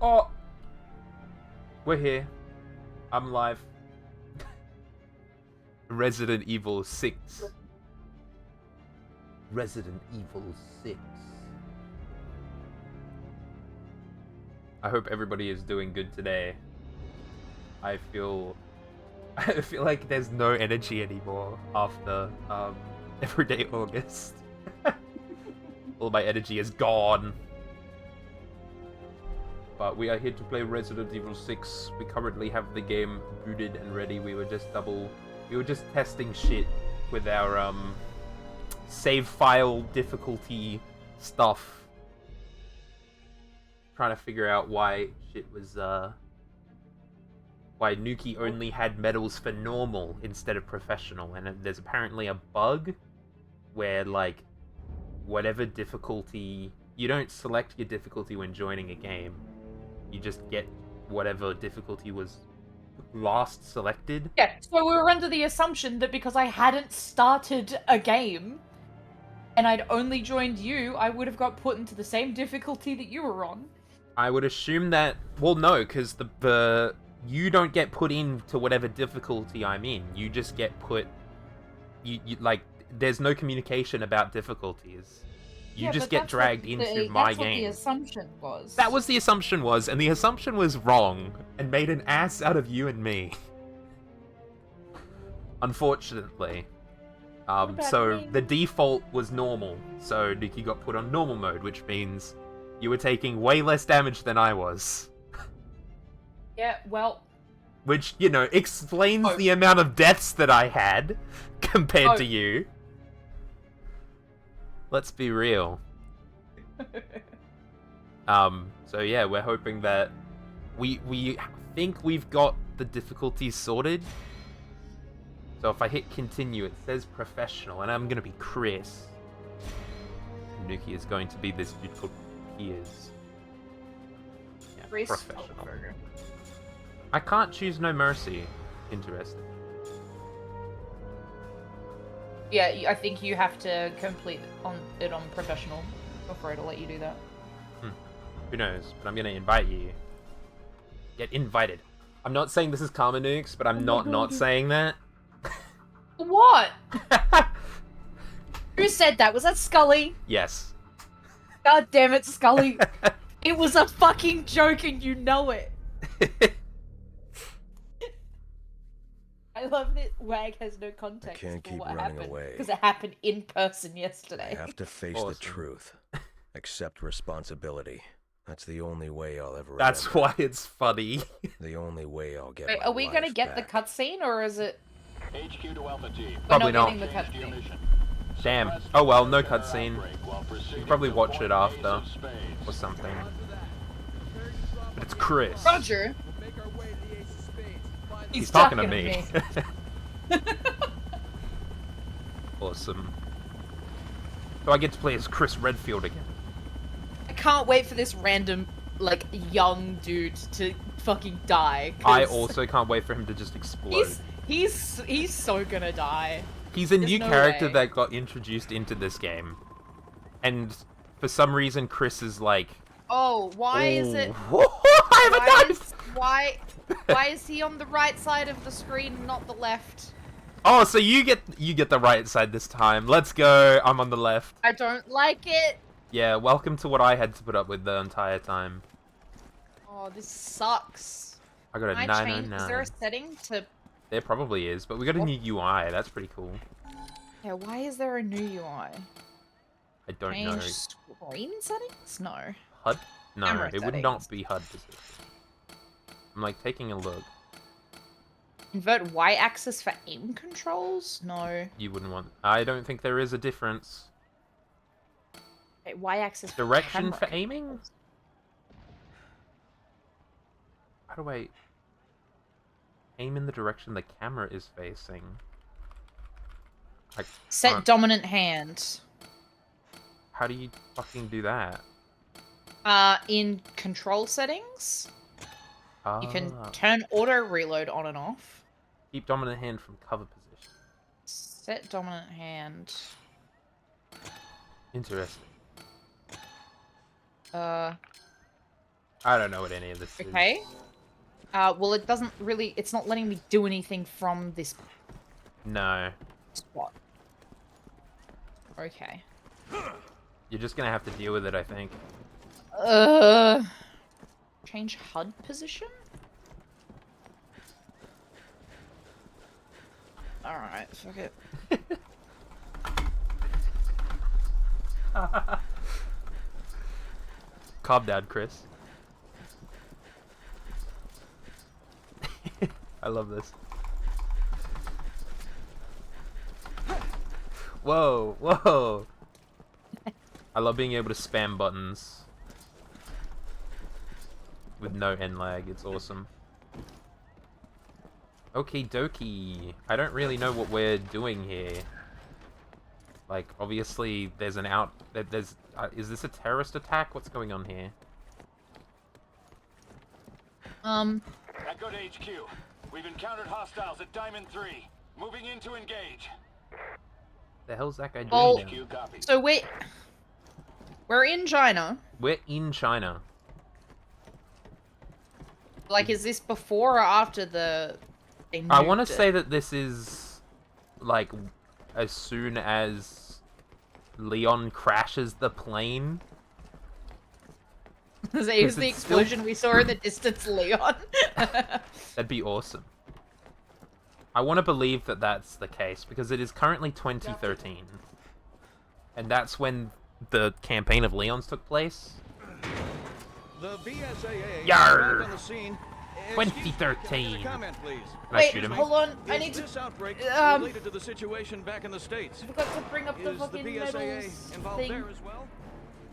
Oh! We're here. I'm live. Resident Evil 6. Resident Evil 6. I hope everybody is doing good today. I feel like there's no energy anymore after Everyday August. All my energy is gone. But we are here to play Resident Evil 6. We currently have the game booted and ready. We were just testing shit with our save file difficulty stuff. Trying to figure out why shit was why Nuki only had medals for normal instead of professional, and there's apparently a bug where like whatever difficulty, you don't select your difficulty when joining a game. You just get whatever difficulty was last selected. Yeah, so we were under the assumption that because I hadn't started a game and I'd only joined you, I would have got put into the same difficulty that you were on. I would assume that, well, no, because the you don't get put into whatever difficulty I'm in. You just get put. You like. There's no communication about difficulties. You just get dragged into my game. That's what the assumption was. That was the assumption was, and the assumption was wrong and made an ass out of you and me. Unfortunately. So the default was normal, so Nuki got put on normal mode, which means you were taking way less damage than I was. Yeah, well... Which, you know, explains the amount of deaths that I had compared to you. Let's be real. So yeah, we're hoping that we think we've got the difficulties sorted. So if I hit continue, it says professional, and I'm gonna be Chris. Nuki is going to be this dude called Piers. Yeah, Chris professional. I can't choose no mercy. Interesting. Yeah, I think you have to complete it on professional before it'll let you do that. Who knows? But I'm gonna invite you. Get invited. I'm not saying this is Karma Nukes, but I'm not saying that. What? Who said that? Was that Scully? Yes. God damn it, Scully. It was a fucking joke and you know it. I love that Wag has no context I can't for keep what running happened. away. Because it happened in person yesterday. I have to face Awesome. the truth. Accept responsibility. That's the only way I'll ever That's remember. why it's funny. The only way I'll get Wait, my are we gonna life get back. the cutscene or is it... HQ to Alpha Team. Probably We're not. not getting the cutscene. Damn. Oh well, no cutscene. You can probably watch it after. Or something. But it's Chris. Roger. He's talking to me. Awesome. So I get to play as Chris Redfield again. I can't wait for this random, like, young dude to fucking die. I also can't wait for him to just explode. He's so gonna die. He's a new no character way. that got introduced into this game. And for some reason Chris is like... Oh, why is it... I have a knife! Why is he on the right side of the screen, not the left? Oh, so you get the right side this time. Let's go. I'm on the left. I don't like it. Yeah, welcome to what I had to put up with the entire time. Oh, this sucks. I got a Can I change? 909. Is there a setting to... There probably is, but we got a new UI. That's pretty cool. Yeah, why is there a new UI? I don't Change know. screen settings? No. HUD? No, Camera it would settings. not be HUD position. I'm like taking a look. Invert Y-axis for aim controls? No. You wouldn't want... I don't think there is a difference. Wait, Y-axis for Direction camera for aiming? controls. How do I... aim in the direction the camera is facing? I Set can't- dominant hand. How do you fucking do that? In control settings, you can Ah. turn auto reload on and off. Keep dominant hand from cover position. Set dominant hand. Interesting. I don't know what any of this is. Okay. Well, it doesn't really. It's not letting me do anything from this No. spot. Okay. You're just gonna have to deal with it, I think. Change HUD position? Alright, fuck it. Calm down, Chris. I love this. Whoa, whoa! I love being able to spam buttons with no end lag. It's awesome. Okie dokie. I don't really know what we're doing here. Like, obviously, there's an there's... is this a terrorist attack? What's going on here? Echo to HQ. We've encountered hostiles at Diamond 3. Moving in to engage. The hell's that guy doing Well- now? HQ copy. So we're in China. We're in China. Like, is this before or after they I want nuked to it? say that this is, like, as soon as Leon crashes the plane. It was the it's still- explosion we saw in the distance, Leon. That'd be awesome. I want to believe that that's the case, because it is currently 2013. And that's when the campaign of Leon's took place. The BSAA Yarr! arrived on the scene. Excuse me, 2013. a comment, please. Can I Wait, shoot him? hold on. I Is need to. this outbreak um, related to the situation back in the States? I forgot to bring up the Is the fucking BSAA medals involved thing. there as well?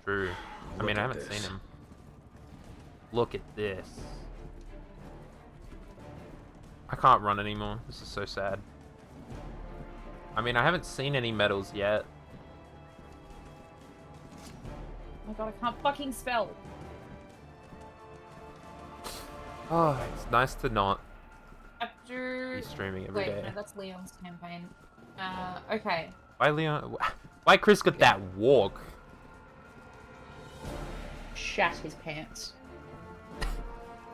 True. I mean, I Look at haven't seen this. him. Look at this. I can't run anymore. This is so sad. I mean, I haven't seen any medals yet. Oh my god, I can't fucking spell. Oh, it's nice to not After. be streaming every Wait, day. no, that's Leon's campaign. Okay. Why Leon? Why Chris got that walk? Shat his pants.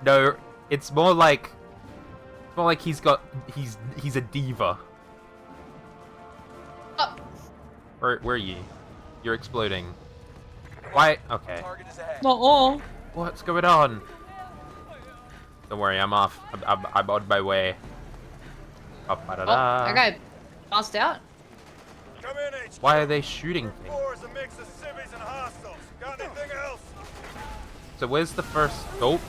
No, it's more like he's a diva. Oh, Where are you? You're exploding. Why? Okay. no. What's going on? Don't worry, I'm off. I'm on my way. Oh, that guy passed out. Come in, HQ. Why are they shooting things? War is a mix of civvies and hostiles. Got anything else? So where's the first? Oh,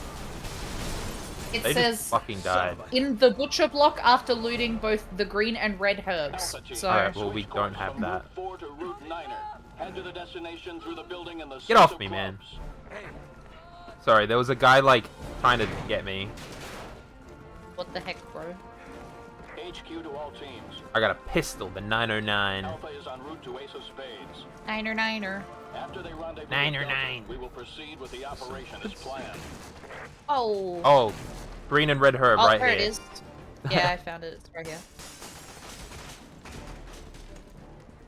It they says just fucking died. in the butcher block after looting both the green and red herbs. Alpha team. So Alright, well, we Switch don't course have from that. Route 4 to Route 9er. Head to the destination through the building in the Get off Central me, man. Clubs. Sorry, there was a guy like trying to get me. what the heck, bro? HQ to all teams. I got a pistol, the 909. Alpha is en route to Ace of Spades. Niner. After they rendezvous Nine with or Delta, nine. we will proceed with the operation as planned. Oh. Oh, green and red herb Oh, right there here. it is. Yeah, I found it. It's right here.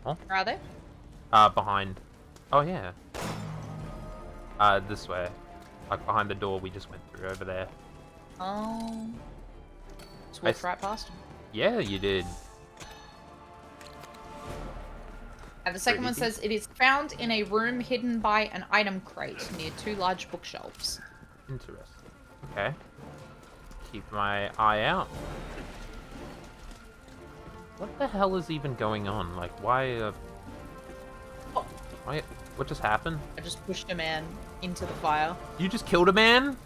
Huh? Where are they? Behind. Oh yeah. This way. Like behind the door we just went through over there. Oh. Just I walked s- right past him. Yeah, you did. And the second one easy. says it is found in a room hidden by an item crate near two large bookshelves. Interesting. Okay. Keep my eye out. What the hell is even going on? Like, why, Oh. why, what just happened? I just pushed a man into the fire. You just killed a man?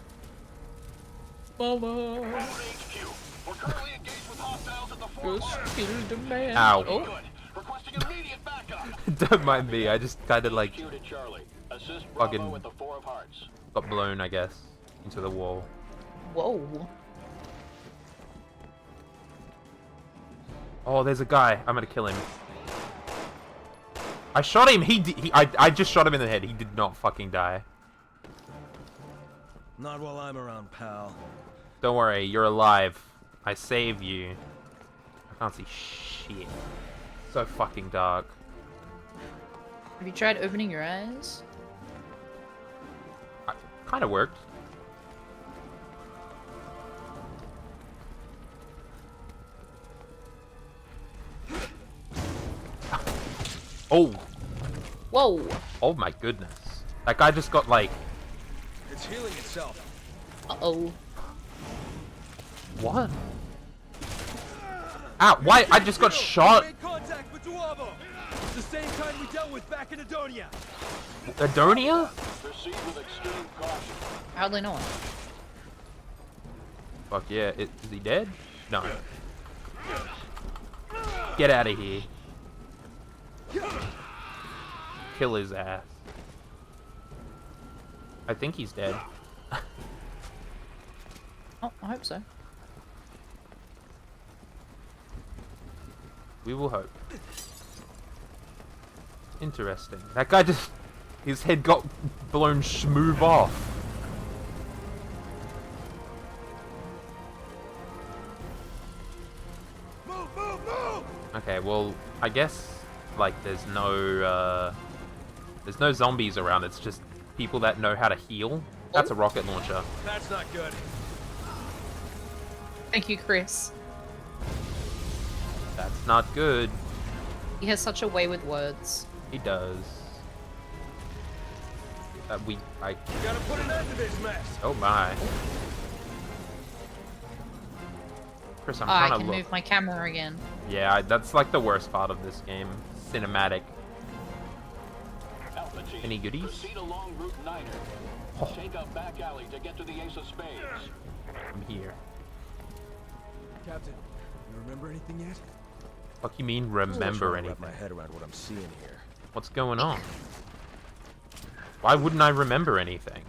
Mama. Alpha HQ. We're currently engaged with hostiles at the Fort Just Worth. killed a man. Ow. Oh. Good. Requesting immediate backup. Don't mind me, I just kinda like HQ to Charlie. Assist Bravo Fucking- with the 4 of Hearts. got blown, I guess, into the wall. Whoa. Oh, there's a guy. I'm gonna kill him. I shot him! I just shot him in the head. He did not fucking die. Not while I'm around, pal. Don't worry, you're alive. I saved you. I can't see shit. So fucking dark. Have you tried opening your eyes? Kinda worked. Oh, Whoa. oh my goodness. That guy just got like, It's healing itself. Uh-oh. what? Ow, why? I just got shot. Made contact with Duavo. The same kind we dealt with back in Adonia. Adonia? Proceed with extreme caution. Hardly know him. Fuck yeah, is he dead? No. Get out of here. Kill his ass. I think he's dead. Oh, I hope so. We will hope. Interesting. That guy just... His head got blown smooth off. Move, move, move! Okay, well, I guess, like, there's no zombies around. It's just people that know how to heal. That's a rocket launcher. That's not good. Thank you, Chris. That's not good. He has such a way with words. He does. I... Gotta put an end to this mess. Oh my. Chris, I'm I trying can to look. move my camera again. Yeah, that's like the worst part of this game. Cinematic. Alpha team, Any goodies? proceed along Route 9er. Oh. Take a back alley to get to the Ace of Spades. I'm here. Captain, you remember anything yet? Fuck you mean I'm remember trying to wrap anything? my head around what I'm seeing here. What's going on? Why wouldn't I remember anything?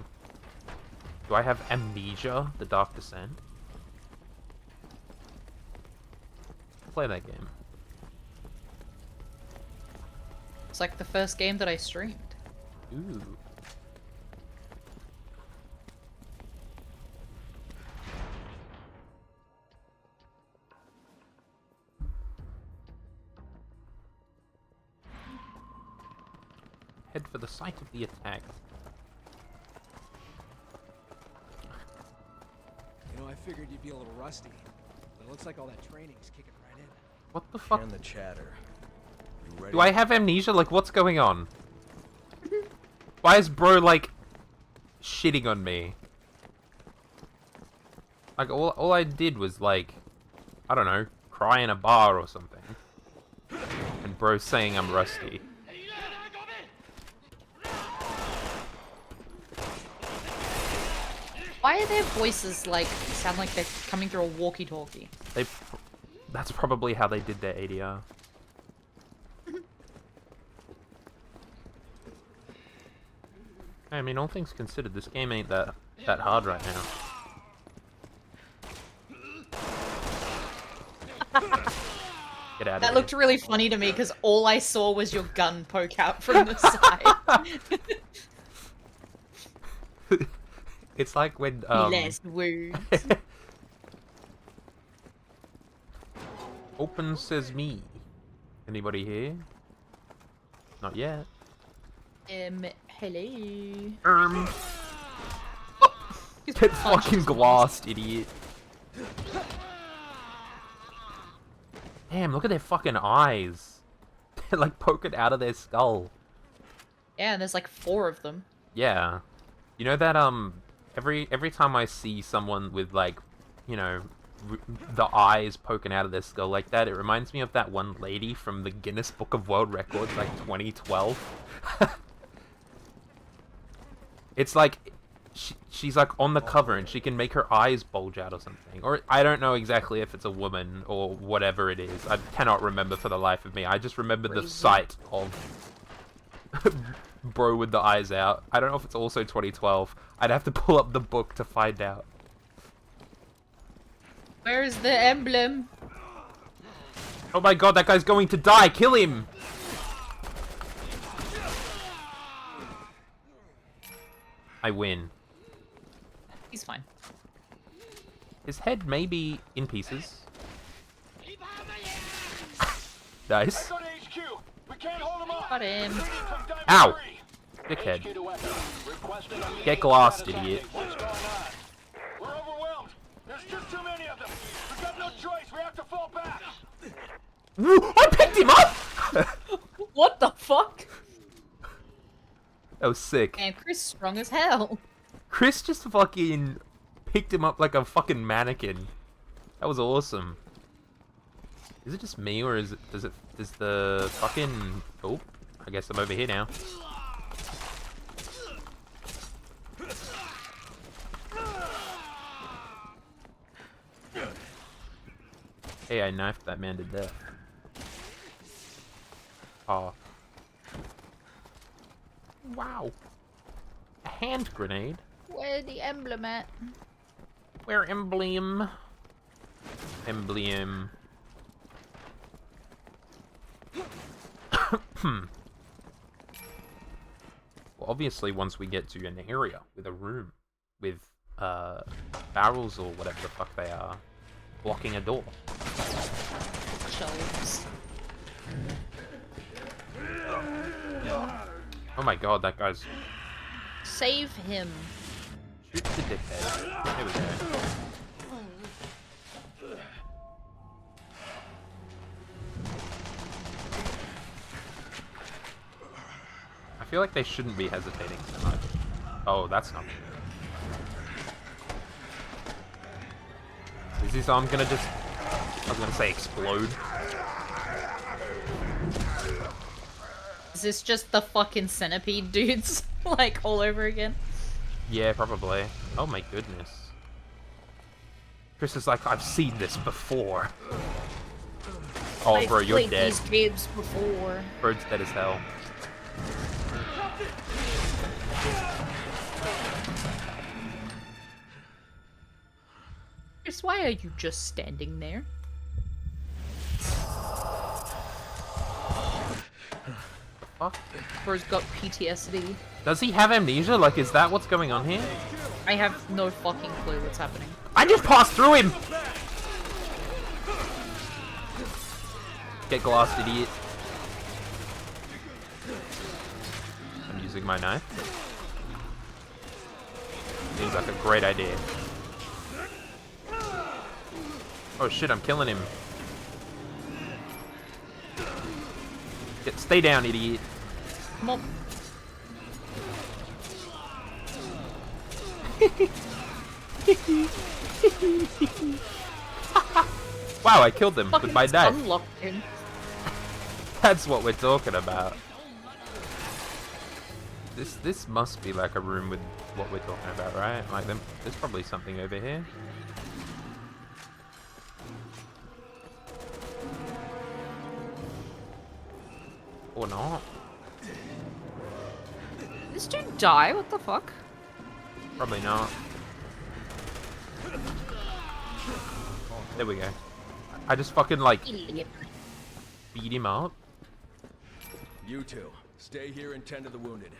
Do I have amnesia? The Dark Descent? Play that game. It's like the first game that I streamed. Ooh. Head for the site of the attack. You know, I figured you'd be a little rusty. But it looks like all that training's kicking right in. What the fuck? And the chatter. You ready? Do I have amnesia? Like, what's going on? Why is bro, like, shitting on me? Like, all I did was, like, I don't know, cry in a bar or something. And bro's saying I'm rusty. Why are their voices like sound like they're coming through a walkie-talkie? That's probably how they did their ADR. I mean, all things considered, this game ain't that hard right now. Get out of That here. looked really funny to me because all I saw was your gun poke out from the side. It's like when Less words. Open says me. Anybody here? Not yet. Hello. Get fucking glassed, idiot. Damn, look at their fucking eyes. They're like poking out of their skull. Yeah, and there's like 4 of them. Yeah. You know that, every time I see someone with, like, you know, the eyes poking out of their skull like that, it reminds me of that one lady from the Guinness Book of World Records, like, 2012. It's like, she's, like, on the cover, and she can make her eyes bulge out or something. Or, I don't know exactly if it's a woman, or whatever it is. I cannot remember for the life of me. I just remember the sight of bro with the eyes out. I don't know if it's also 2012. I'd have to pull up the book to find out. Where's the emblem? Oh my god, that guy's going to die! Kill him! I win. He's fine. His head may be in pieces. Nice. Go to HQ. We can't hold him up. Got him. From Diamond Ow! 3. Dickhead. HQ to Echo. Requesting a Get meeting glassed, status idiot. update. What's going on? We're overwhelmed. There's just too many of them. We've got no choice. We have to fall back. I picked him up! What the fuck? That was sick. Man, Chris strong as hell. Chris just fucking picked him up like a fucking mannequin. That was awesome. Is it just me, or does the fucking... Oh, I guess I'm over here now. Hey, I knifed that man to death. Oh. Wow. A hand grenade? Where the emblem at? Where emblem? Emblem. Well, obviously, once we get to an area with a room with barrels or whatever the fuck they are blocking a door. Shelves. Oh my god, that guy's... Save him. Shoot the dickhead. There we go. I feel like they shouldn't be hesitating so much. Oh, that's not... Is this arm gonna just... I was gonna say explode. Is this just the fucking centipede dudes? Like, all over again? Yeah, probably. Oh my goodness. Chris is like, I've seen this before. Oh, I've bro, you're played dead. these games before. Bro's dead as hell. Chris, why are you just standing there? Fuck. Bro's got PTSD. Does he have amnesia? Like, is that what's going on here? I have no fucking clue what's happening. I just passed through him! Get glassed, idiot. I'm using my knife. Seems like a great idea. Oh shit, I'm killing him. Stay down, idiot. Come on. Wow, I killed him with my knife. Unlocked him. That's what we're talking about. This must be like a room with what we're talking about, right? Like, there's probably something over here. Or not. Did this dude die? What the fuck? Probably not. There we go. I just fucking like Idiot. beat him up. You two, stay here and tend to the wounded.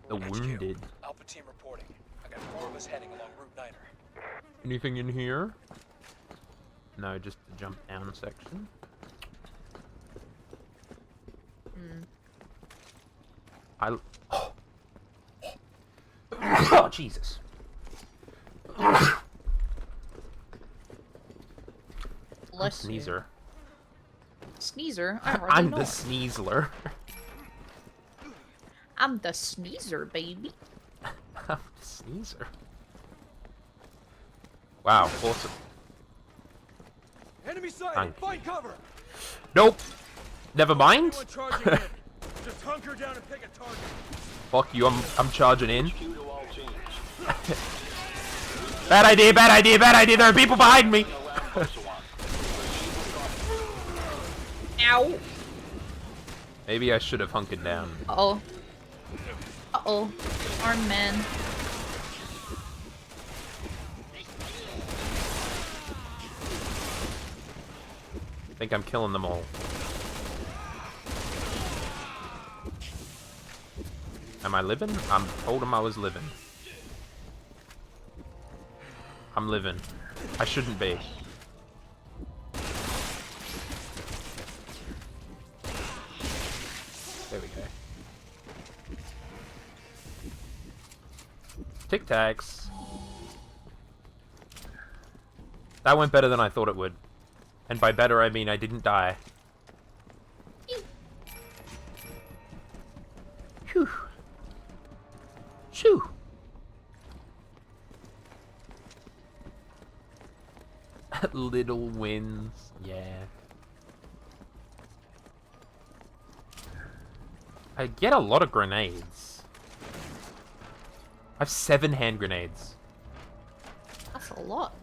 The wounded. Alpha team reporting. I got 4 of us heading along Route 9. Anything in here? No, just the jump down section. Oh, Jesus. Bless you. Sneezer. Sneezer? I hardly I'm know the it. sneezler. I'm the sneezer, baby. I'm the sneezer. Wow, awesome. Enemy sighted! Thank you. Find cover! Nope. Never mind. Anyone charging in? Just hunker down and pick a target. Fuck you, I'm charging in. Bad idea, bad idea, bad idea. There are people behind me. Ow! Maybe I should have hunkered down. Uh-oh. Uh-oh. Armed man. I think I'm killing them all. Am I living? I told him I was living. I'm living. I shouldn't be. There we go. Tic Tacs. That went better than I thought it would. And by better, I mean I didn't die. Phew. Shoo. Little wins. Yeah. I get a lot of grenades. I have 7 hand grenades. That's a lot.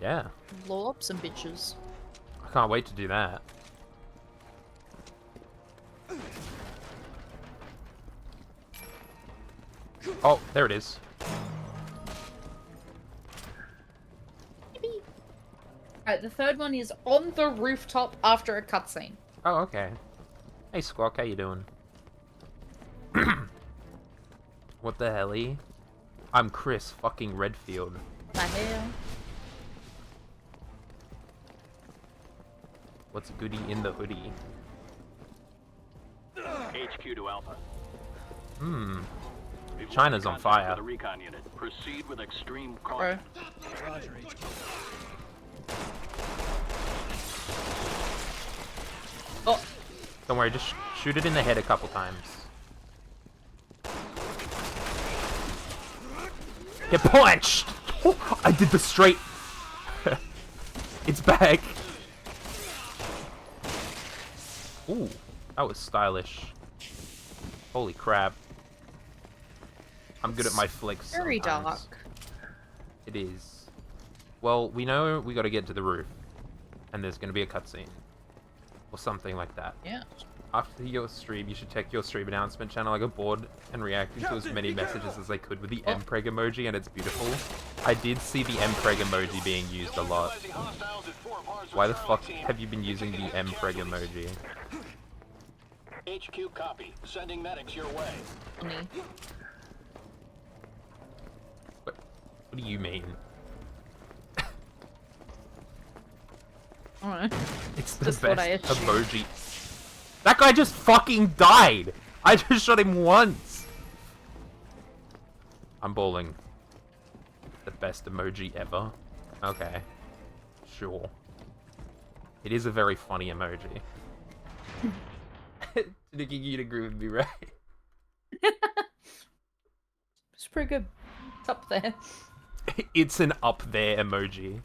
Yeah. Blow up some bitches. I can't wait to do that. Oh, there it is. Alright, the third one is on the rooftop after a cutscene. Oh, okay. Hey, Squawk, how you doing? What the hell-y? I'm Chris fucking Redfield. The hell? What's goody in the hoodie? HQ to Alpha. We've China's lost on contact fire. with the recon unit. Proceed with extreme Bro. caution. Roger, HQ. Oh, Don't worry, just shoot it in the head a couple times. Get punched! Oh, I did the straight. It's back. Ooh, that was stylish. Holy crap. I'm good at my flicks. very sometimes. dark. It is. Well, we know we gotta get to the roof. And there's gonna be a cutscene. Or something like that. Yeah. After your stream, you should check your stream announcement channel. I got bored and reacting to as many messages as I could with the Mpreg emoji, and it's beautiful. I did see the Mpreg emoji being used a lot. Why the fuck have you been using the Mpreg emoji? HQ copy. Sending medics your way. Funny. What do you mean? Alright. It's the Just what best I assumed. emoji. That guy just fucking died! I just shot him once! I'm balling. The best emoji ever. Okay. Sure. It is a very funny emoji. Nicky, you'd agree with me, right? It's pretty good. It's up there. It's an up there emoji.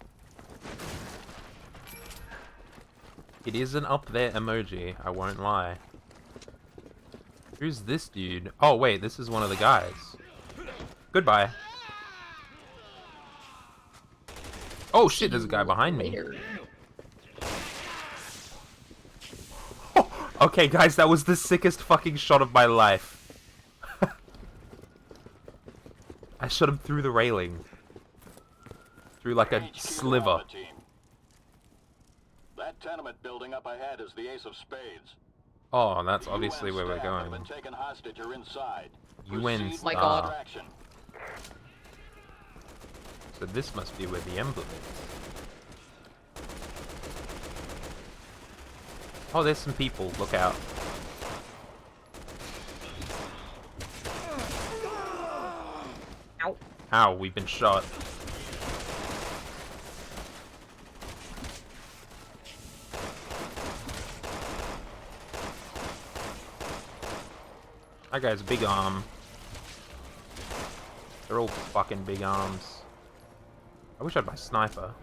It is an up there emoji, I won't lie. Who's this dude? Oh wait, this is one of the guys. Goodbye. Oh shit, there's a guy behind me. Later. Oh, okay guys, that was the sickest fucking shot of my life. I shot him through the railing. Through like a HQ sliver. Alpha team. That tenement building up ahead is the Ace of Spades. Oh, that's The obviously UN where we're staff have going. been taken hostage or inside. UN Proceed with My God. extraction. So this must be where the emblem is. Oh, there's some people. Look out. Ow. Ow, we've been shot. That guy's a big arm. They're all fucking big arms. I wish I had my sniper.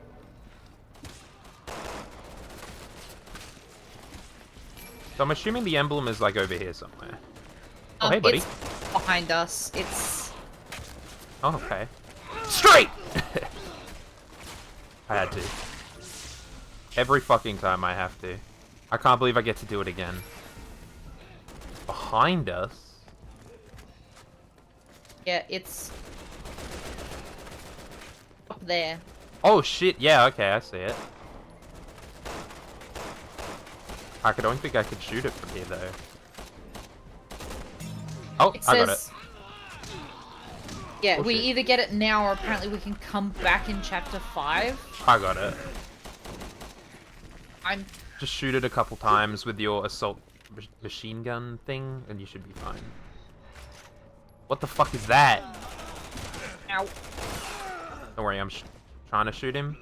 So I'm assuming the emblem is like over here somewhere. Oh, hey, buddy. It's behind us. It's... Oh, okay. Straight! I had to. Every fucking time I have to. I can't believe I get to do it again. Behind us? Yeah, it's... up there. Oh shit, yeah, okay, I see it. I don't think I could shoot it from here though. Oh, It I got it. says... Yeah, Oh, we shit. either get it now or apparently we can come back in chapter 5. I got it. I'm... Just shoot it a couple times with your assault machine gun thing and you should be fine. What the fuck is that? Ow. Don't worry, I'm trying to shoot him.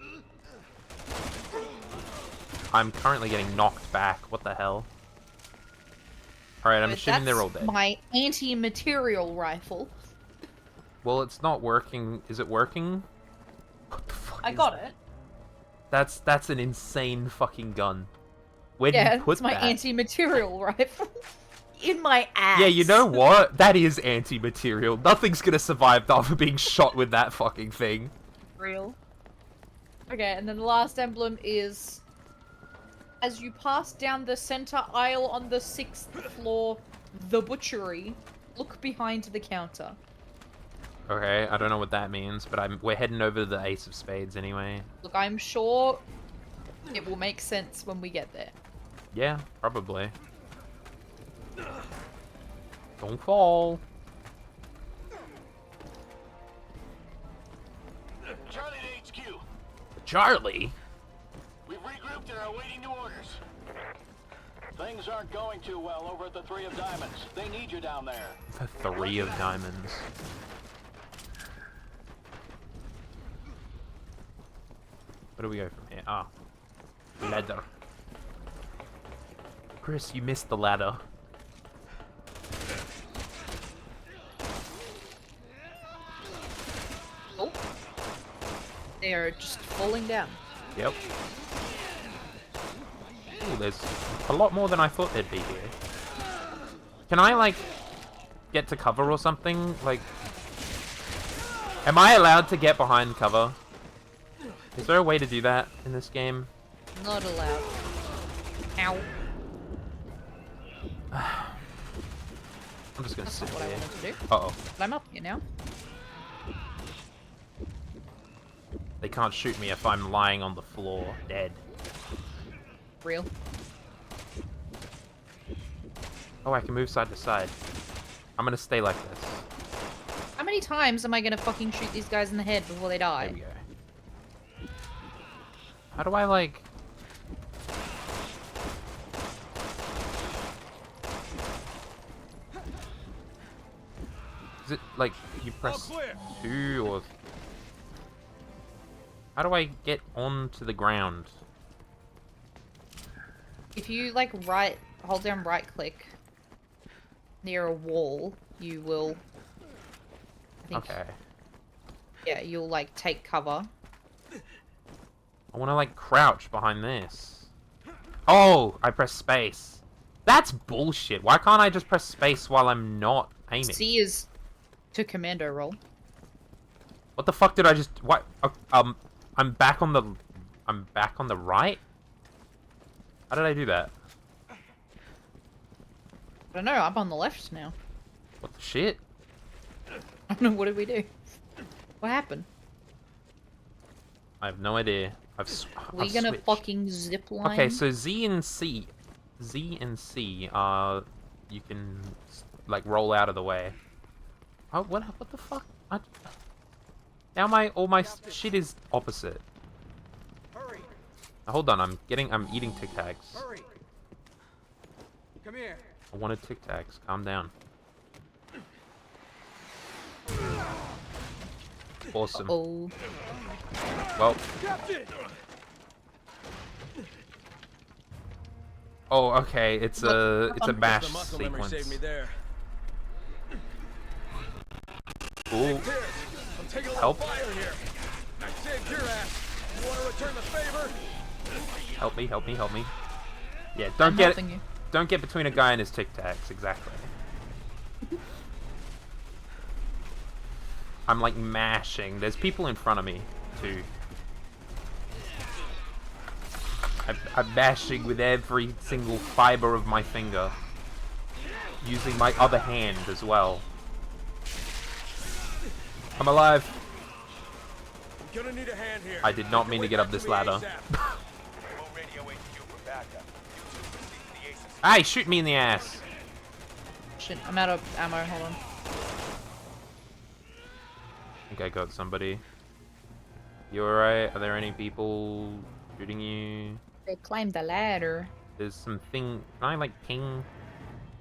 I'm currently getting knocked back. What the hell? Alright, I'm But assuming they're that's all dead. my anti-material rifle. Well, it's not working. Is it working? What the fuck I is got that? it. That's an insane fucking gun. Where do Yeah, you put it's my that? anti-material rifle. In my ass. Yeah, you know what? That is anti-material. Nothing's gonna survive after being shot with that fucking thing. Real. Okay, and then the last emblem is... As you pass down the center aisle on the 6th floor, the butchery, look behind the counter. Okay, I don't know what that means, but we're heading over to the Ace of Spades anyway. Look, I'm sure it will make sense when we get there. Yeah, probably. Don't fall. Charlie to HQ. Charlie? We've regrouped and are awaiting new orders. Things aren't going too well over at the Three of Diamonds. They need you down there. The Three of Diamonds. Where do we go from here? Ah. Ladder. Chris, you missed the ladder. Oh. They are just falling down. Yep. Ooh, there's a lot more than I thought there'd be here. Can I, like, get to cover or something? Like, am I allowed to get behind cover? Is there a way to do that in this game? Not allowed. Ow. I'm just gonna That's sit not what I here. wanted to do. Uh-oh. But I'm up here now. They can't shoot me if I'm lying on the floor, dead. Real. Oh, I can move side to side. I'm gonna stay like this. How many times am I gonna fucking shoot these guys in the head before they There die? we go. How do I, like... Is it, like, you press clear. 2 or... How do I get onto the ground? If you like hold down right click near a wall, you will. I think, Okay. Yeah, you'll like take cover. I want to, like, crouch behind this. Oh! I press space. That's bullshit. Why can't I just press space while I'm not aiming? C is to commando roll. What the fuck did I just... What? I'm back on the... I'm back on the right? How did I do that? I don't know. I'm on the left now. What the shit? I don't know. What did we do? What happened? I have no idea. We I've gonna switched. fucking zip line? Okay, so Z and C are... You can, like, roll out of the way. Oh, what the fuck? Now all my shit is opposite. Hurry! Hold on, I'm eating Tic Tacs. Hurry! Come here. I wanted Tic Tacs. Calm down. Awesome. Oh, Well. Captain! Oh, okay. It's a mash The muscle memory sequence. saved me there. Ooh. Pierce, I'm taking a little Help. fire here. I saved your ass. You want to return the favor? Help me, help me, help me. Yeah, I'm helping you. don't get between a guy and his Tic Tacs, exactly. I'm like mashing. There's people in front of me, too. I'm mashing with every single fiber of my finger. Using my other hand as well. I'm alive. I'm gonna need a hand here. I did not mean to get up this ladder. Hey, shoot me in the ass. Shit, I'm out of ammo. Hold on. I think I got somebody. You alright? Are there any people shooting you? They climbed the ladder. There's some thing. Can I like ping?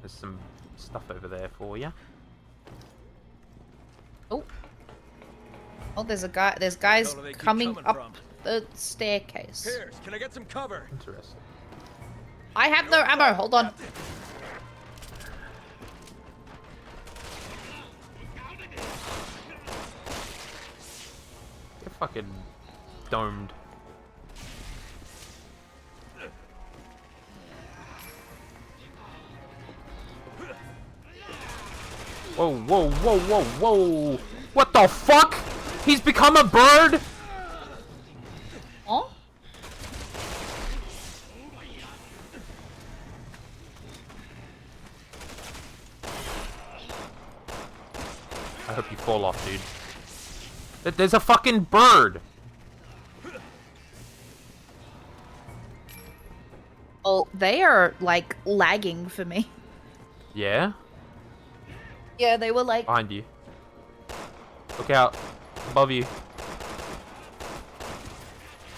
There's some stuff over there for you. Oh. Oh, there's a guy. There's guys Where do they keep coming coming up from? the staircase. Pierce, can I get some cover? Interesting. I have no ammo. Hold on. fucking domed. Whoa, whoa, whoa, whoa, whoa! What the fuck? He's become a bird? Oh? I hope you fall off, dude. There's a fucking bird! Oh, they are, like, lagging for me. Yeah? Yeah, they were like... Behind you. Look out. Above you.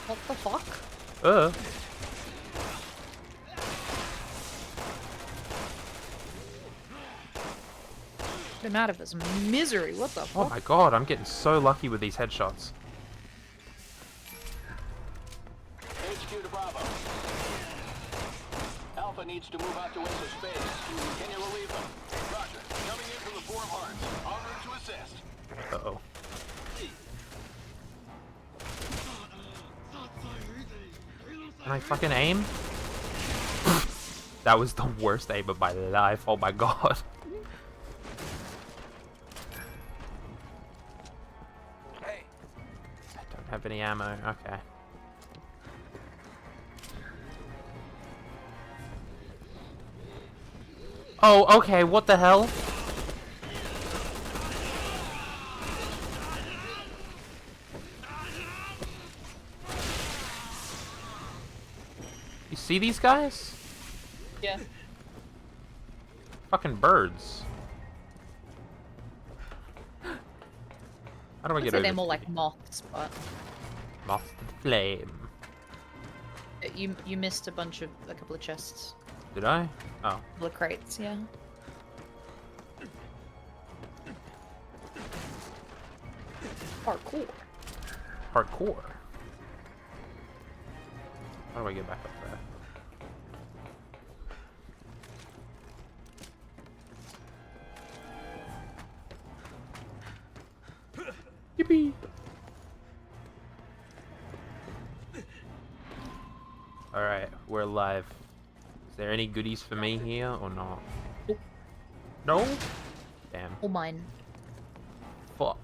What the fuck? Been out of this misery. What the Oh fuck? my god, I'm getting so lucky with these headshots. HQ to Bravo. Alpha needs to move out to Ace of Spades. Can you relieve them? Roger. Coming in from the Four of Hearts. En route to assist. Uh-oh. Can I fucking aim? That was the worst aim of my life. Oh my god. Hey, I don't have any ammo. Okay. Oh, okay. What the hell? You see these guys? Yeah. Fucking birds. How do I I'd get say over? they're more to like you? moths, but Moth to the flame. you missed a couple of chests, Did I? Oh. a couple of crates, yeah. Parkour. Hardcore. How do I get back up there? Yippee! Alright, we're live. Is there any goodies for me here or not? Nope. No? Damn. All mine. Fuck.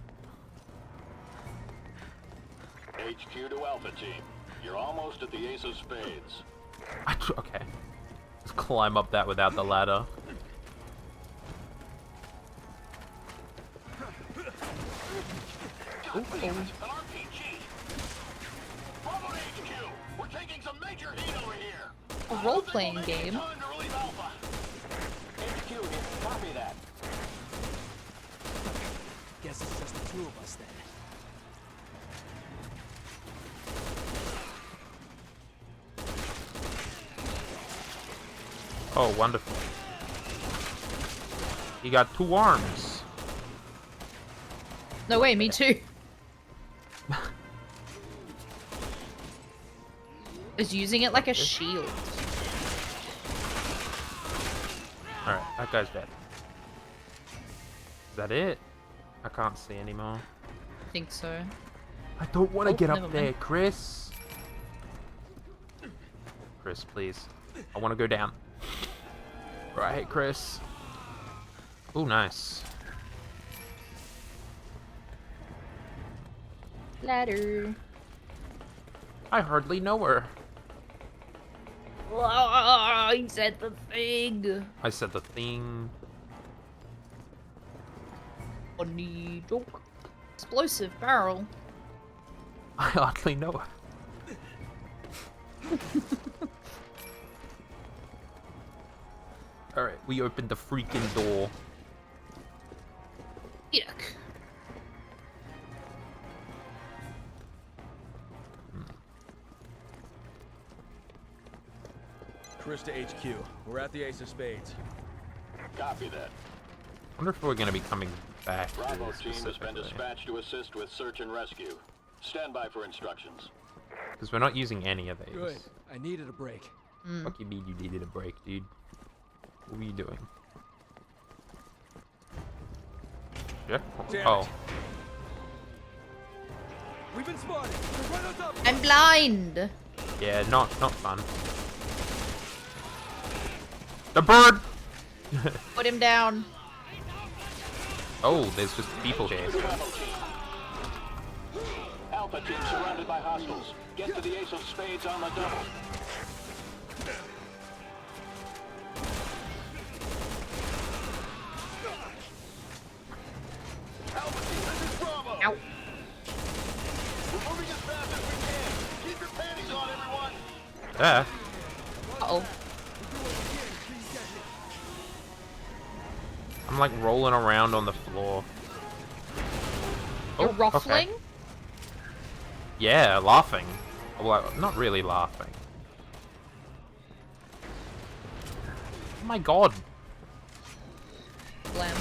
HQ to Alpha Team. You're almost at the Ace of Spades. Okay. Let's climb up that without the ladder. Damn it, an RPG! Bravo to HQ! We're taking some major heat over here! A role-playing game. Time to relieve Alpha! HQ here, copy that. Guess it's just the two of us then. Oh, wonderful. You got 2 arms. No way, me too. Is using it like a shield. Alright, that guy's dead. Is that it? I can't see anymore. I think so. I don't want to Oh, get never up there, mind. Chris. Chris, please. I want to go down. Right, Chris. Oh, nice. Ladder. I hardly know her. Oh, he said the thing. I said the thing. Funny joke. Explosive barrel. I hardly know her. Alright, we opened the freaking door. Yuck. Chris to HQ. We're at the Ace of Spades. Copy that. I wonder if we're gonna be coming back. to Bravo this team has been specifically. dispatched to assist with search and rescue. Stand by for instructions. Because we're not using any of these. Good. I needed a break. Fuck you mean you needed a break, dude? What were you doing? Yeah? Damn Oh. it. We've been spotted. They're right on top of us. I'm blind. Yeah, not fun. The bird! Put him down. Oh, there's just people here. Alpha team surrounded by hostiles. Get to the ace of spades on the double. Alpha team, this is Bravo. Ow. We're moving as fast as we can. Keep your panties on, everyone. Yeah. Uh-oh. I'm like rolling around on the floor. You're Oh, ruffling? okay. Yeah, laughing. Well, not really laughing. Oh my god. Blam.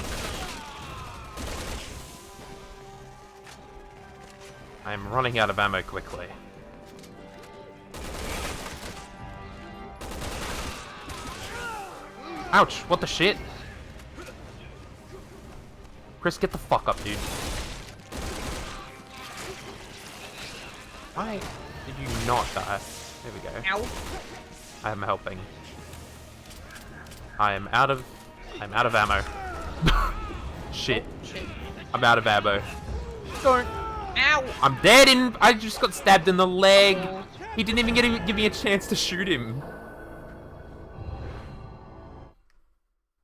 I'm running out of ammo quickly. Ouch, what the shit? Chris, get the fuck up, dude. Why did you not die? There we go. Ow. I am helping. I'm out of ammo. Shit. Shit. I'm out of ammo. Don't. Ow. I'm dead and I just got stabbed in the leg. Oh. He didn't even give me a chance to shoot him.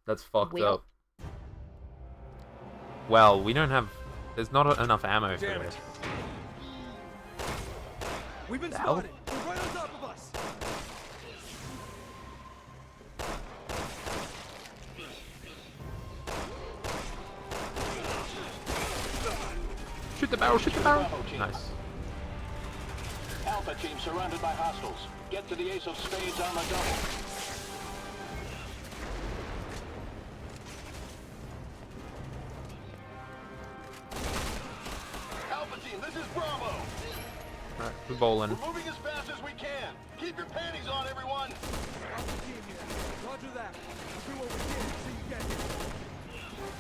That's fucked Well. up. Well, we don't have... There's not enough ammo for Damn it. it. We've been The hell? spotted. They're right on top of us. Shoot the barrel, shoot the barrel. Nice. Alpha team surrounded by hostiles. Get to the ace of spades on the double. Alpha team, this is Bravo. Alright, we're bowling. We're moving as fast as we can. Keep your panties on, everyone. Alpha team here. Roger that. We'll do what we can so you get here.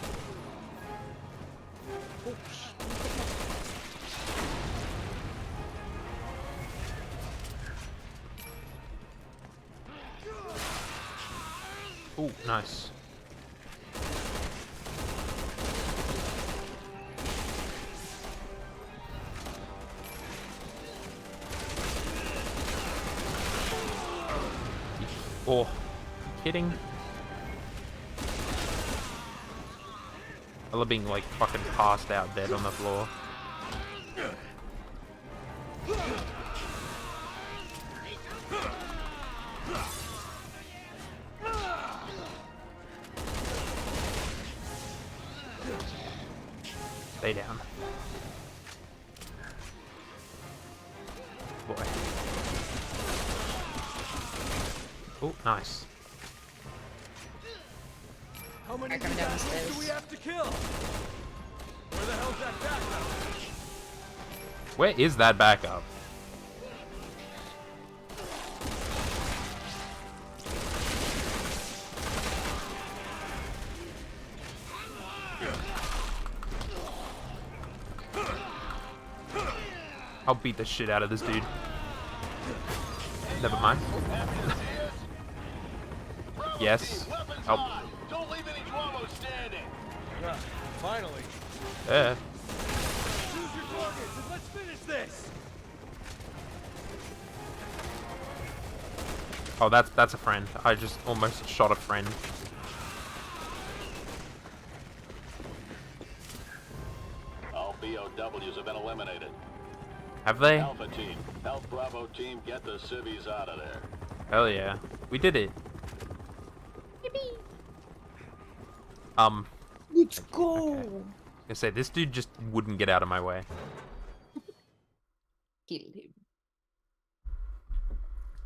Ooh, nice. Oh, kidding? I love being like fucking passed out dead on the floor. Stay down. Boy. Oh, nice. How many Coming down the assholes do stairs. we have to kill? Where the hell's that backup? Where is that backup? I'll beat the shit out of this dude. Never mind. Yes. Weapons Help. on. Don't leave any Dramo standing. Finally. Yeah. Choose your targets and let's finish this. Oh, that's a friend. I just almost shot a friend. All BOWs have been eliminated. Have they? Alpha team, help Bravo team get the civvies out of there. Hell yeah. We did it. Let's go. I say this dude just wouldn't get out of my way. Kill him.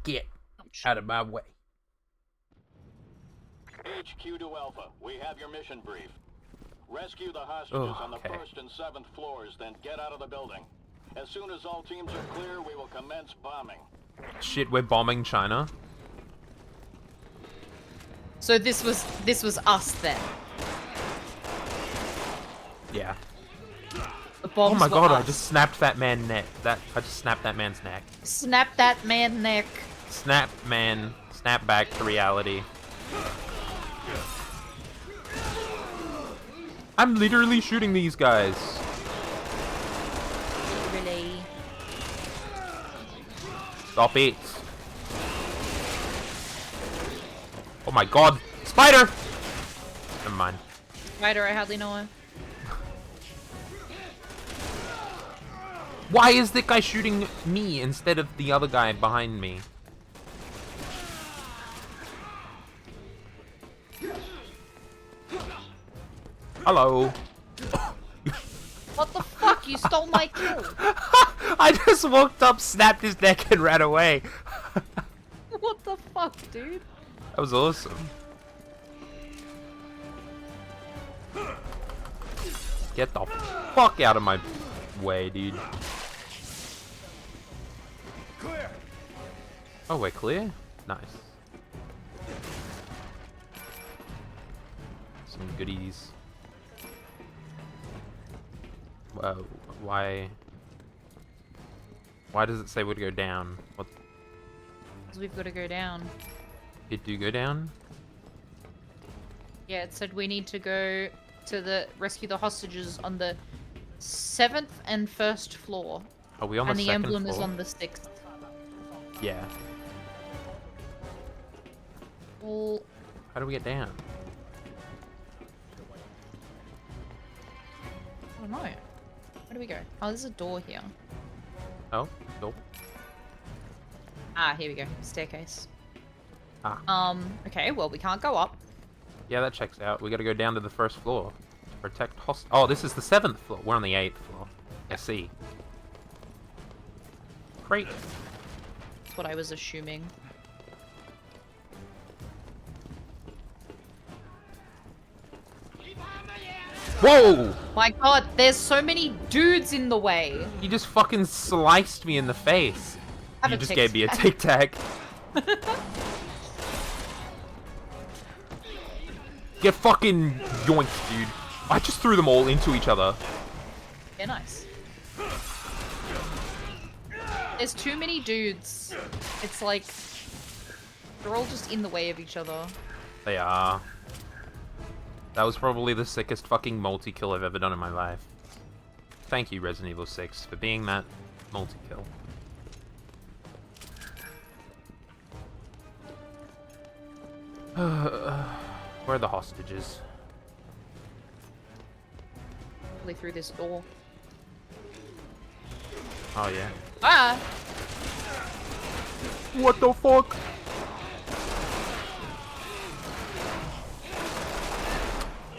Get out of my way. HQ to Alpha, we have your mission brief. Rescue the hostages Oh, on the okay. 1st and 7th floors, then get out of the building. As soon as all teams are clear, we will commence bombing. Shit, we're bombing China. So this was us then. Yeah. The bombs. Oh my were god, I us. just snapped that man's neck. I just snapped that man's neck. Snap that man neck. Snap, man. Snap back to reality. I'm literally shooting these guys. Really? Stop it. Oh my god. Spider! Never mind. Spider, I hardly know her. Why is that guy shooting me instead of the other guy behind me? Hello. What the fuck? You stole my kill. I just walked up, snapped his neck, and ran away. What the fuck, dude? That was awesome. Get the fuck out of my way, dude. Clear. Oh, we're clear? Nice. Some goodies. Whoa, why does it say we'd go down? What? Because we've got to go down. It do go down? Yeah, it said we need to go to rescue the hostages on the 7th and 1st floor. Are we on the And the second emblem floor? is on the 6th. Yeah. Well, How do we get down? I don't know. Where do we go? Oh, there's a door here. Oh, nope. Ah, here we go. Staircase. Ah. Okay, well, we can't go up. Yeah, that checks out. We gotta go down to the 1st floor to protect Oh, this is the 7th floor. We're on the 8th floor. I see. Great. That's what I was assuming. Whoa! My god, there's so many dudes in the way. You just fucking sliced me in the face. Have You a just tic gave me a tac. tic tac. Get fucking yoinked, dude. I just threw them all into each other. Yeah, nice. There's too many dudes. It's like they're all just in the way of each other. They are. That was probably the sickest fucking multi-kill I've ever done in my life. Thank you, Resident Evil 6, for being that multi-kill. Where are the hostages? Probably through this door. Oh, yeah. Ah! What the fuck?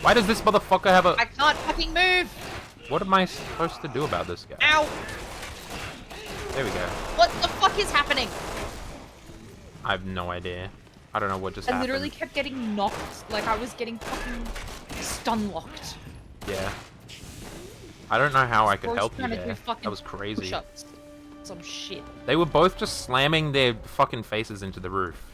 Why does this motherfucker have a... I can't fucking move! What am I supposed to do about this guy? Ow! There we go. What the fuck is happening? I have no idea. I don't know what just I happened. literally kept getting knocked. Like I was getting fucking stun locked. Yeah. I don't know how I could Or help you trying to do there. fucking That was crazy. push-ups. Some shit. They were both just slamming their fucking faces into the roof.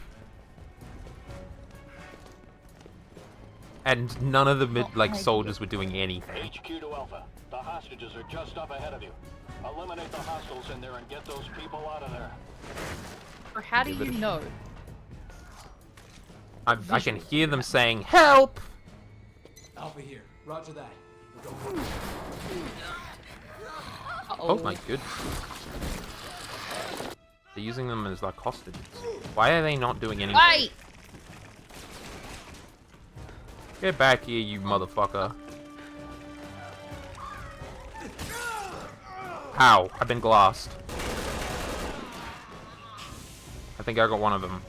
And none of the my soldiers were doing anything. HQ to Alpha. The hostages are just up ahead of you. Eliminate the hostiles in there and get those people out of there. Or how do Give it you a- know? I can hear them saying, "Help!" Alpha here. Roger that. We're going. Uh-oh. Oh my goodness. They're using them as like hostages. Why are they not doing anything? Wait! Get back here, you motherfucker. Ow, I've been glassed. I think I got one of them.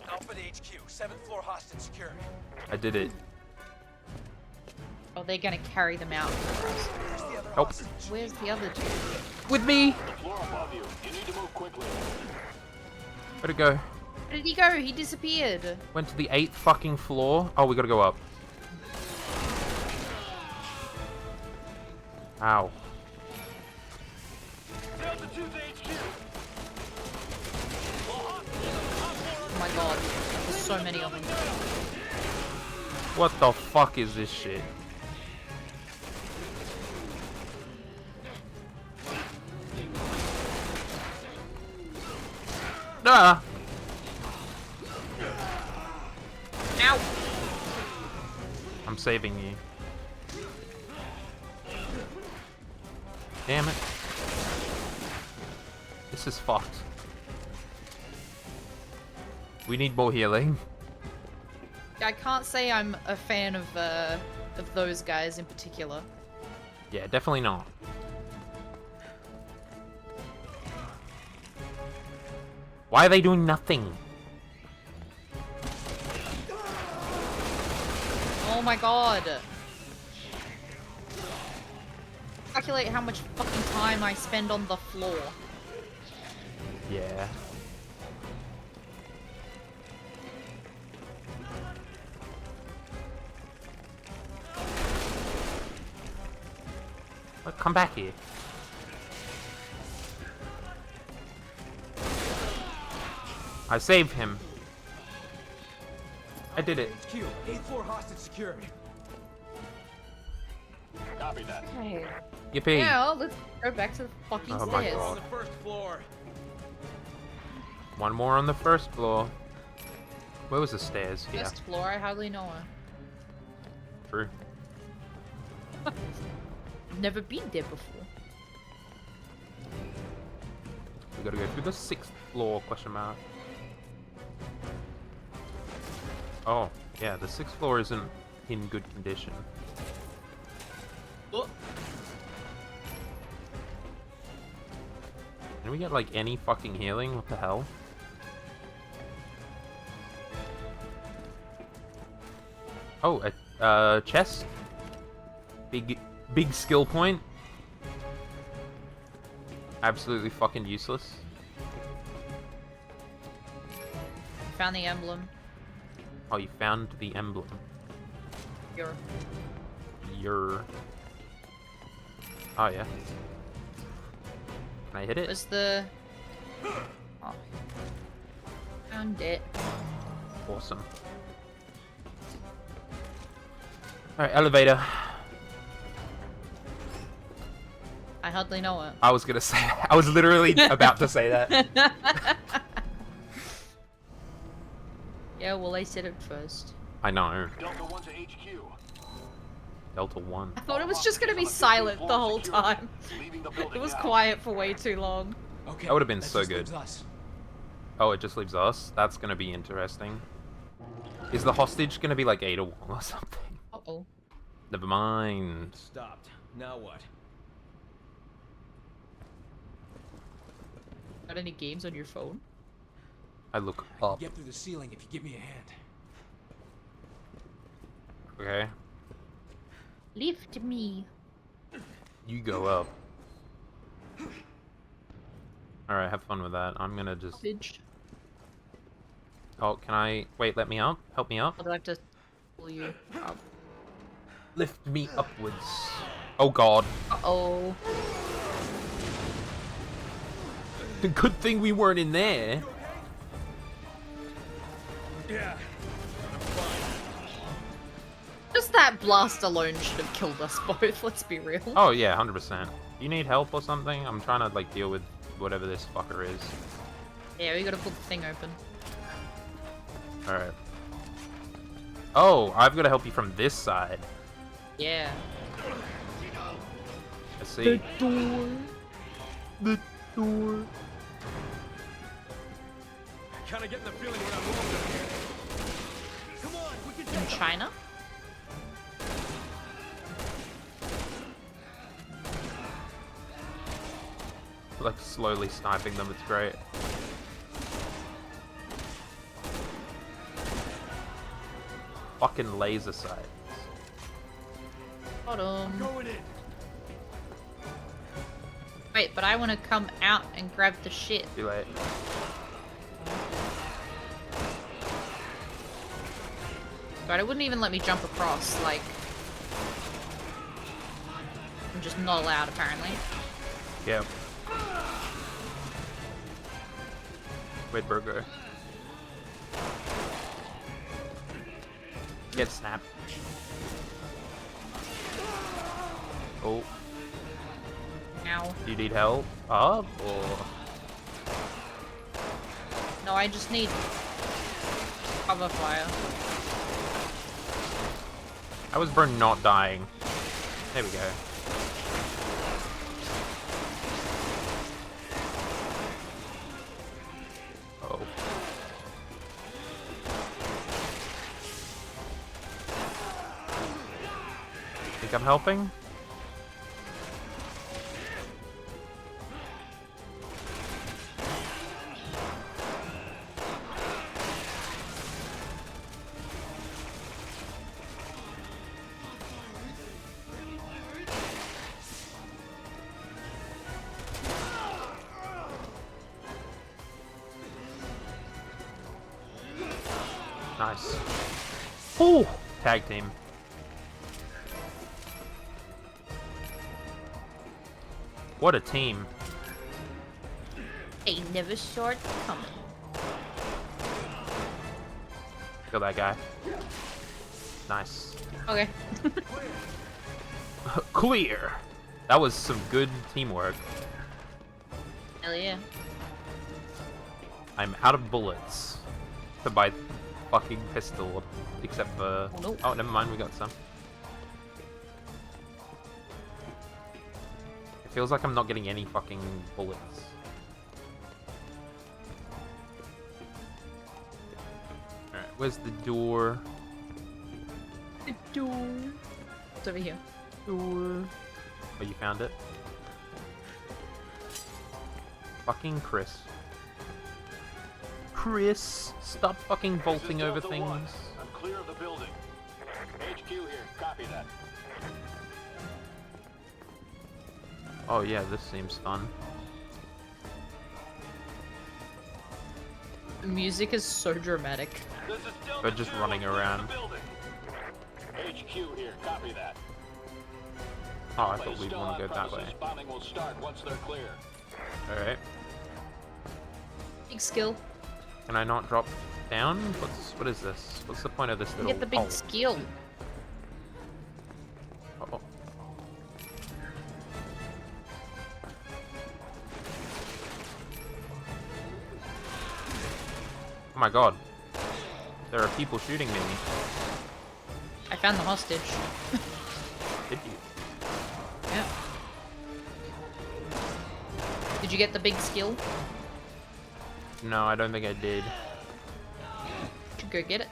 Alpha to HQ. 7th floor hostage secure. I did it. Oh, they're gonna carry them out for us. Where's the other Help. hostage? Where's the other dude? With me! The floor above you. You need to move quickly. Where'd it go? Where did he go? He disappeared. Went to the 8th fucking floor. Oh, we gotta go up. Ow. Delta 2 to HQ. Oh my god. There's so many of them. What the fuck is this shit? Ah! Ow! I'm saving you. Damn it. This is fucked. We need more healing. I can't say I'm a fan of those guys in particular. Yeah, definitely not. Why are they doing nothing? Oh my god. Calculate how much fucking time I spend on the floor. Yeah. Look, come back here. I saved him. I did it. HQ, 8th floor hostage secured. Copy that. Okay. Yippee. Now, let's go back to the fucking Oh my stairs. God. On the first floor. One more on the first floor. Where was the stairs? Here. First floor, I hardly know her. True. Never been there before. We gotta go through the 6th floor, question mark. Oh, yeah, the 6th floor isn't in good condition. Can we get, like, any fucking healing? What the hell? Oh, a chest? Big skill point? Absolutely fucking useless. Found the emblem. Oh, you found the emblem. Here. Your... Oh, yeah. Can I hit it? Was the... Oh. Found it. Awesome. Alright, elevator. I hardly know it. I was gonna say that. I was literally about to say that. Yeah, well, I said it first. I know. Delta 1 to HQ. Delta 1. I thought it was just gonna be silent the whole time. Leaving the building It was now. quiet for way too long. Okay. That would've been that so just good. leaves us. Oh, it just leaves us? That's gonna be interesting. Is the hostage gonna be like Ada Wong or something? Uh-oh. Never mind. Stopped. Now what? Got any games on your phone? I look I can up. get through the ceiling if you give me a hand. Okay. Lift me. You go up. Alright, have fun with that. I'm gonna just... Bitch. Oh, can I... Wait, let me up? Help me up? I'd like to pull you up. Lift me upwards. Oh god. Uh-oh. The good thing we weren't in there. Yeah. Just that blast alone should have killed us both, let's be real. Oh yeah, 100%. You need help or something? I'm trying to like deal with whatever this fucker is. Yeah, we gotta pull the thing open. Alright. Oh, I've got to help you from this side. Yeah. I see. door. The door. Kind of getting the feeling we're not moving up here. Come on, we can In China? Like slowly sniping them, it's great. Fucking laser sights. Hold on. going in. Wait, but I want to come out and grab the shit. Too late. God, it wouldn't even let me jump across, like... I'm just not allowed, apparently. Yeah. Where'd Bro go? Get snapped. Oh, Ow. do you need help? Up or No, I just need cover fire. How is Bro not dying? There we go. Oh. Think I'm helping? Nice. Ooh! Tag team. What a team. They never short coming. Kill that guy. Nice. Okay. Clear! That was some good teamwork. Hell yeah. I'm out of bullets to buy fucking pistol, except for... Oh, no. Oh, never mind, we got some. It feels like I'm not getting any fucking bullets. Alright, where's the door? The door. It's over here. Door. Oh, you found it? Fucking Chris. Chris, stop fucking vaulting over Delta One. things. I'm clear of the building. HQ here. Copy that. Oh yeah, this seems fun. The music is so dramatic. This is Delta But just 2, running I'm clear of around. the building. HQ here. Copy that. Oh, I Place thought we'd still want to on go that way. premises. Bombing will start once they're clear. Alright. Big skill. Can I not drop down? What is this? What's the point of this little Get the big hole? skill. Uh-oh. Oh my god. There are people shooting me. I found the hostage. Did you? Yeah. Did you get the big skill? No, I don't think I did. Should go get it.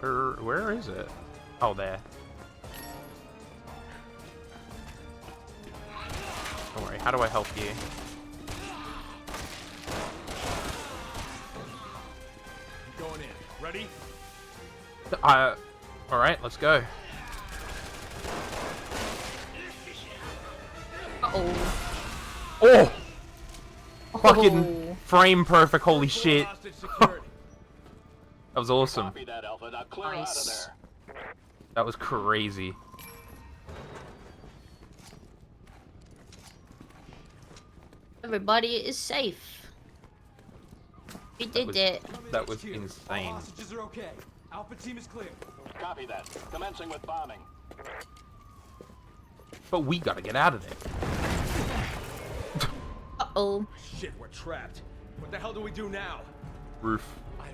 Where is it? Oh, there. Don't worry, how do I help you? Going in. Ready? Alright, let's go. Uh-oh. Oh! Fucking Oh. frame perfect, holy shit. Hostage secured. That was awesome. Copy that, Alpha. Now clear Nice. out of there. That was crazy. Everybody is safe. We did was- it. That was HQ. All insane. hostages are okay. Alpha team is clear. Copy that. Commencing with bombing. But we gotta get out of there. Uh-oh. Shit, we're trapped. What the hell do we do now? Roof.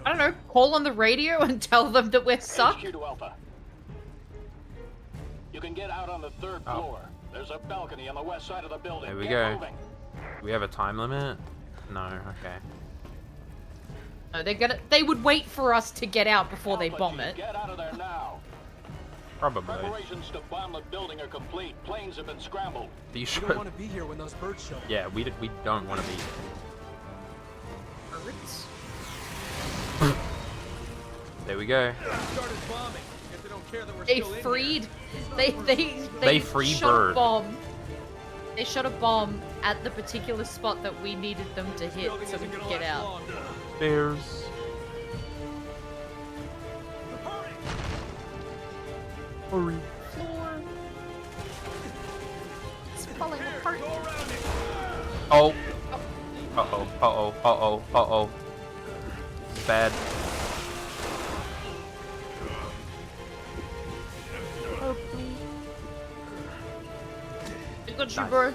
I don't know. Call on the radio and tell them that we're stuck. HQ to Alpha. You can get out on the third Oh. floor. There's a balcony on the west side of the building. There we Get go. moving. Do we have a time limit? No, okay. No, they would wait for us to get out before they Alpha bomb team, it. Get out of there now. Probably. Preparations to bomb the building are complete. Planes have been scrambled. Are you We sure? don't want to be here when those birds show up. Yeah, we don't want to be. Birds? There we go. Started bombing. Guess they don't care that we're They still in freed. here. They freed shot bird. a bomb. They shot a bomb at the particular spot that we needed them to hit Building so we isn't could gonna get last out. long. Bears. Hurry. Floor. It's falling apart. Go around it. Oh. Uh-oh. Uh-oh. Uh-oh. Uh-oh. It's bad. I got you, Nice. bro.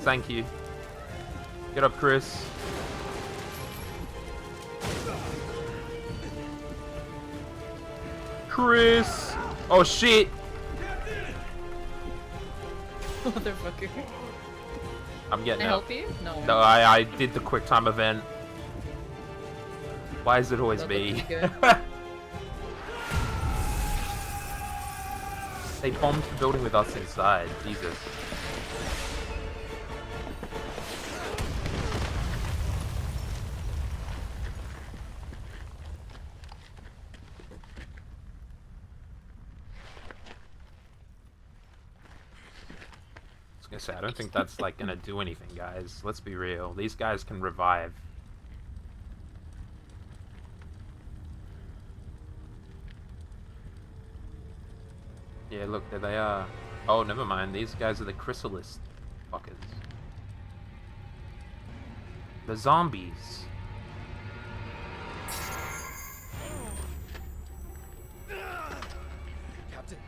Thank you. Get up, Chris. Chris! Oh shit! Motherfucker. I'm getting Can I out. help you? No. No, I did the quick time event. Why is it always That me? looks good. They bombed the building with us inside. Jesus. I was gonna say, I don't think that's like gonna do anything, guys. Let's be real. These guys can revive. Yeah, look, there they are. Oh, never mind. These guys are the chrysalis fuckers. The zombies. Captain.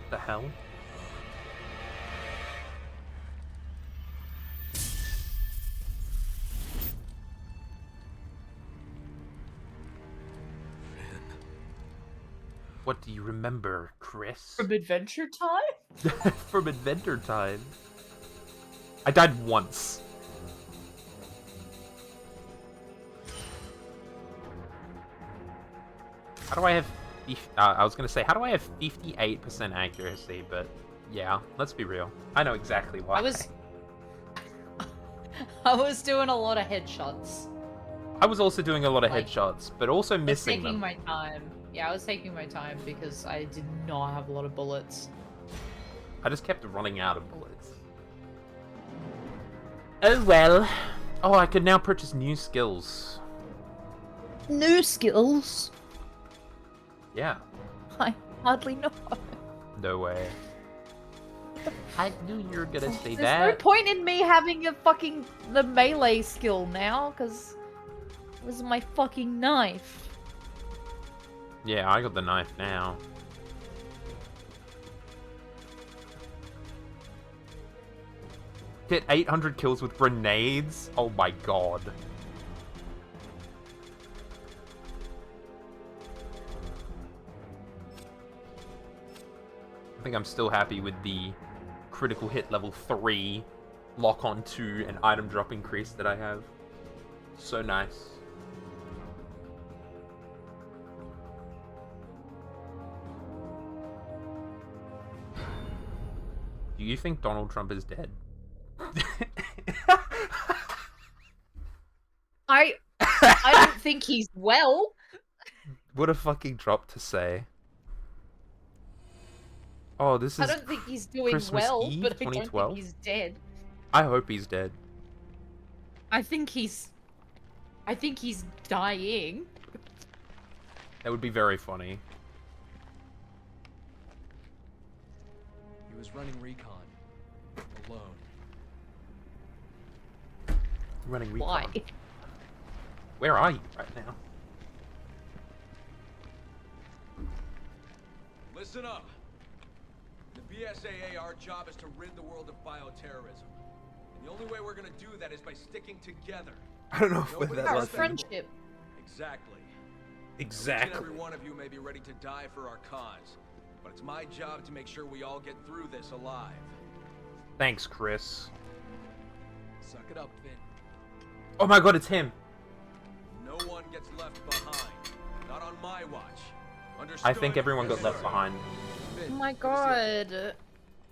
The hell? What do you remember, Chris? From Adventure Time? From Adventure Time. I died once. How do I have... I was gonna say, how do I have 58% accuracy, but... Yeah, let's be real. I know exactly why. I was doing a lot of headshots. I was also doing a lot of Like, headshots, but also I was missing taking them. my time. Yeah, I was taking my time because I did not have a lot of bullets. I just kept running out of bullets. Oh well. Oh, I could now purchase new skills. New skills? Yeah. I hardly know. No way. I knew you were gonna say There's that. no point in me having the melee skill now, because it was my fucking knife. Yeah, I got the knife now. Hit 800 kills with grenades? Oh my god. I think I'm still happy with the critical hit level 3, lock on 2, and item drop increase that I have. So nice. Do you think Donald Trump is dead? I don't think he's well. What a fucking drop to say. Oh, this is... I don't think he's doing Christmas well, Eve, but I don't 2012? think he's dead. I hope he's dead. I think he's dying. That would be very funny. He was running recon. Alone. Running recon. Why? Where are you right now? Listen up. The BSAA, our job is to rid the world of bioterrorism. And the only way we're gonna do that is by sticking together. I don't know Nobody what that Our was. else can- friendship. Exactly. Each and Exactly. every one of you may be ready to die for our cause. But it's my job to make sure we all get through this alive. Thanks, Chris. Suck it up, Finn. Oh my god, it's him. No one gets left behind. Not on my watch. I Understood? think everyone got Yes, left sir. behind. Oh my god.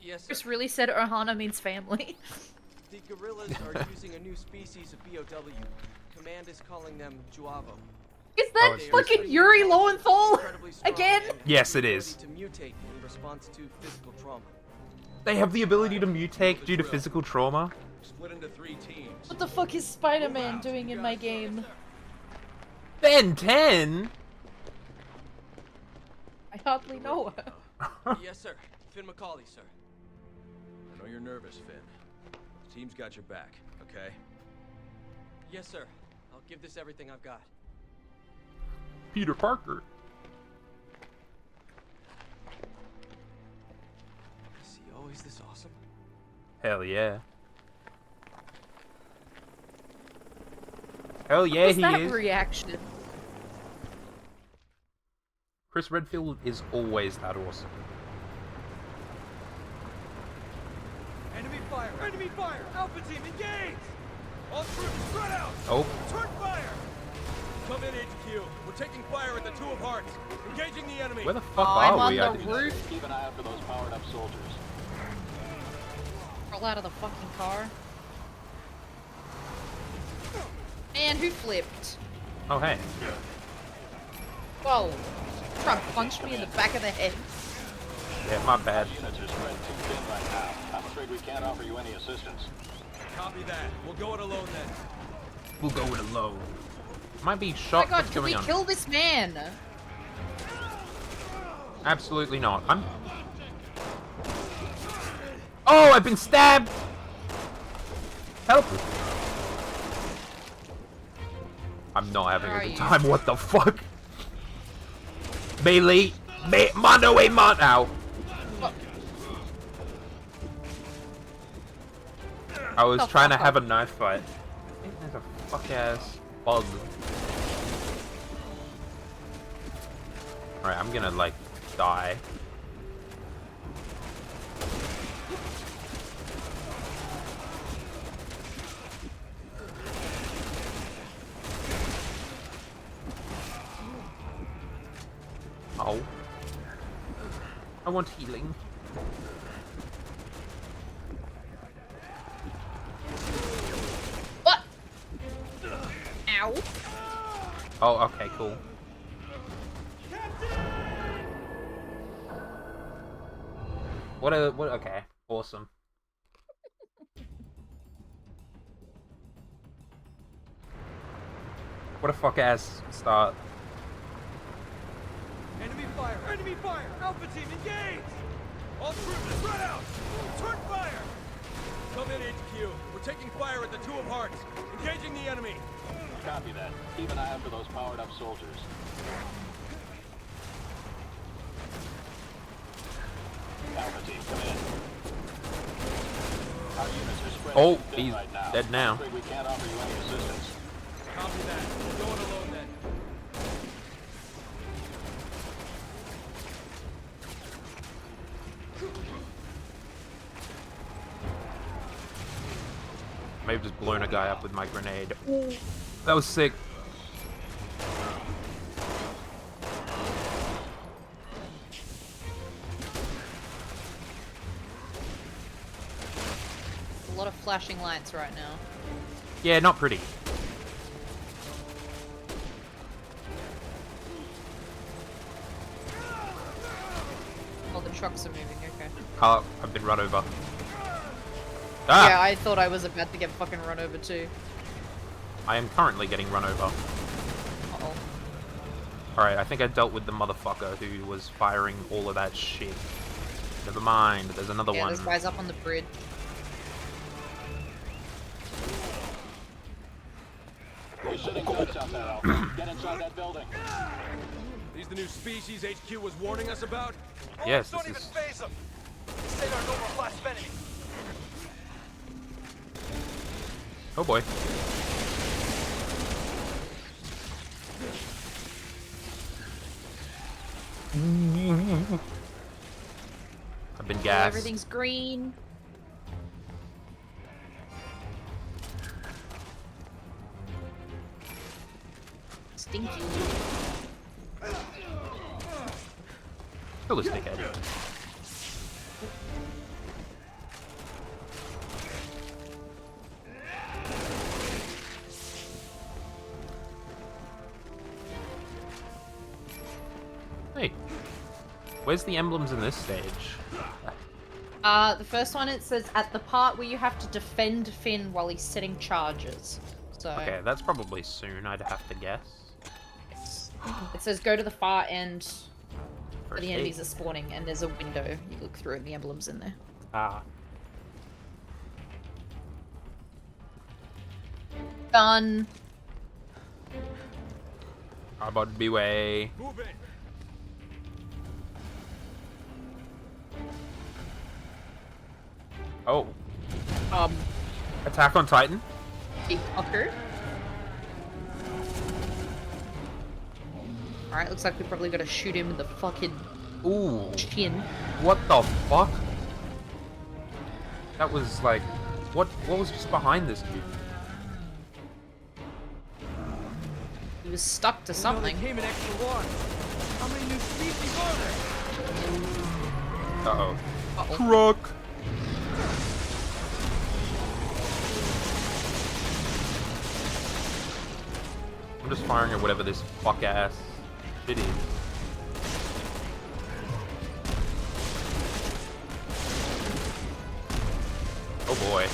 Yes, Chris really said Ohana means family. The guerrillas are using a new species of BOW. Command is calling them Juavo. Is that it's fucking Yuri Lowenthal Incredibly strong again? and Yes, it the is. ability to mutate in response to physical trauma. They have the ability to mutate due to physical trauma. Split into 3 teams. What the fuck is Spider-Man doing in my game? Ben 10? I hardly know her. Yes, sir. Finn McCauley, sir. I know you're nervous, Finn. The team's got your back, okay? Yes, sir. I'll give this everything I've got. Peter Parker. Is he always this awesome? Hell yeah. Hell yeah, What's he that is. reaction? Chris Redfield is always that awesome. Enemy fire! Enemy fire! Alpha team, engage! All troops, spread out! Oh, Turn fire! Come in, HQ. We're taking fire at the Two of Hearts. Engaging the enemy. where the fuck I'm are we? on I the didn't- roof. Keep an eye out for those powered up soldiers. Roll out of the fucking car. Man, who flipped? Oh, hey. Whoa. Try to punch me in the back of the head. Yeah, my bad. Units are spread too thin right now. I'm afraid we can't offer you any assistance. Copy that. We'll go it alone then. We'll go it alone. Might be Oh shot. my god, What's can we going on? kill this man? Absolutely not. Oh, I've been stabbed! Help! I'm not having Where a are good you? time. What the fuck? Melee! Mano a man! Ow! I was The trying to fuck have a up. knife fight. I think there's a fuck ass bug. Alright, I'm gonna like die. Oh. I want healing. What? Ow. Oh, okay, cool. Okay, awesome. What a fuck ass start. Enemy fire! Enemy fire! Alpha team, engage! All troops, spread out! Turn fire! Come in, HQ. We're taking fire at the Two of Hearts. Engaging the enemy. Copy that. Keep an eye out for those powered up soldiers. Alpha team, come in. Our units are spread Oh, too thin he's right now. dead now. I'm afraid we can't offer you any assistance. Copy that. We'll go it alone then. May have just blown a guy up with my grenade. That was sick. A lot of flashing lights right now. Yeah, not pretty. Oh, the trucks are moving, okay. Oh, I've been run over. Yeah, Ah! I thought I was about to get fucking run over too. I am currently getting run over. Uh-oh. Alright, I think I dealt with the motherfucker who was firing all of that shit. Never mind, there's another Yeah, one. this guy's up on the bridge. You're sitting ducks out there, Alpha. Get inside that building. These the new species HQ was warning us about? Yes, Don't this even is... phase them! Stay our normal class enemy! Oh boy. I've been Oh, gassed. everything's green. Stinky. Kill this dickhead. Hey, where's the emblems in this stage? The first one, it says at the part where you have to defend Finn while he's setting charges. So Okay, that's probably soon, I'd have to guess. it says go to the far end where First the aid. enemies are spawning, and there's a window. You look through and the emblem's in there. Ah. Done. How about B-Way? Move in. Oh, Um, Attack on Titan? big fucker. Alright, looks like we probably gotta shoot him in the fucking Ooh. chin. What the fuck? That was like... What was just behind this dude? He was stuck to something. They came in extra large. How many new species are there? Uh-oh. Uh-oh. Truck! I'm just firing at whatever this fuck-ass shit is. Oh boy.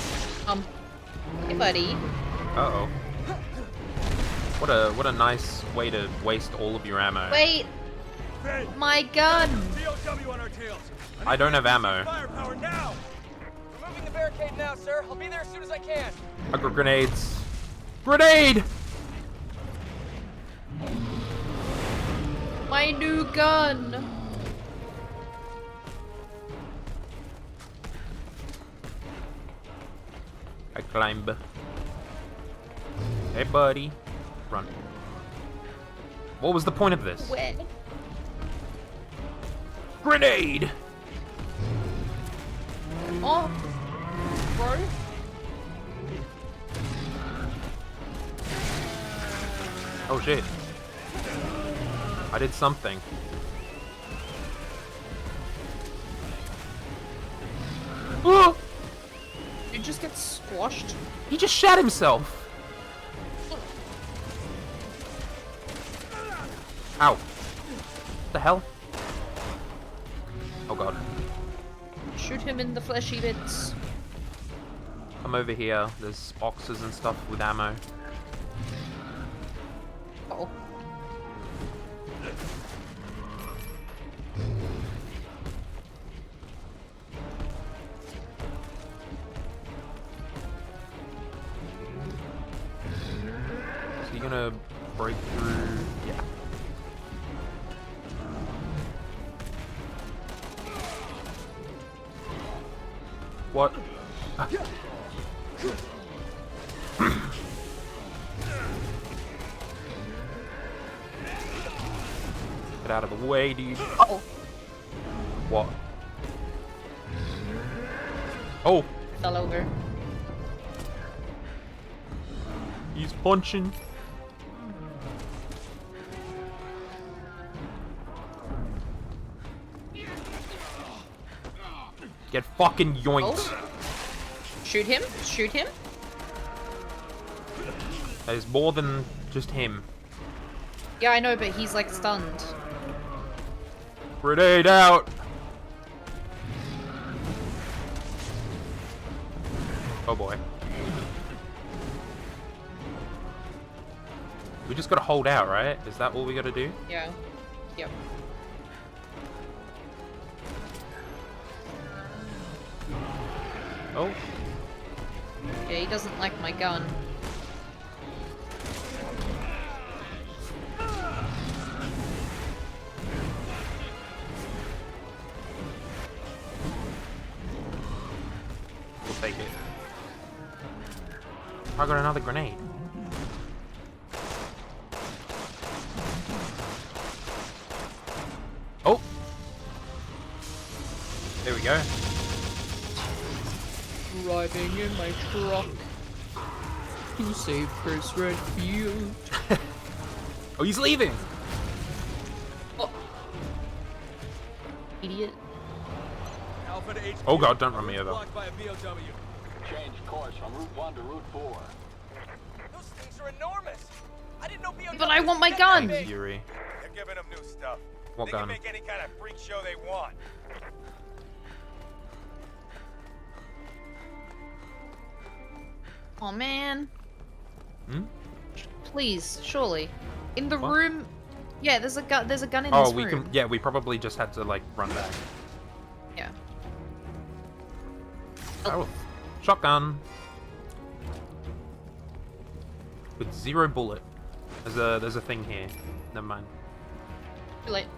Hey buddy. Uh-oh. What a nice way to waste all of your ammo. Wait! My gun! BOW on our tails. I don't have ammo. Firepower now. Removing the barricade now, sir. I'll be there as soon as I can. I got grenades. Grenade! My new gun! I climb. Hey buddy. Run. What was the point of this? Where? Grenade! Oh! Bro? Oh shit. I did something. Oh! You just get squashed? He just shot himself! Ow. What the hell? Oh god. Shoot him in the fleshy bits. Come over here. There's boxes and stuff with ammo. Uh-oh. Is he gonna break through? Yeah. What? Get out of the way, dude. Uh-oh. What? Oh! Fell over. He's punching. Get fucking yoinked. Oh. Shoot him? Shoot him? That is more than just him. Yeah, I know, but he's like stunned. Grenade out! Oh boy. We just gotta hold out, right? Is that all we gotta do? Yeah. Yep. Oh. Yeah, he doesn't like my gun. We'll take it. I got another grenade. Oh! There we go. Driving in my truck to save Chris Redfield. Oh, he's leaving! Oh. Idiot. Alpha to HQ. Oh god, don't run me over. Blocked by a BOW. Change course from Route 1 to Route 4. Those things are enormous. I didn't know BOW. But I want my gun! Thanks, Yuri. They're giving them new stuff. What They gun? can make any kind of freak show they want. Oh man. Hmm? Please, surely. In the What? room. Yeah, there's a gun. There's a gun in Oh, this we room. can. Yeah, we probably just had to like run back. Yeah. Oh, shotgun with 0 bullet. There's a thing here. Never mind. Too late.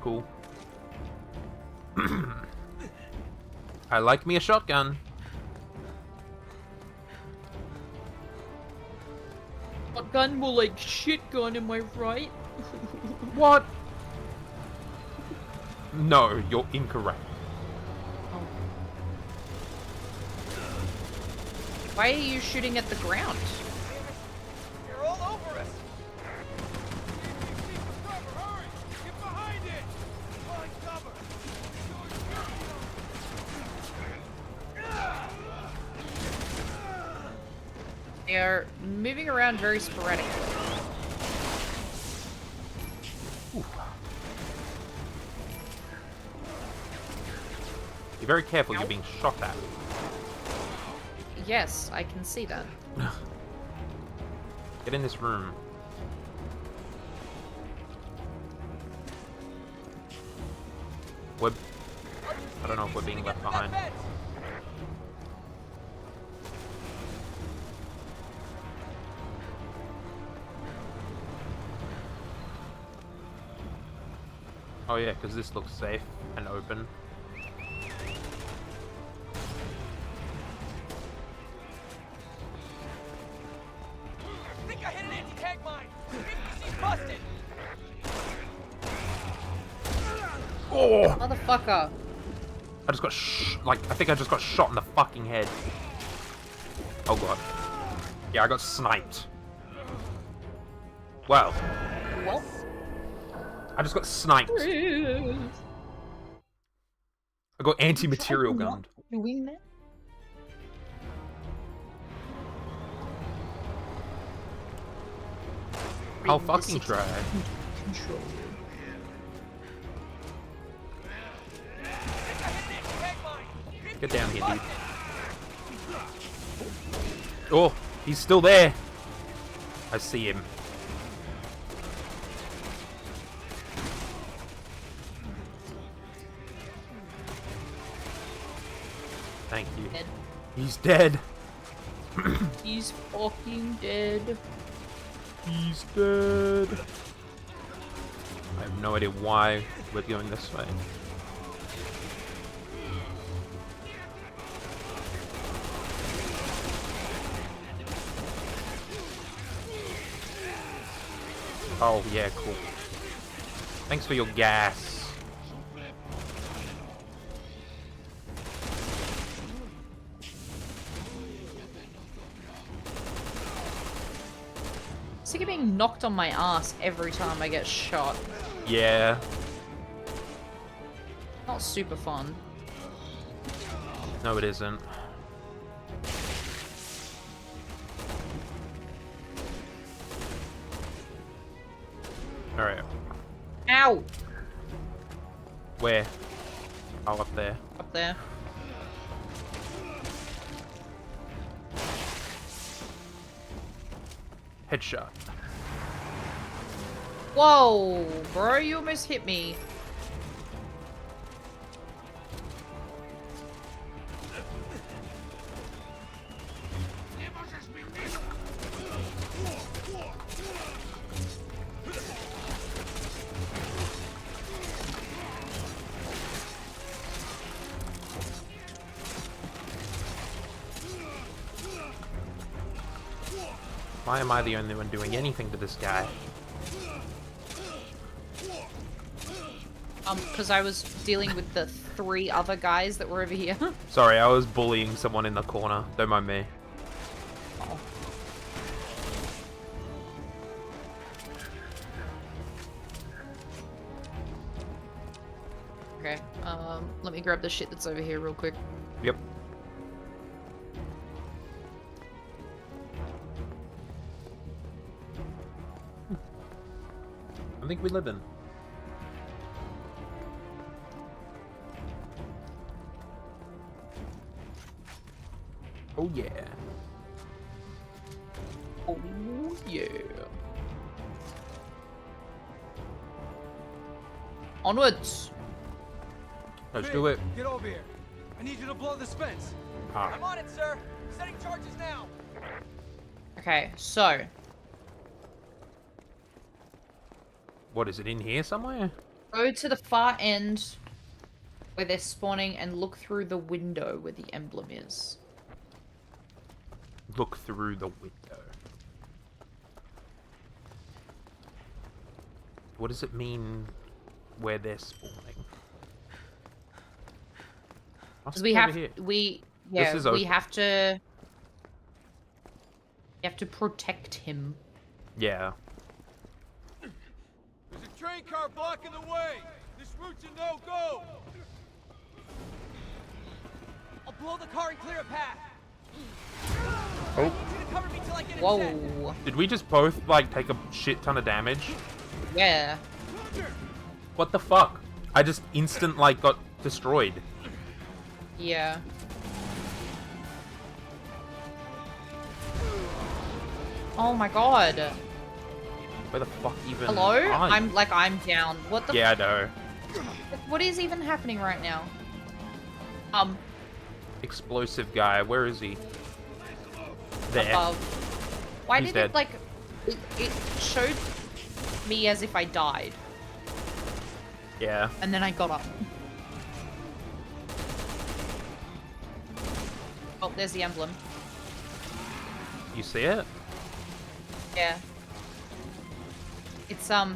Cool. I like me a shotgun. A gun more like shit gun, am I right? What? No, you're incorrect. Why are you shooting at the ground? You're all over us. Hurry! Get behind it! Find cover! They are moving around very sporadically. Be very careful, you're being shot at. Yes, I can see that. Get in this room. I don't know if we're being left behind. Oh yeah, because this looks safe and open. I think I hit an anti-tank mine. She's busted. Oh! Motherfucker. I just got I think I just got shot in the fucking head. Oh god. Yeah, I got sniped. Well. Well. I just got sniped. I got anti-material gunned. Doing that? I'll fucking try. Control. Get down here, dude. Oh, he's still there. I see him. Thank you. Dead. He's dead. He's fucking dead. He's dead. I have no idea why we're going this way. Oh, yeah, cool. Thanks for your gas. Sick of being knocked on my ass every time I get shot. Yeah. Not super fun. No, it isn't. Alright. Ow! Where? Oh, up there. Up there. Headshot. Whoa, bro, you almost hit me. Why am I the only one doing anything to this guy? Because I was dealing with the 3 other guys that were over here. Sorry, I was bullying someone in the corner. Don't mind me. Oh. Okay, let me grab the shit that's over here real quick. Yep. I think we live in. Oh yeah. Oh yeah. Onwards. Let's do it. Get over here. I need you to blow this fence. Ah. I'm on it, sir. Setting charges now. Okay, so What is it in here somewhere? go to the far end where they're spawning and look through the window where the emblem is. Look through the window. What does it mean where they're spawning? Must Because be we over have here. we is we open. have to protect him. Yeah. There's a train car blocking the way. This route's a no-go. I'll blow the car and clear a path. Oh. I need you to cover me till I get it set. Whoa. Did we just both like take a shit ton of damage? Yeah. What the fuck? I just instant like got destroyed. Yeah. Oh my god. Where the fuck even? Hello? are you? I'm down. What the Yeah, I know. What is even happening right now? Explosive guy. Where is he? There. Above. Why He's did dead. it like it showed me as if I died Yeah. and then I got up. Oh, there's the emblem. You see it? Yeah. It's do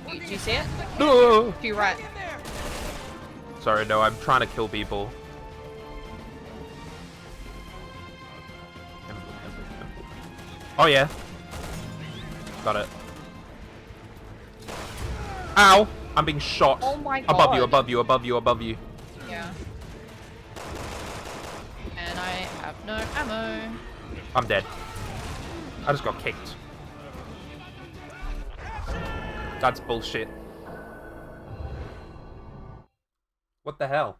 you see it? No. To your right. Sorry, no. I'm trying to kill people. Oh yeah. Got it. Ow! I'm being shot. Oh my Above you, God. above you, above you, above you. Yeah. And I have no ammo. I'm dead. I just got kicked. That's bullshit. What the hell?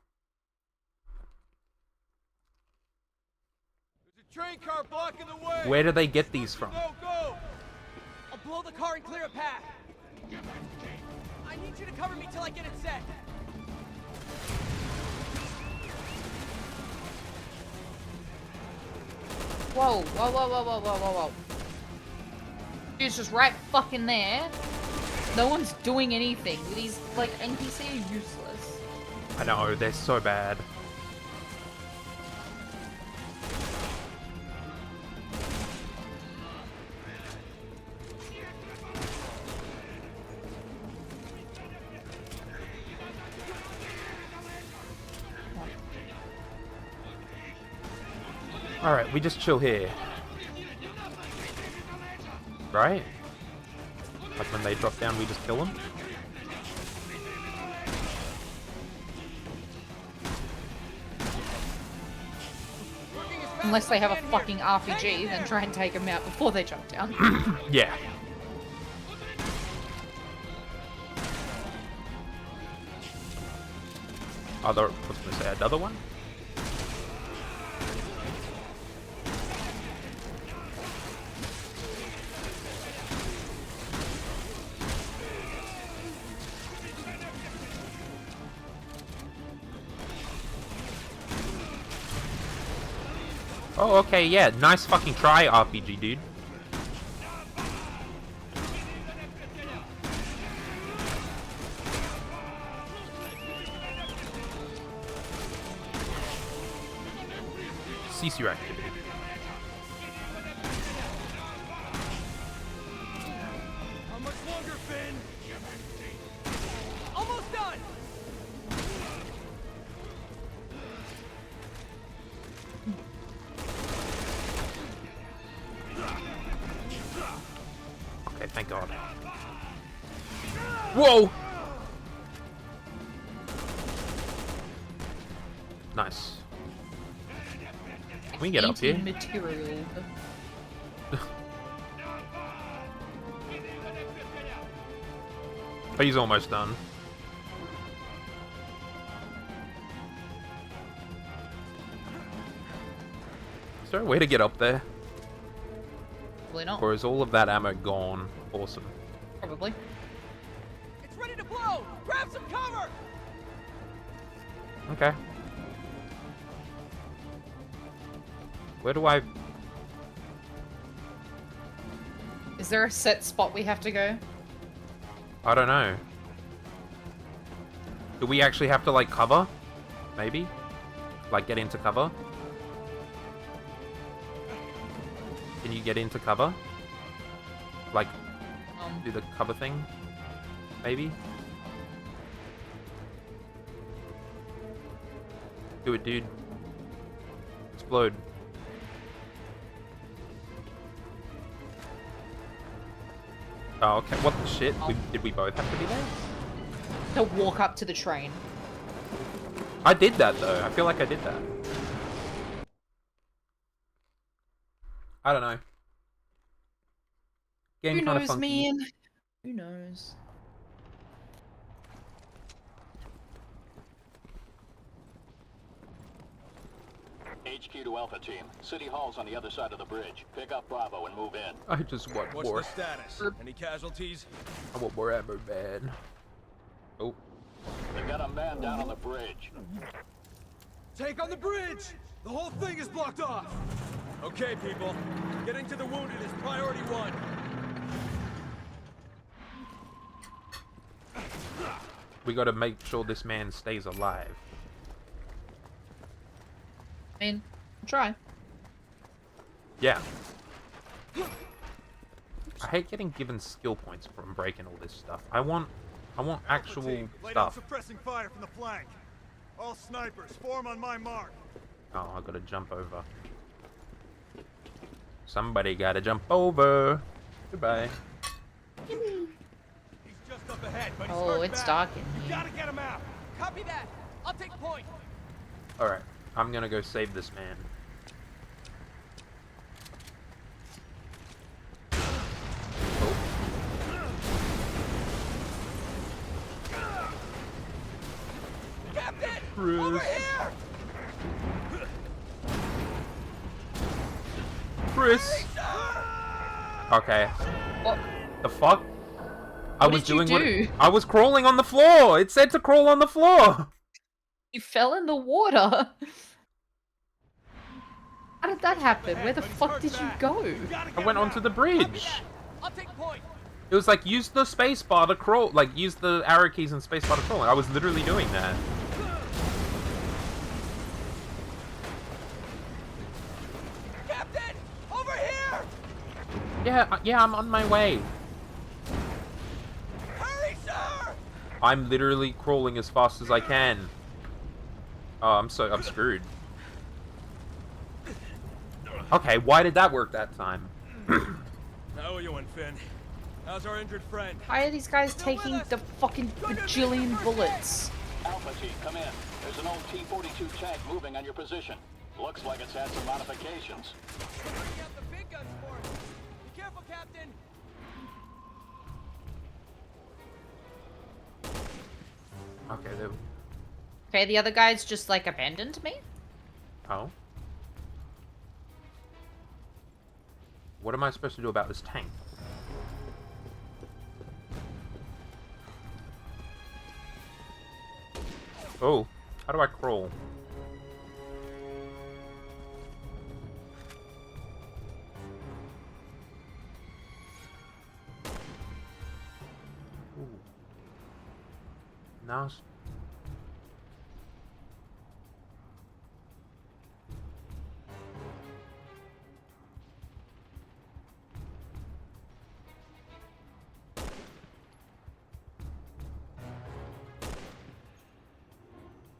There's a train car blocking the way. Where do they get these from? No-go. I'll blow the car and clear a path. I need you to cover me till I get it set. Whoa, whoa, whoa, whoa, whoa, whoa, whoa, whoa. Dude's just right fucking there. No one's doing anything. These, like, NPC are useless. I know, they're so bad. Alright, we just chill here. Right? Like when they drop down, we just kill them? Unless they have a fucking RPG, then try and take them out before they jump down. Yeah. Other, what's gonna say, another one? Oh, okay, yeah. Nice fucking try, RPG, dude. Cease your activity. How much longer, Finn? Almost done. Okay, thank God. Whoa! Nice. Can we get up here? Material. Oh, he's almost done. Is there a way to get up there? Probably not. Or is all of that ammo gone? Awesome. Probably. It's ready to blow. Grab some cover. Okay. Where do I... Is there a set spot we have to go? I don't know. Do we actually have to, like, cover? Maybe? Like, get into cover? Can you get into cover? Like, Do the cover thing? Maybe? Do it, dude. Explode. Oh, okay. What the shit? Did we both have to be there? To walk up to the train. I did that, though. I feel like I did that. I don't know. Game Who kind of knows, funky. man? Who knows? HQ to Alpha Team. City Hall's on the other side of the bridge. Pick up Bravo and move in. I just want What's more. the status? Any casualties? I want more ammo, man. Oh. They've got a man down on the bridge. Tank on the bridge! The whole thing is blocked off! Okay, people. Getting to the wounded is priority 1. We gotta make sure this man stays alive. I mean, try. Yeah. I hate getting given skill points from breaking all this stuff. I want actual Lay down stuff. suppressing fire from the flank. All snipers, form on my mark. Oh, I gotta jump over. Somebody gotta jump over. Goodbye. He's just up ahead, but he's Oh, hurt it's bad. dark in You here. gotta get him out. Copy that. I'll take point. Alright, I'm gonna go save this man. Captain! Chris. Over here! Chris! Okay. What? The fuck? I What was did you doing do? I was crawling on the floor! It said to crawl on the floor! You fell in the water. How did that happen? Where the fuck did you go? I went onto the bridge. I'll take point. It was like, use the space bar to crawl. Like, use the arrow keys and space bar to crawl. I was literally doing that. Captain! Over here! Yeah, I'm on my way. Hurry, sir! I'm literally crawling as fast as I can. Oh, I'm screwed. Okay, why did that work that time? How are you, Finn? How's our injured friend? Why are these guys taking the fucking bajillion bullets? Alpha Team, come in. There's an old T-42 tank moving on your position. Looks like it's had some modifications. Bring out the big guns for us. Be careful, Captain. Okay, there. Okay, the other guys just like abandoned me? Oh. What am I supposed to do about this tank? Oh, how do I crawl? Ooh. Nice.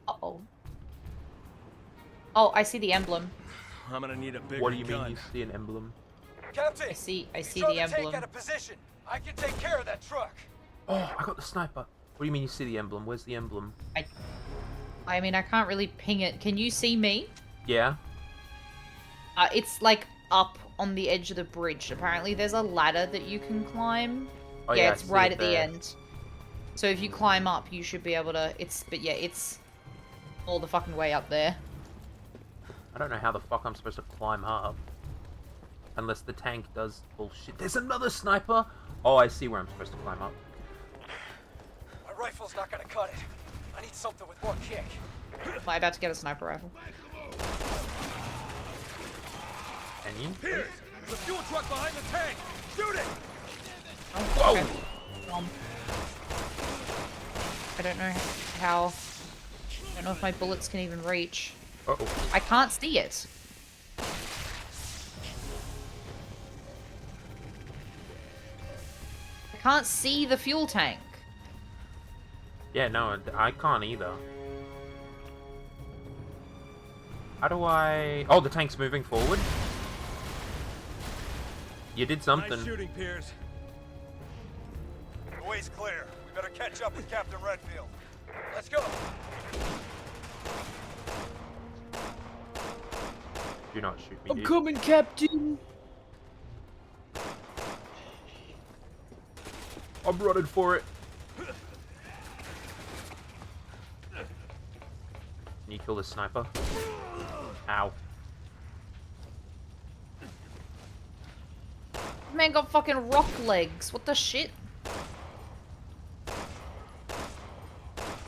Uh-oh. Oh, I see the emblem. I'm gonna need a bigger What do you gun. mean you see an emblem? Captain, I see show the tank emblem. out of position. I can take care of that truck. Oh, I got the sniper. What do you mean you see the emblem? Where's the emblem? I mean, I can't really ping it. Can you see me? Yeah? It's like up on the edge of the bridge. Apparently there's a ladder that you can climb. Oh, yeah, I it's see right it at the there. end. So if you climb up, you should be able to... But yeah, it's all the fucking way up there. I don't know how the fuck I'm supposed to climb up. Unless the tank does bullshit. There's another sniper! Oh, I see where I'm supposed to climb up. My rifle's not gonna cut it. I need something with more kick. Am I about to get a sniper rifle? Can you? Here! There's a fuel truck behind the tank! Shoot it! Whoa! Okay. I don't know how... I don't know if my bullets can even reach. Uh-oh. I can't see it. I can't see the fuel tank. Yeah, no, I can't either. How do I... Oh, the tank's moving forward? You did something. Nice shooting, Piers. The way's clear. We better catch up with Captain Redfield. Let's go. Do not shoot me, I'm dude. coming, Captain. I'm running for it. Can you kill this sniper? Ow. Man got fucking rock legs. What the shit?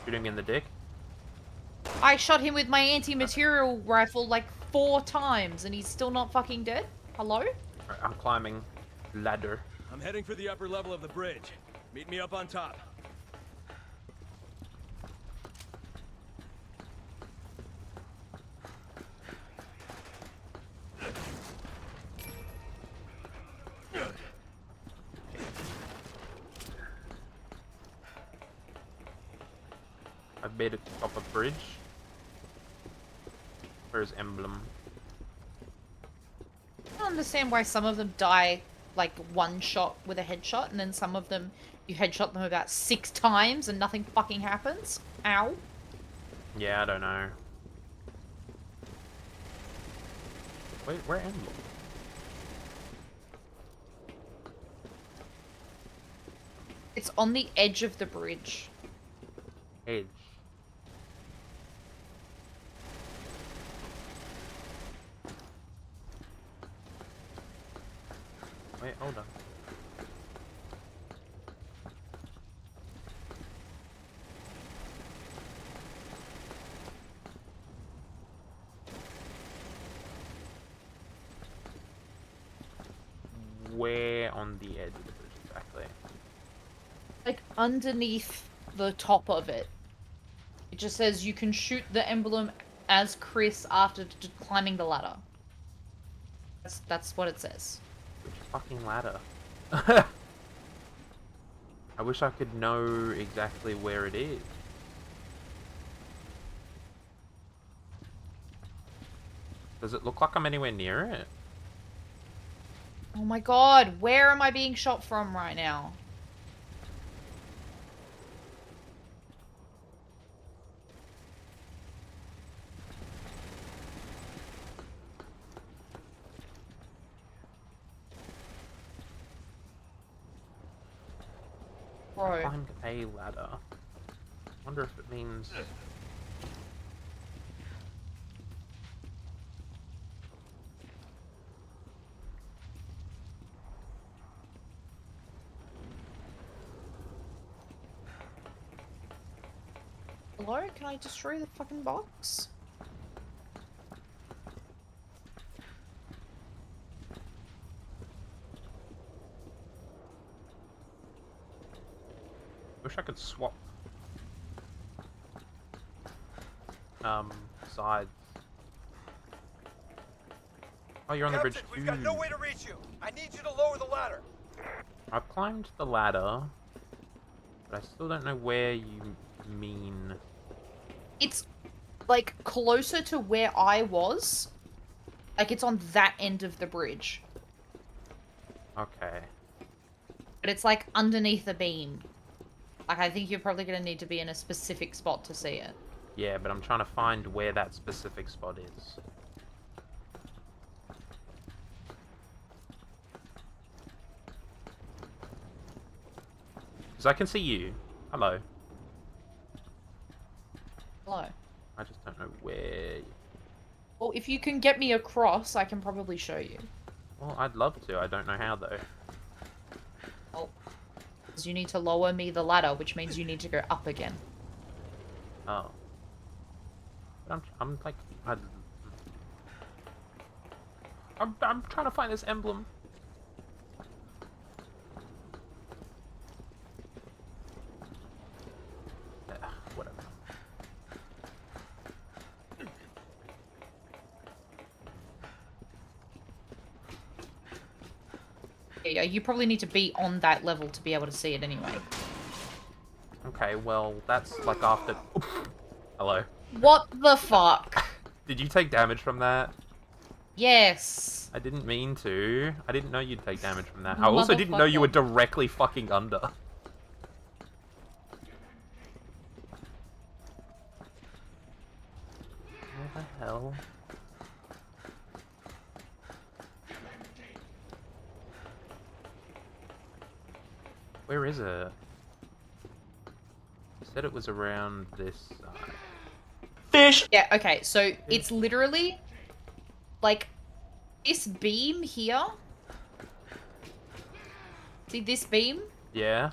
Shoot him in the dick. I shot him with my anti-material rifle like 4 times and he's still not fucking dead? Hello? Alright, I'm climbing ladder. I'm heading for the upper level of the bridge. Meet me up on top. I've made it to top of bridge. Where's Emblem? I don't understand why some of them die like 1 shot with a headshot and then some of them you headshot them about 6 times and nothing fucking happens. Ow. Yeah, I don't know. Wait, where Emblem? It's on the edge of the bridge. Edge. Wait, hold on. Where on the edge of the bridge exactly? Like underneath the top of it. It just says you can shoot the emblem as Chris after climbing the ladder. That's what it says. Which fucking ladder? I wish I could know exactly where it is. Does it look like I'm anywhere near it? Oh my god, where am I being shot from right now? Bro. Climbed a ladder. Wonder if it means... Hello? Can I destroy the fucking box? Wish I could swap sides. Oh, you're on the bridge Captain, too. we've got no way to reach you. I need you to lower the ladder. I've climbed the ladder, but I still don't know where you mean. It's like closer to where I was. Like it's on that end of the bridge. Okay. But it's like underneath the beam. Like I think you're probably gonna need to be in a specific spot to see it. Yeah, but I'm trying to find where that specific spot is. Because I can see you. Hello. Hello. I just don't know where... Well, if you can get me across, I can probably show you. Well, I'd love to. I don't know how, though. Well, because you need to lower me the ladder, which means you need to go up again. Oh. But I'm like... I'm trying to find this emblem. Whatever. Yeah, you probably need to be on that level to be able to see it anyway. Okay, well, that's like after... Hello. What the fuck? Did you take damage from that? Yes. I didn't mean to. I didn't know you'd take damage from that. I also didn't know you were directly fucking under. Where the hell? Where is it? You said it was around this side. Fish! Yeah, okay, so it's literally, like, this beam here. See this beam? Yeah?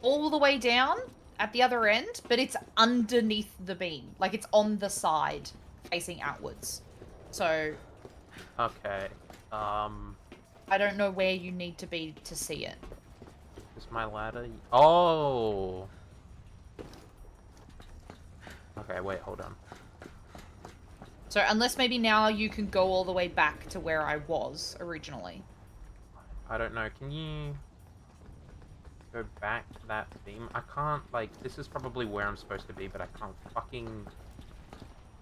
All the way down at the other end, but it's underneath the beam. Like, it's on the side, facing outwards. So, Okay. I don't know where you need to be to see it. Is my ladder... Oh! Okay, wait, hold on. So, unless maybe now you can go all the way back to where I was originally. I don't know, can you... go back to that beam? I can't, like, this is probably where I'm supposed to be, but I can't fucking...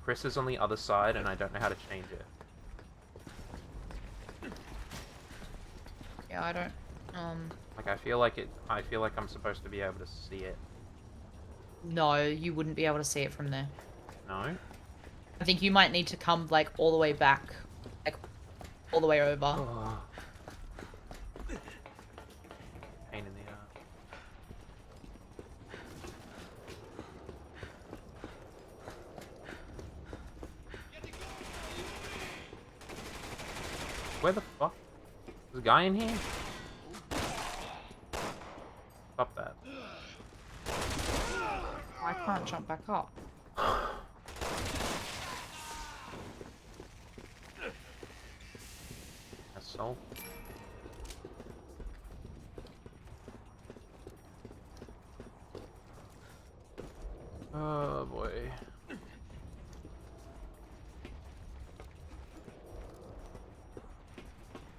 Chris is on the other side, and I don't know how to change it. Yeah, I don't, Like, I feel like I'm supposed to be able to see it. No, you wouldn't be able to see it from there. No? I think you might need to come, like, all the way back. Like, all the way over. Oh. Pain in the ass. Where the fuck? There's a guy in here? Stop that. I can't jump back up. Assault. Oh boy.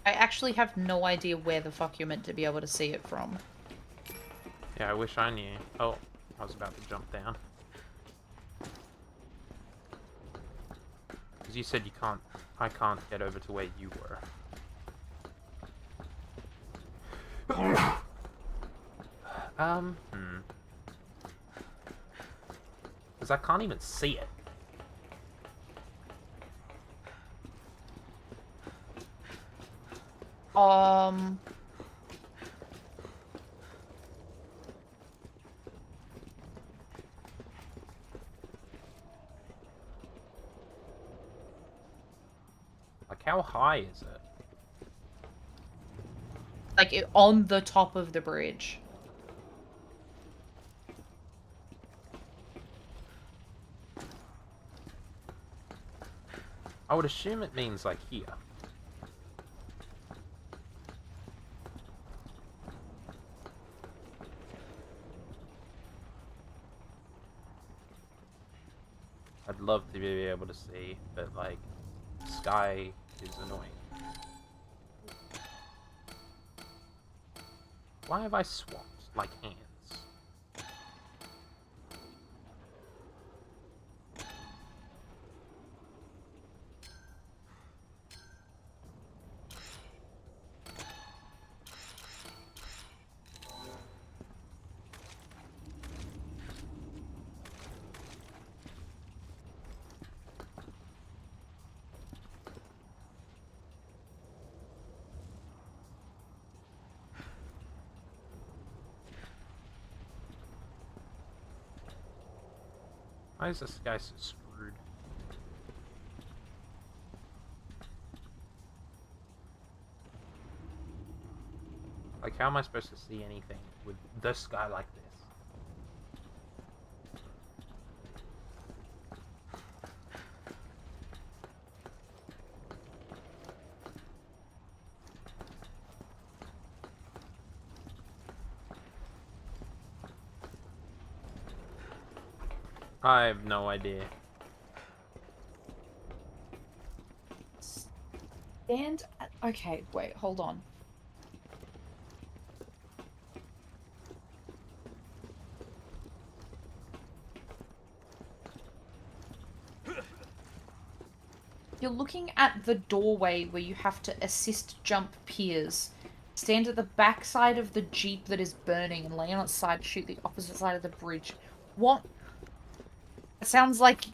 I actually have no idea where the fuck you're meant to be able to see it from. Yeah, I wish I knew. Oh, I was about to jump down. Because you said you can't... I can't get over to where you were. Because I can't even see it. Like, how high is it? Like, on the top of the bridge. I would assume it means, like, here. I'd love to be able to see, but, like, sky is annoying. Why have I swapped, like, hands? Why is this guy so screwed? Like, how am I supposed to see anything with this guy like this? I have no idea. Okay, wait, hold on. you're looking at the doorway where you have to assist jump piers, stand at the back side of the jeep that is burning and lay on its side to shoot the opposite side of the bridge. What? It sounds like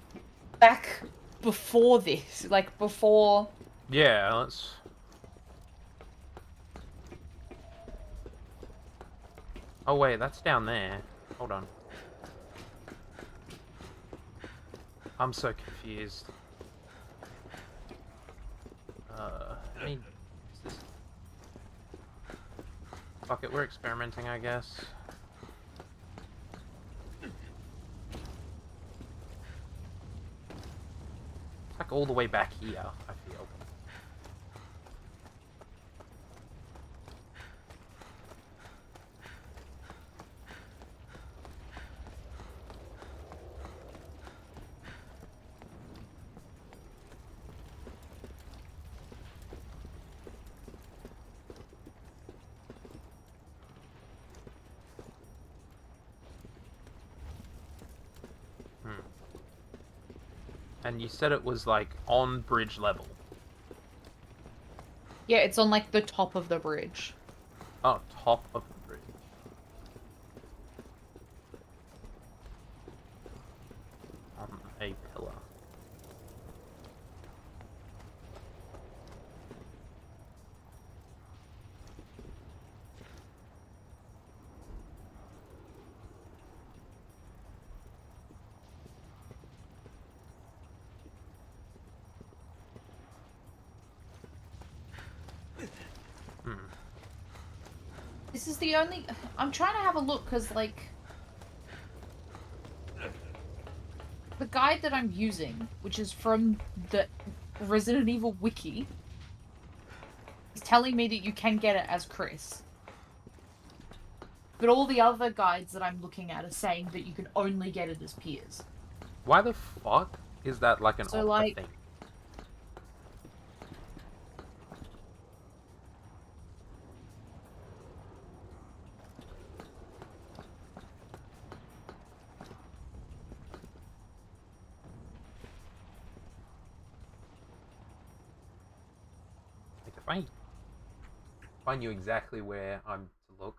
back before this, like before. Yeah, let's. Oh wait, that's down there. Hold on. I'm so confused. I mean, is this... Fuck it, we're experimenting, I guess. It's like all the way back here, I feel. And you said it was like on bridge level. Yeah, it's on like the top of the bridge. Oh, top of the bridge. On a pillar. This is the only... I'm trying to have a look, because, like... The guide that I'm using, which is from the Resident Evil wiki, is telling me that you can get it as Chris. But all the other guides that I'm looking at are saying that you can only get it as Piers. Why the fuck is that like an So, opera like... thing? If I knew exactly where I'm to look.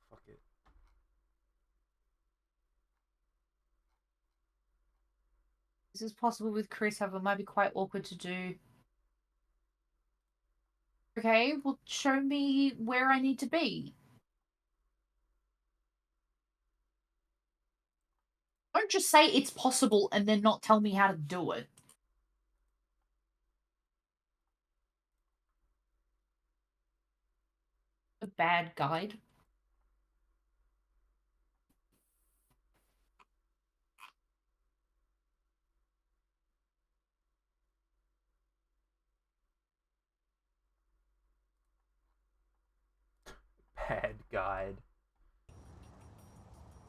Fuck it. This is possible with Chris, however, it might be quite awkward to do. Okay, well, show me where I need to be. Don't just say it's possible and then not tell me how to do it. A bad guide. Bad guide.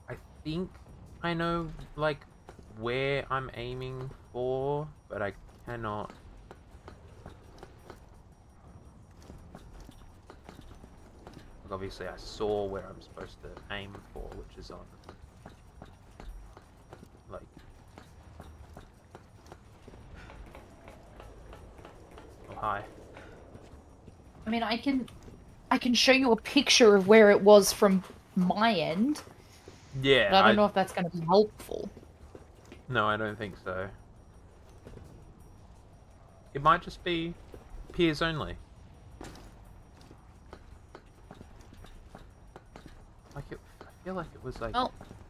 I think I know, like, where I'm aiming for, but I cannot. Like, obviously I saw where I'm supposed to aim for, which is on, like... Oh, hi. I mean, I can show you a picture of where it was from my end. Yeah, but I don't know if that's going to be helpful. No, I don't think so. It might just be peers only. Like I feel like it was like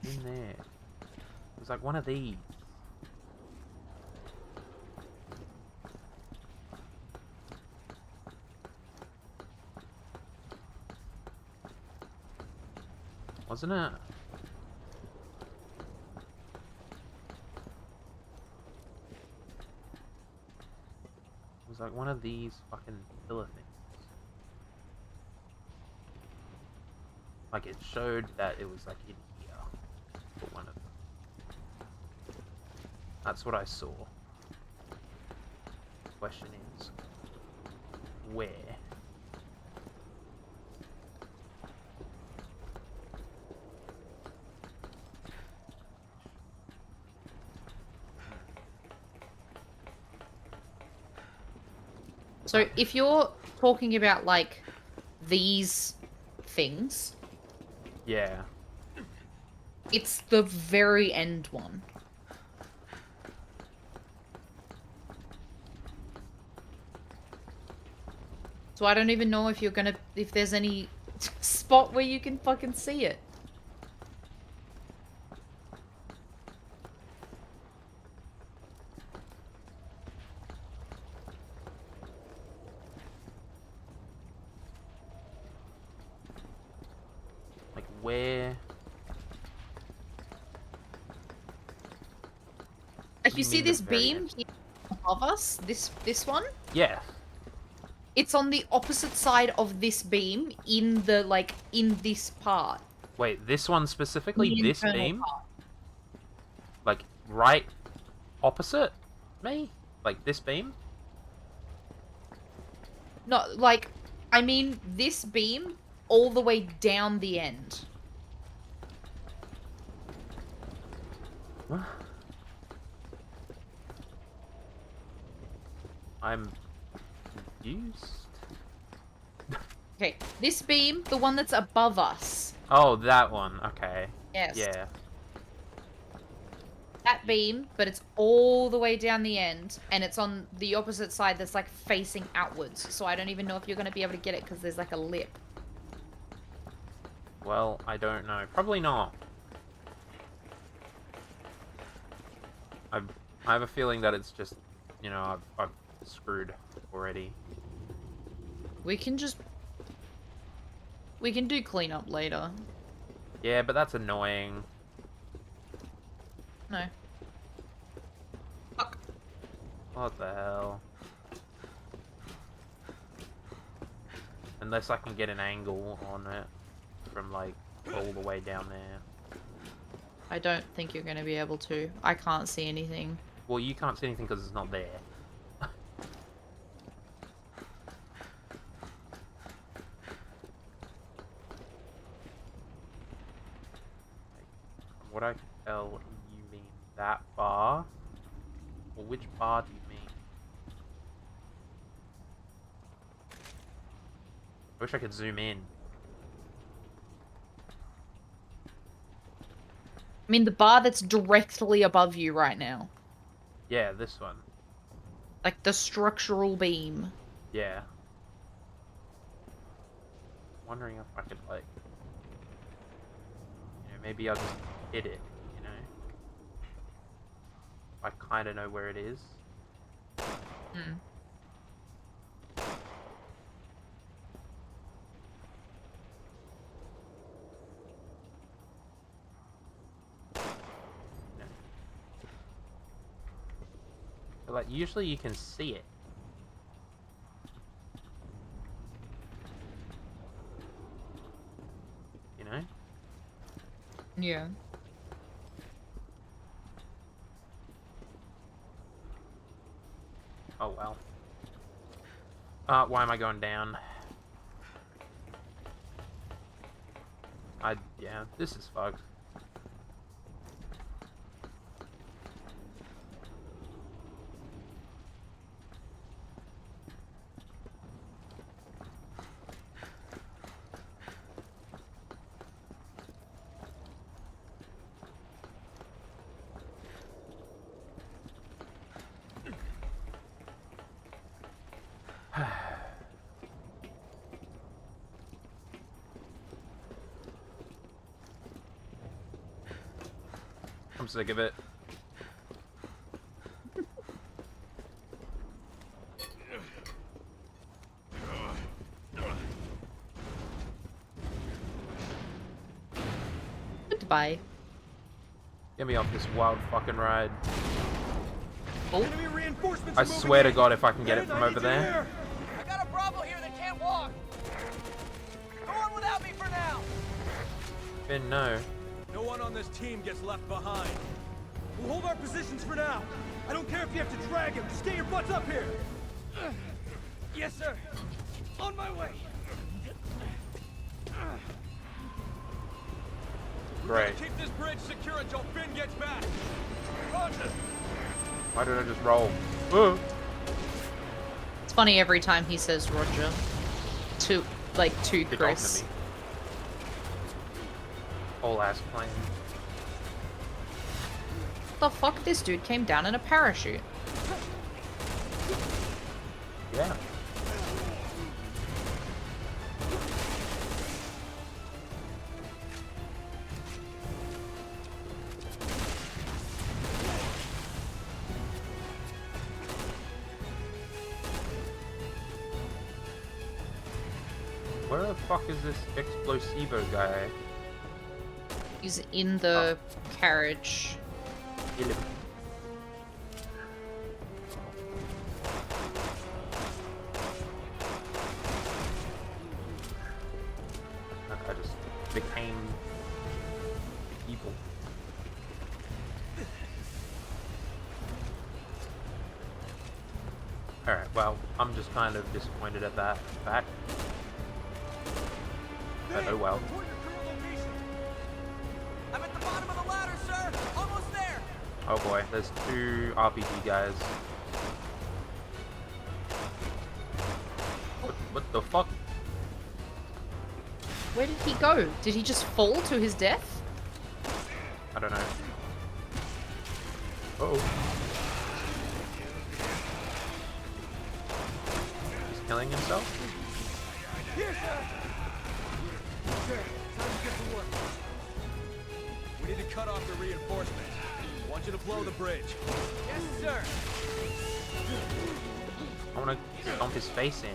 in there. It was like one of these. Wasn't it? It was like one of these fucking pillar things. Like it showed that it was like in here for one of them. That's what I saw. question is, where? So if you're talking about like these things, Yeah. it's the very end one. So I don't even know if if there's any spot where you can fucking see it. Like where? Like You you see mean the this very beam end? here above us, this one? Yeah. It's on the opposite side of this beam in this part. Wait, this one specifically, The this internal beam? part. Like right opposite me? Like this beam? Not like, I mean this beam all the way down the end. What? I'm confused. Okay, this beam, the one that's above us. Oh, that one. Okay. Yes. Yeah. That beam, but it's all the way down the end, and it's on the opposite side that's like facing outwards. So I don't even know if you're going to be able to get it because there's like a lip. Well, I don't know. Probably not. I have a feeling that it's just, you know, I've screwed already. We can do cleanup later. Yeah, but that's annoying. No. Fuck. What the hell? Unless I can get an angle on it from like all the way down there. I don't think you're going to be able to. I can't see anything. Well, you can't see anything because it's not there. What I can tell, you mean that bar? Well, which bar do you mean? I wish I could zoom in. I mean the bar that's directly above you right now. Yeah, this one. Like the structural beam. Yeah. Wondering if I could, like, you know, maybe I'll just hit it, you know? I kind of know where it is. Hmm. But, like, usually you can see it. You know? Yeah. Oh well. Why am I going down? Yeah, this is fucked. I'm sick of it. Goodbye. Get me off this wild fucking ride. Enemy reinforcements I are moving swear to in. God if I can get it Men, from I over need you there. here. I got a Bravo here that can't walk. Go on without me for now. Ben, no. No one on this team gets left behind. We'll hold our positions for now. I don't care if you have to drag him. Just get your butts up here. Yes, sir. On my way. Great. Keep this bridge secure until Finn gets back. Roger. Why did I just roll? Oh. It's funny every time he says Roger. To Big Chris. enemy. Whole ass plane. What the fuck? This dude came down in a parachute. Yeah. Where the fuck is this Explosivo guy? He's in the carriage. Kill him. I just became evil. Alright, well, I'm just kind of disappointed at that fact. But oh well. I'm at the bottom of the ladder, sir. Almost there. Oh boy, there's 2 RPG guys. What the fuck? Where did he go? Did he just fall to his death? I don't know. Uh-oh. He's killing himself? Here, sir. Sir, time to get to work. We need to cut off the reinforcements. I want you to blow the bridge. Yes, sir. I wanna stomp his face in.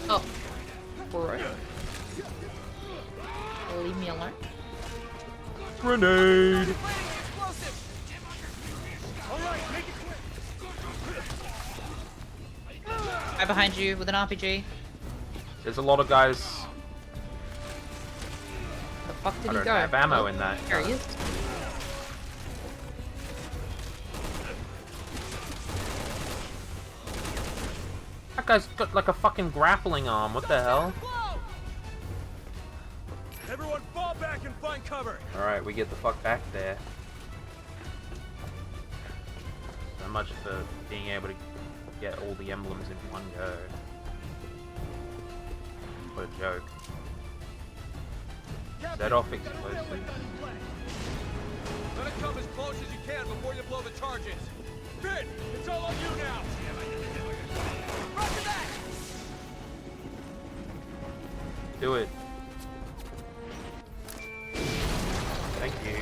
Oh. Bro. Leave me alone. Grenade! Right behind you with an RPG. There's a lot of guys. The fuck did I he don't go? have ammo in that. There he is. That guy's got like a fucking grappling arm. What the hell? Everyone fall back and find cover. Alright, we get the fuck back there. So much for being able to get all the emblems in one go. What a joke. Set off explosives. Let it come as close as you can before you blow the charges. Finn, it's all on you now. Roger that. Do it. Thank you.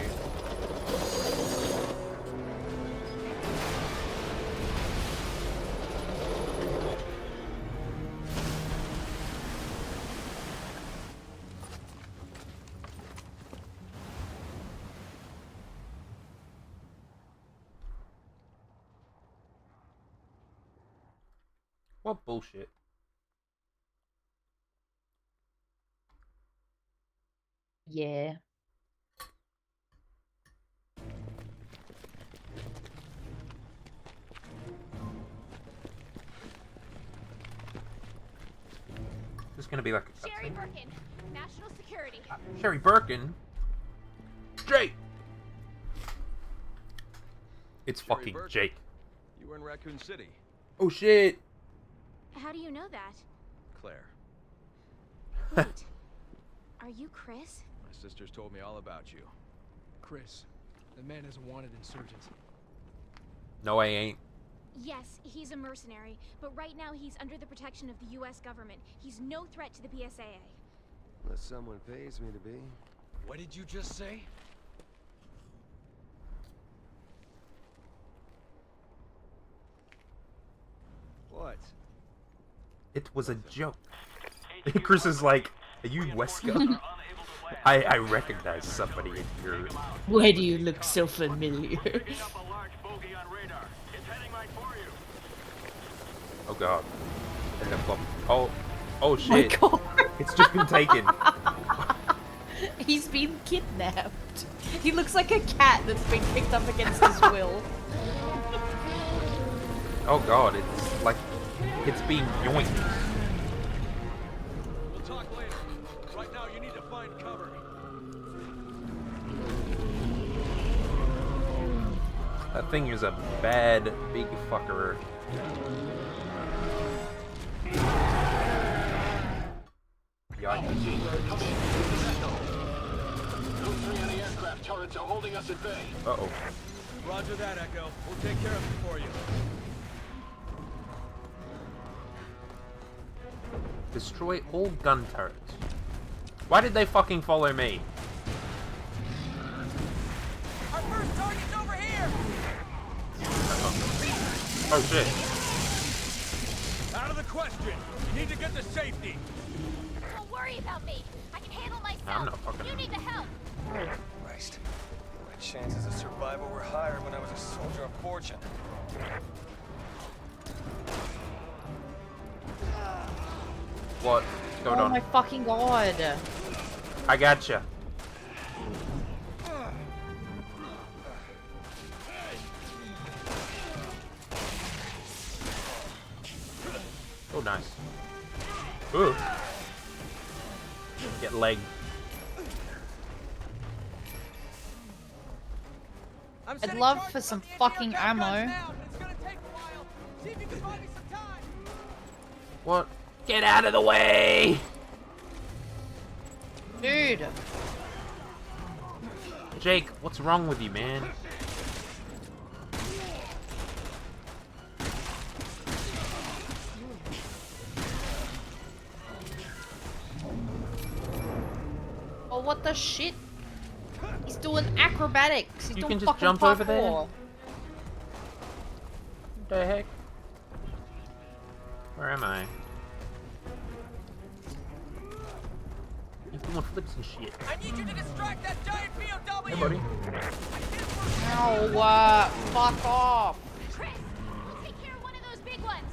What bullshit. Yeah. This is gonna be like a Sherry cutscene. Birkin, National Security. Sherry Birkin? Jake! It's Sherry fucking Birkin. Jake. You were in Raccoon City, Oh shit! How do you know that? Claire. Wait, are you Chris? My sisters told me all about you. Chris, the man is a wanted insurgent. No, I ain't. Yes, he's a mercenary, but right now he's under the protection of the US government. He's no threat to the PSAA. Unless someone pays me to be. What did you just say? What? It was a joke. Chris is like, are you Wesker? I recognize somebody in here. Why do you look so familiar? Oh god. Oh Oh my shit. god. It's just been taken. He's been kidnapped. He looks like a cat that's been picked up against his will. Oh god, it's like it's being yoinked. We'll talk later. Right now, you need to find cover. That thing is a bad big fucker. Yikes. Those 3 anti-aircraft turrets are holding us at bay. Uh-oh. Roger that, Echo. We'll take care of it for you. Destroy all gun turrets. Why did they fucking follow me? Our first target's over here! Oh shit. Out of the question. You need to get to safety. Don't worry about me. I can handle myself. I'm not fucking- You need the help. Christ. My chances of survival were higher when I was a soldier of fortune. What's going Oh on? my fucking god. I gotcha. Oh, nice. Ooh. Get leg. I'd love for some fucking ammo. What? Get out of the way! Dude. Jake, what's wrong with you, man? Oh, what the shit? He's doing acrobatics. He's You doing can just fucking jump over there? parkour. What the heck? Where am I? He's doing flips and shit. I need you to distract that giant POW! Hey, buddy. No, fuck off. Chris, we'll take care of one of those big ones.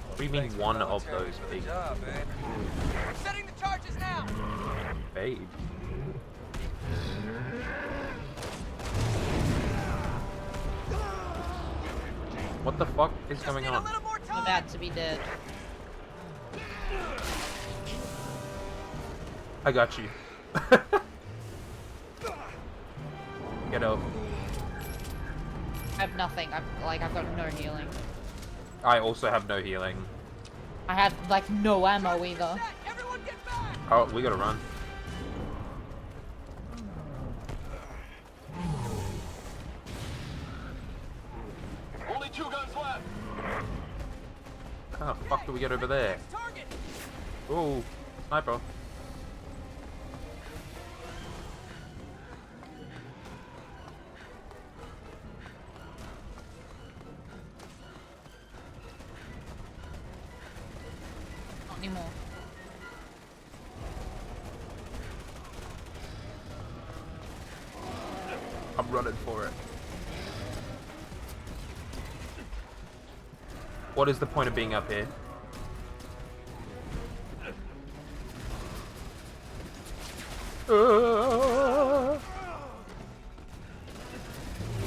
What do you mean one of those big Job, man. I'm setting the charges now! babe? What the fuck is going on? I'm about to be dead. I got you. Get up. I have nothing. I've got no healing. I also have no healing. I have like no ammo either. Oh, we gotta run. Only 2 guns left. How the fuck do we get over there? Oh, sniper. Not anymore. I'm running for it. What is the point of being up here?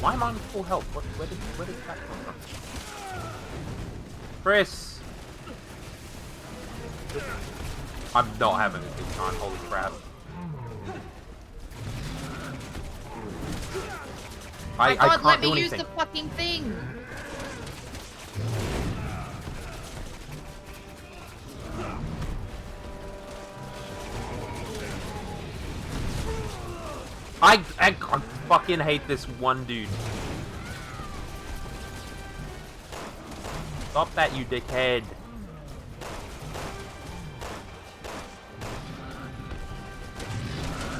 Why am I on full health? Where did that come from? Chris! I'm not having a good time, holy crap. I God, can't let do me use anything. the fucking thing. I fucking hate this one dude. Stop that, you dickhead.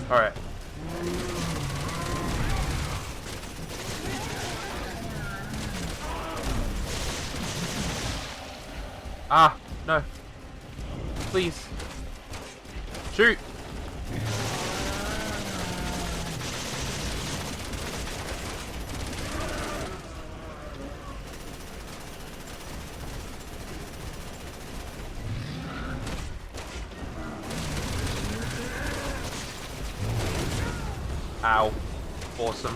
Alright. Ah, no. Please. Shoot! Ow. Awesome.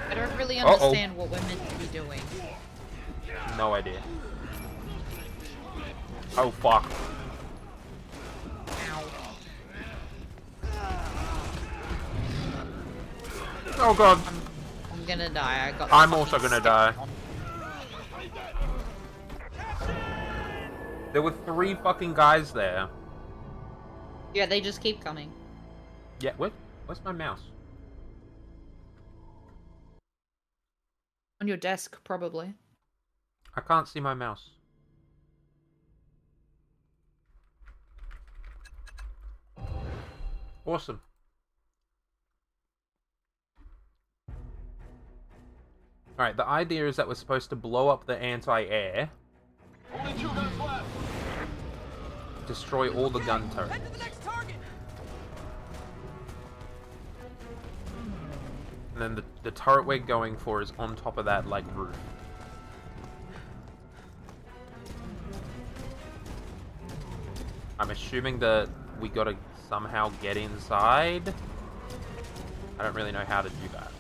I don't really Uh-oh. understand what we're meant to be doing. No idea. Oh, fuck. Ow. Oh, God. I'm gonna die. I got. I'm fucking also gonna stepped die. on. There were 3 fucking guys there. Yeah, they just keep coming. Yeah, where's my mouse? On your desk, probably. I can't see my mouse. Awesome. Alright, the idea is that we're supposed to blow up the anti-air, Only 2 guns left. destroy all the gun turrets. Head to the next target. And then the turret we're going for is on top of that, like, roof. I'm assuming that we gotta somehow get inside. I don't really know how to do that.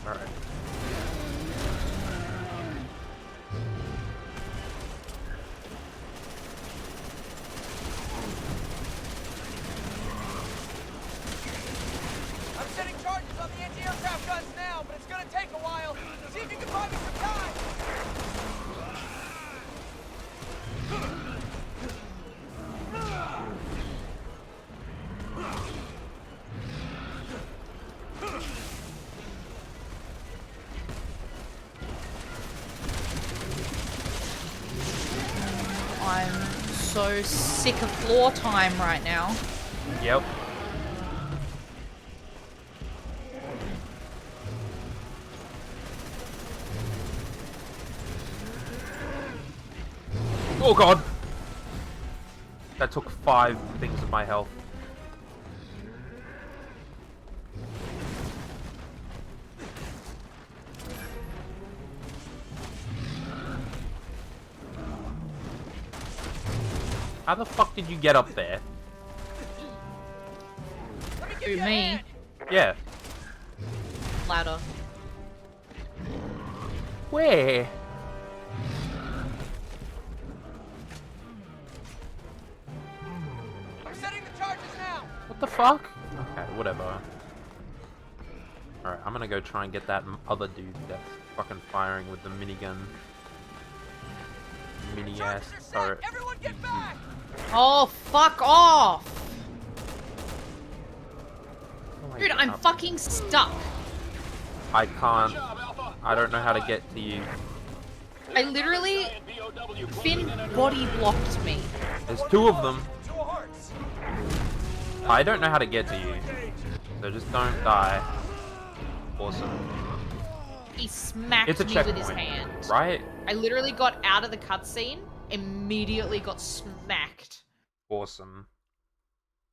Alright. I'm setting charges on the anti-aircraft guns now, but it's gonna take a while. See if you can buy me some time. I'm so sick of floor time right now. Yep. Oh, God! That took 5 things of my health. How the fuck did you get up there? Who, me? Yeah. Ladder. Where? I'm setting the charges now. What the fuck? Okay, whatever. Alright, I'm gonna go try and get that other dude that's fucking firing with the minigun. Mini ass Charges are set. turret. Everyone get back. Oh, fuck off! Oh my Dude, I'm God. fucking stuck. I can't. Good job, Alpha. I don't know how to get to you. I literally... Giant BOW Finn closing in under body blocked me. There's 2 of them. 2 hearts. I don't know how to get to you. So just don't die. Awesome. He smacked It's a me with his checkpoint, hand. right? I literally got out of the cutscene, immediately got smacked. Awesome.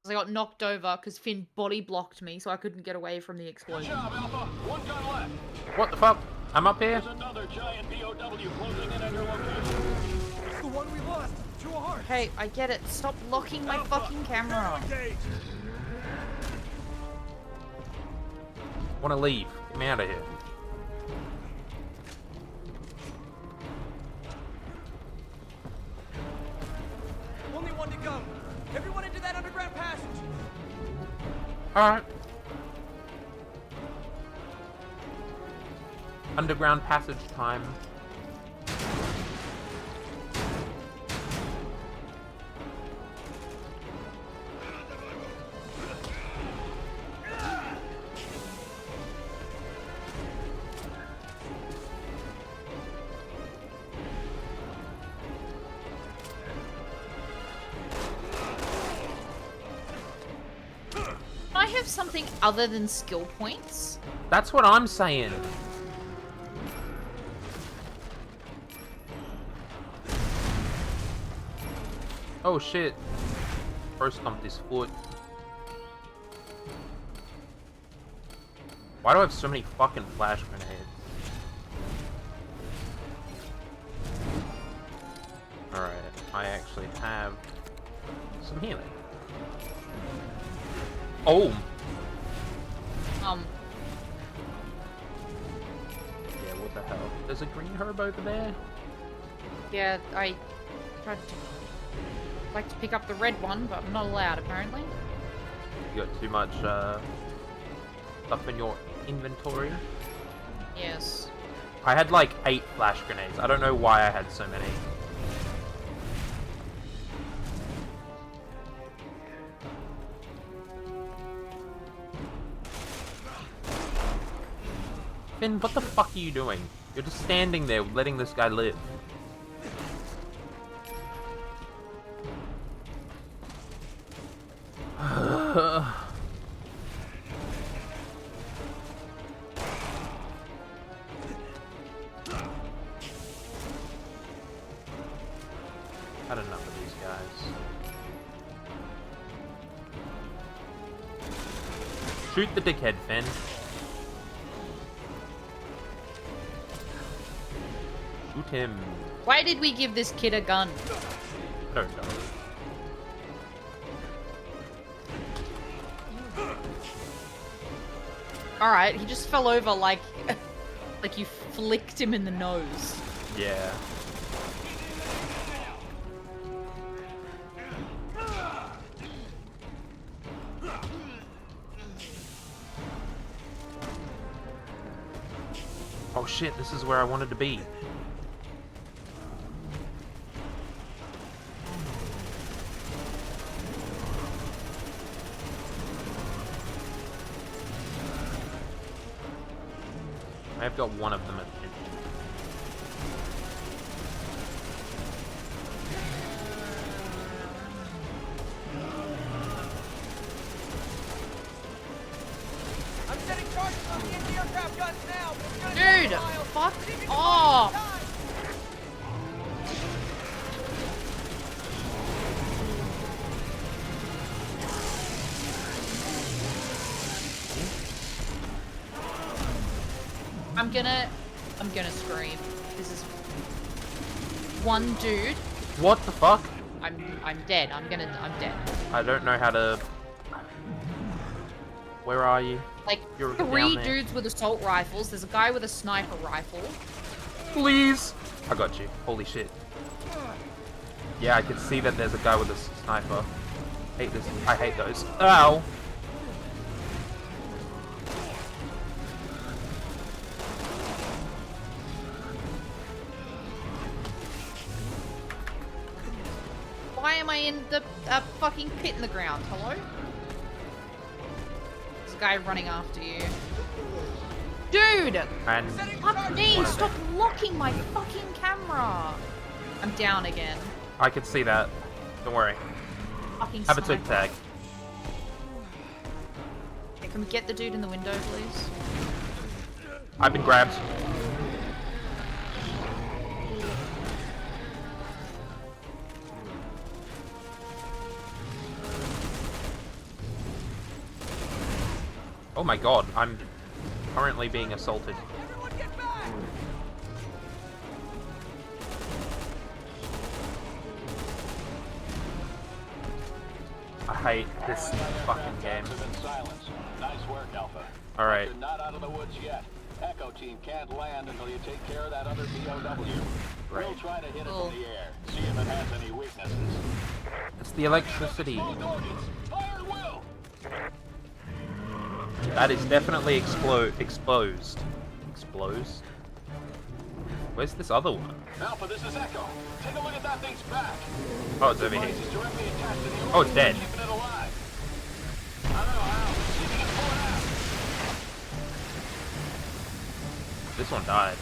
'Cause I got knocked over because Finn body blocked me, so I couldn't get away from the Good explosion. job, Alpha. 1 gun left. What the fuck? I'm up here? There's another giant BOW closing in on your location. It's the one we lost. 2 hearts. Hey, I get it. Stop locking my fucking camera. Engage. Wanna leave. Get me out of here. Only 1 to go. Everyone into that underground passage. Alright. Underground passage time. have something other than skill points? That's what I'm saying. Oh shit. First thumped his foot. Why do I have so many fucking flash grenades? Alright, I actually have some healing. Oh! Yeah, what the hell? There's a green herb over there? Yeah, I tried to like to pick up the red one, but I'm not allowed apparently. You got too much stuff in your inventory? Yes. I had like 8 flash grenades. I don't know why I had so many. Finn, what the fuck are you doing? You're just standing there letting this guy live. Had enough of these guys. Shoot the dickhead, Finn. Shoot him. Why did we give this kid a gun? I don't know. Alright, he just fell over like like you flicked him in the nose. Yeah. Oh shit, this is where I wanted to be. I've got one of them at the end. I'm setting charges on the anti-aircraft guns now, but it's gonna Dude, take a while. fuck See if you can off. find some time. I'm gonna scream. This is one dude. What the fuck? I'm dead. I'm dead. I don't know how to... Where are you? Like You're 3 down there. dudes with assault rifles. There's a guy with a sniper rifle. Please! I got you. Holy shit. Yeah, I can see that there's a guy with a sniper. Hate this. I hate those. Ow! Why am I in the fucking pit in the ground? Hello? There's a guy running after you. Dude! And Fuck me! Stop locking my fucking camera! I'm down again. I can see that. Don't worry. Fucking Have a sniper. twig tag. Okay, can we get the dude in the window, please? I've been grabbed. Oh my god, I'm currently being assaulted. Everyone get back! I hate this fucking game. Nice work, Alpha. Alright. You're not out of the woods yet. Echo Team can't land until you take care of that other BOW. We'll try to hit it from the air, see if it has any weaknesses. It's the electricity. Fire at will! That is definitely exposed. Exposed? Where's this other one? Alpha, this is Echo. Take a look at that thing's back. Oh, it's over here. Device is directly attached to the Oh, it's dead. keeping it alive. I don't know how. See if you can pull it out. This one died.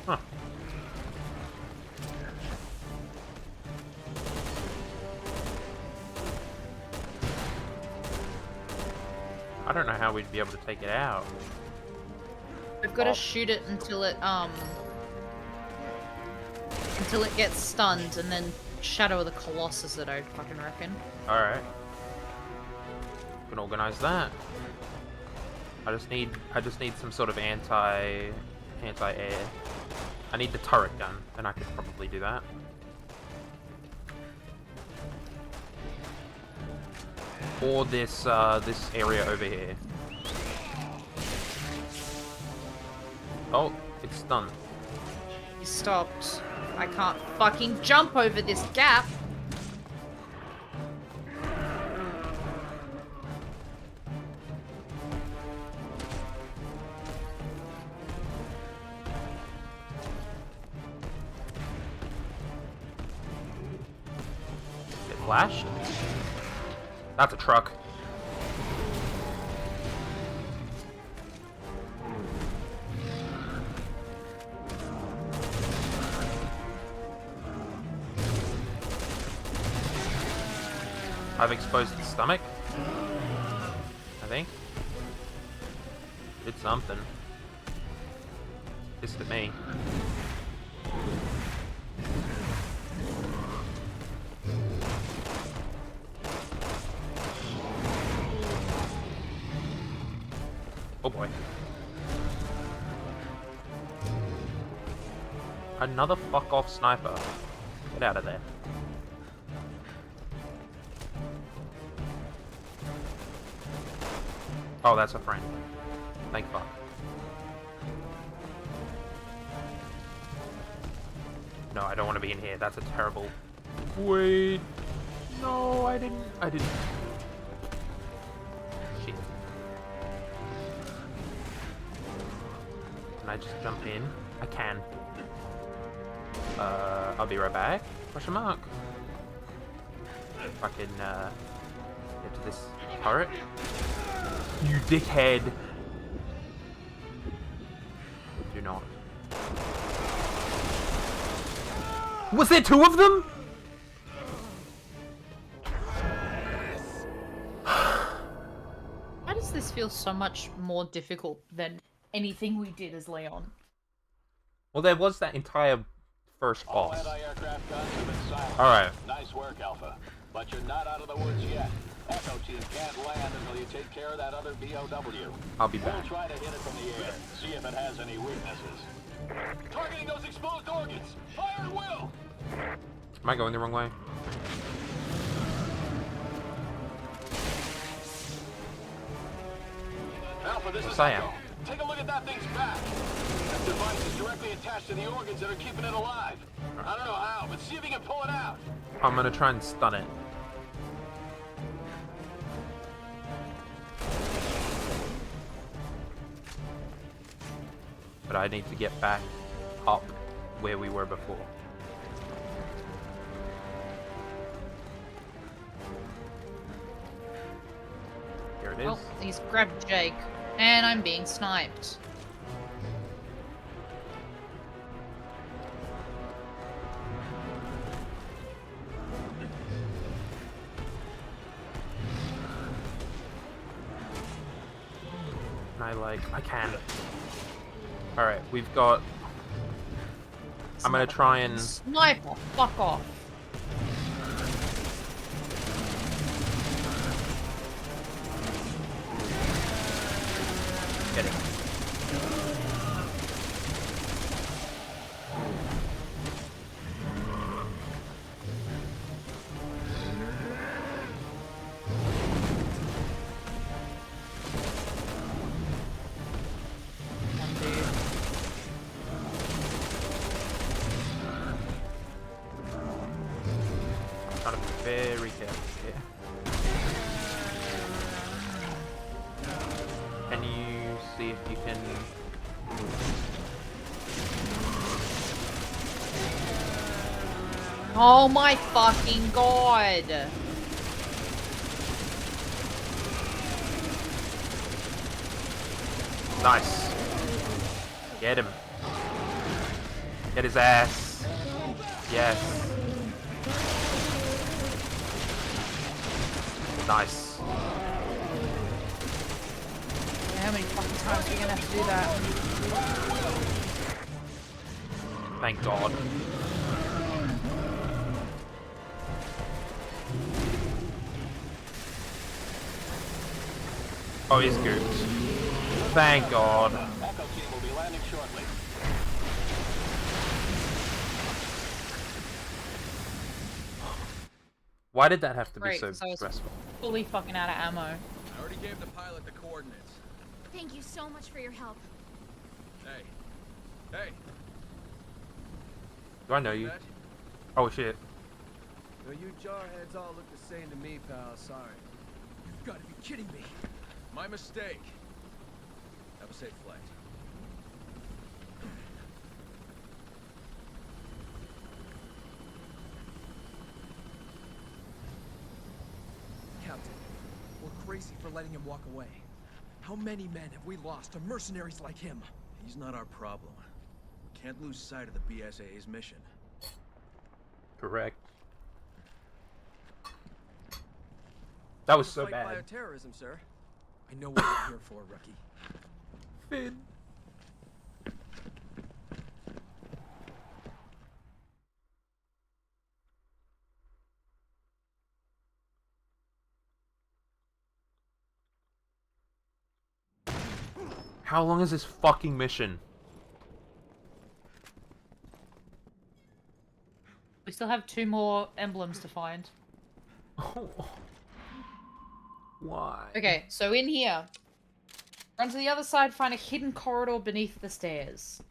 Huh. I don't know how we'd be able to take it out. We've got to Oh. shoot it until it gets stunned, and then Shadow of the Colossus it, I fucking reckon. Alright. Can organize that. I just need some sort of anti-air. I need the turret gun, and I could probably do that. Or this this area over here. Oh, it's stunned. He stopped. I can't fucking jump over this gap. It flashed? That's a truck. I've exposed the stomach. I think. Did something. Pissed at me. Oh boy. Another fuck off sniper. Get out of there. Oh, that's a friend. Thank fuck. No, I don't want to be in here. That's a terrible... Wait. No, I didn't. Shit. Can I just jump in? I can. I'll be right back. Question mark. If I can, get to this turret. You dickhead! Do not. Was there two of them? Why does this feel so much more difficult than anything we did as Leon? Well, there was that entire first All boss. anti-aircraft guns have been silenced. Alright. Nice work, Alpha. But you're not out of the woods yet. Echo Team can't land until you take care of that other BOW. I'll be We'll back. try to hit it from the air, see if it has any weaknesses. Targeting those exposed organs! Fire at will! Am I going the wrong way? Alpha, this Yes, is I am. Echo. Take a look at that thing's back. That device is directly attached to the organs that are keeping it alive. I don't know how, but see if you can pull it out. I'm gonna try and stun it. But I need to get back up where we were before. Here it is. Oh, he's grabbed Jake, and I'm being sniped. And I can. Alright, we've got... I'm gonna try and... Sniper, fuck off. Get it. Trying to be very careful here. Can you see if you can... Oh my fucking god. Nice. Get him. Get his ass. Yes. Nice. How many fucking times are we gonna have to do that? Thank God. Oh, he's gooped. Thank God. Echo team will be landing shortly. Why did that have to be Great, so 'cause I was stressful? fully fucking out of ammo. I already gave the pilot the coordinates. Thank you so much for your help. Hey. Hey. Do I know you? That? Oh shit. No, you jarheads all look the same to me, pal. Sorry. You've got to be kidding me. My mistake. Have a safe flight. Captain, we're crazy for letting him walk away. How many men have we lost to mercenaries like him? He's not our problem. We can't lose sight of the BSAA's mission. Correct. That was so Fight bad. bioterrorism, sir. I know what we're here for, rookie. Finn. How long is this fucking mission? We still have 2 more emblems to find. Why? Okay, so in here, run to the other side, find a hidden corridor beneath the stairs.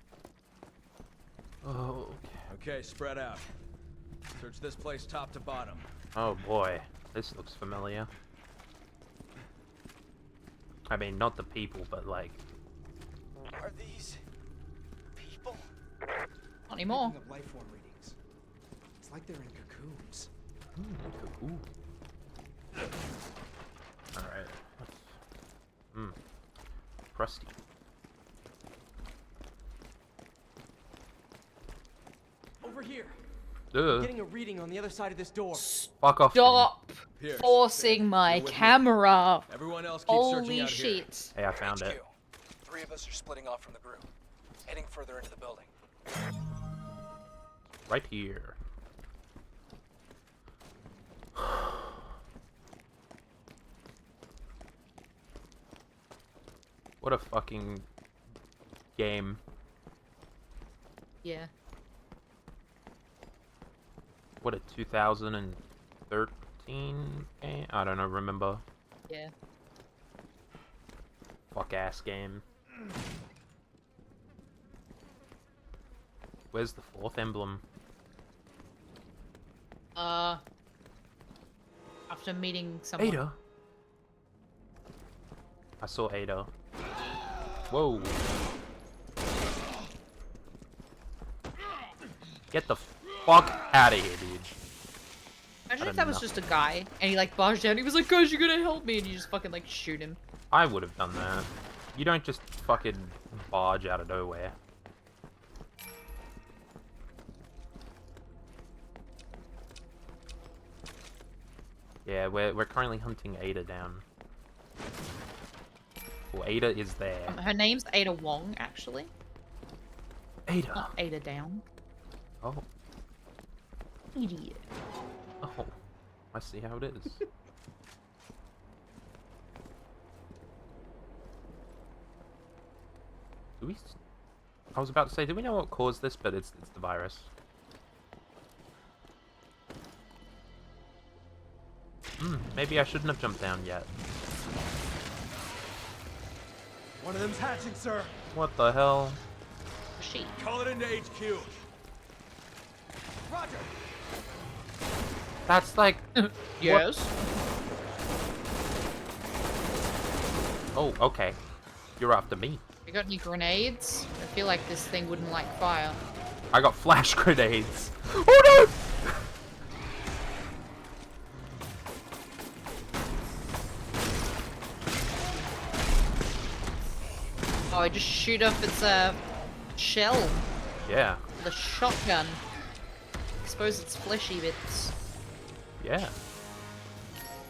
Oh, Okay, spread out. Search this place top to bottom. oh boy, this looks familiar. I mean, not the people, but like. Are these people? Not anymore. Picking up life form readings. It's like they're in cocoons. Ooh. Alright. Crusty. Over here. Duh. Getting a reading on the other side of this door. Fuck off. Stop Pierce, forcing my you're with me. camera. Everyone else keep searching Holy out here. shit. Hey, I found it. 3 of us are splitting off from the group, heading further into the building. Right here. What a fucking game. Yeah. What a 2013 game? I don't know, remember. Yeah. Fuck ass game. Where's the 4th emblem? After meeting someone. Ada? I saw Ada. Whoa. Get the fuck out of here, dude. Imagine if that was just a guy, and he like barged down, he was like, guys, you gonna help me, and you just fucking like shoot him. I would have done that. You don't just fucking barge out of nowhere. Yeah, we're currently hunting Ada down. Well, Ada is there. Her name's Ada Wong, actually. Ada. Not Ada Down. Oh. Idiot. Oh. I see how it is. Do we? I was about to say, do we know what caused this? But it's the virus. Maybe I shouldn't have jumped down yet. One of them's hatching, sir. What the hell? She. Call it into HQ. Roger. That's like. Yes. Oh, okay. You're after me. You got any grenades? I feel like this thing wouldn't like fire. I got flash grenades. Oh no! Oh, I just shoot off its shell. Yeah. The shotgun. Expose its fleshy bits. Yeah.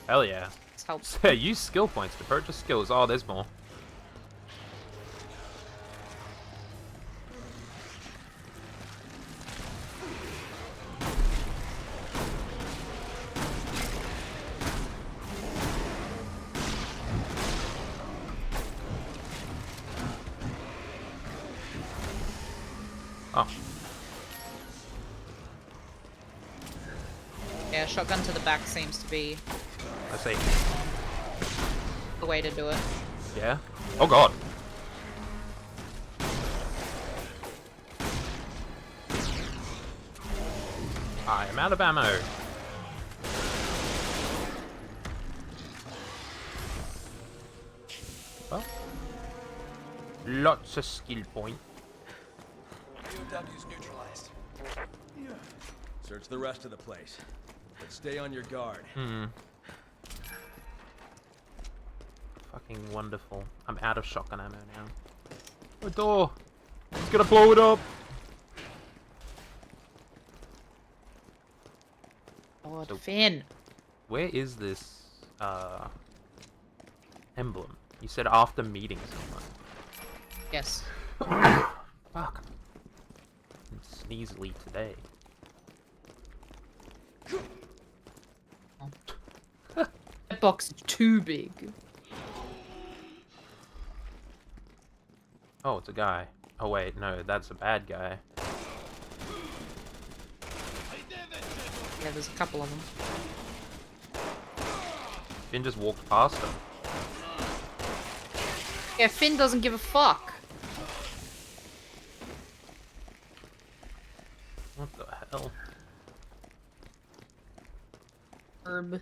Hell yeah. This helps. Use skill points to purchase skills. Oh, there's more. Oh. Yeah, shotgun to the back seems to be I see. the way to do it. Yeah? Oh god. I am out of ammo. Well, lots of skill points. BOW's neutralized. Search the rest of the place. But stay on your guard. Fucking wonderful. I'm out of shotgun ammo now. The door! He's gonna blow it up! Oh, So- Finn. Where is this, emblem? You said after meeting someone. Yes. Fuck. I'm sneezely today. That box is too big. Oh, it's a guy. Oh wait, no, that's a bad guy. Yeah, there's a couple of them. Finn just walked past him. Yeah, Finn doesn't give a fuck. What the hell? Herb.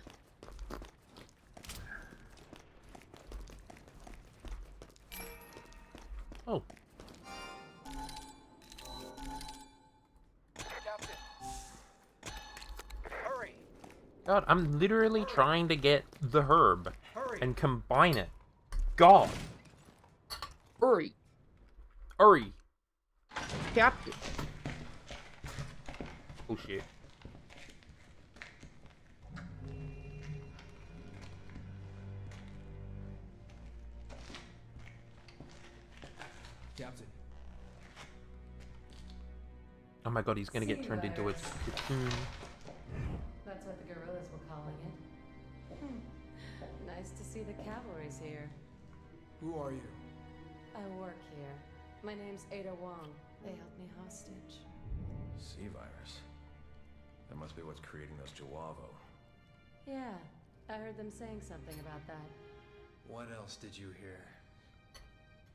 Oh. Captain. Hurry. God, I'm literally trying to get the herb Hurry. and combine it. God. Hurry. Hurry. Captain. Oh shit. Captain. Oh my god, he's gonna get turned into a cocoon. That's what the guerrillas were calling it. Nice to see the cavalry's here. Who are you? I work here. My name's Ada Wong. They held me hostage. C-virus. That must be what's creating those Jawavo. Yeah, I heard them saying something about that. What else did you hear?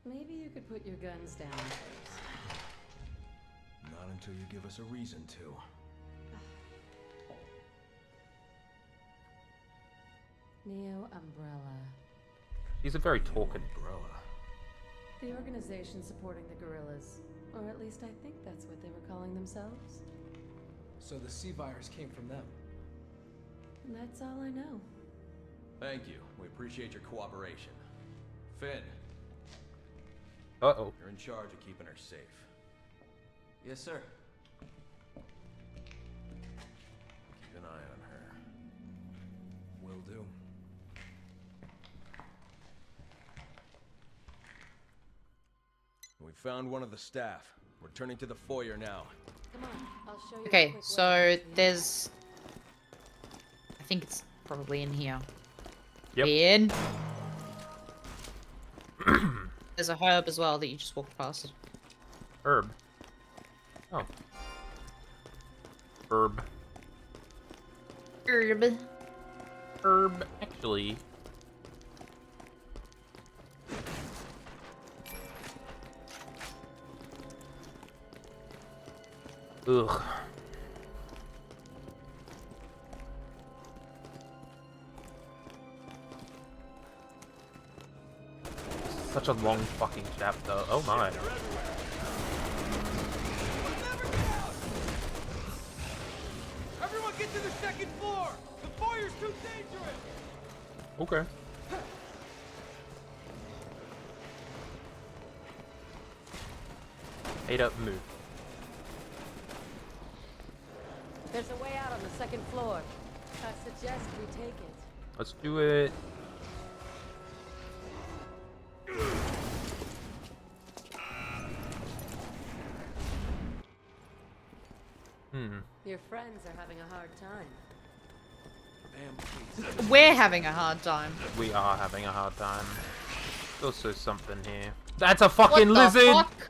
Maybe you could put your guns down first. Not until you give us a reason to. Neo Umbrella. He's a very talkative. Umbrella. The organization supporting the guerrillas. Or at least I think that's what they were calling themselves. So the C-virus came from them. And that's all I know. Thank you. We appreciate your cooperation. Finn, Uh-oh. you're in charge of keeping her safe. Yes, sir. Keep an eye on her. Will do. We found one of the staff. We're turning to the foyer now. Come on, I'll show you. a Okay, quick so way. there's... I think it's probably in here. Yep. In. There's a herb as well that you just walked past. Herb. Oh. Herb. Herb. Herb. Actually. Ugh. Such a long fucking chapter. Oh my. Everyone get to the second floor! The fire's too dangerous! Okay. Ada, move. There's a way out on the second floor. I suggest we take it. Let's do it. Your friends are having a hard time. We're having a hard time. We are having a hard time. There's also something here. That's a fucking What the lizard! fuck?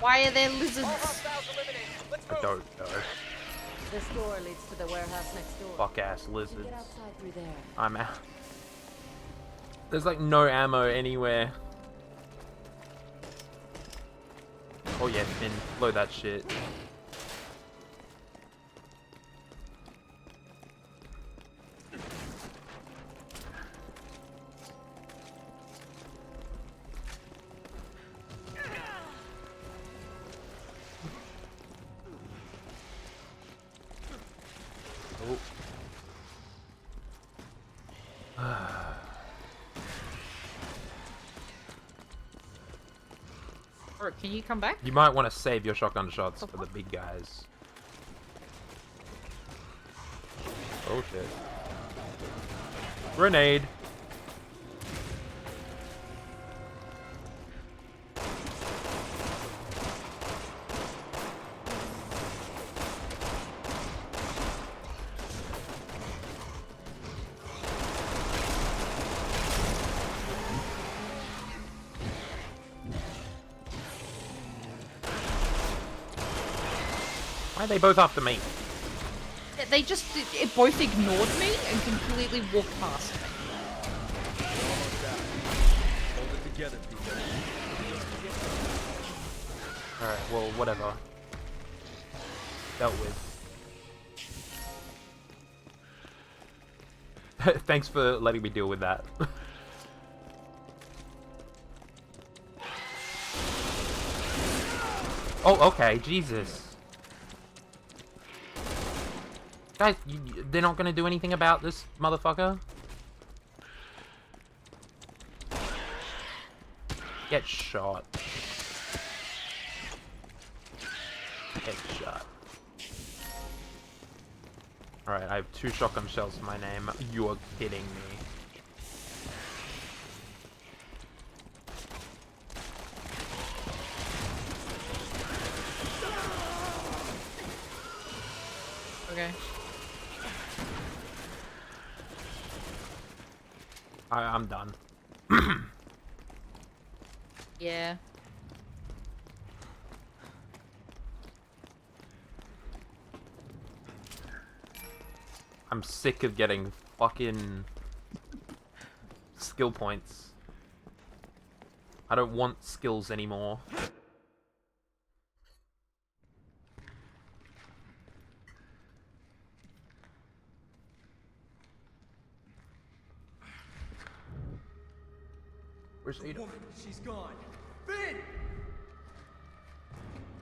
Why are there lizards? I don't know. This door leads to the warehouse next door. Fuck ass You can lizards. get outside through there. I'm out. There's like no ammo anywhere. Oh yeah, Finn, blow that shit. Alright, can you come back? You might want to save your shotgun shots for the big guys. Oh shit. Grenade. Why are they both after me? They just it both ignored me and completely walked past me. Hold it together, people. Alright, well, whatever. Dealt with. Thanks for letting me deal with that. Oh, okay, Jesus. Guys, they're not gonna do anything about this motherfucker? Get shot. Get shot. Alright, I have 2 shotgun shells to my name. You're kidding me. Okay. I'm done. Yeah. I'm sick of getting fucking skill points. I don't want skills anymore. Where's Ada? Woman, she's gone. Finn!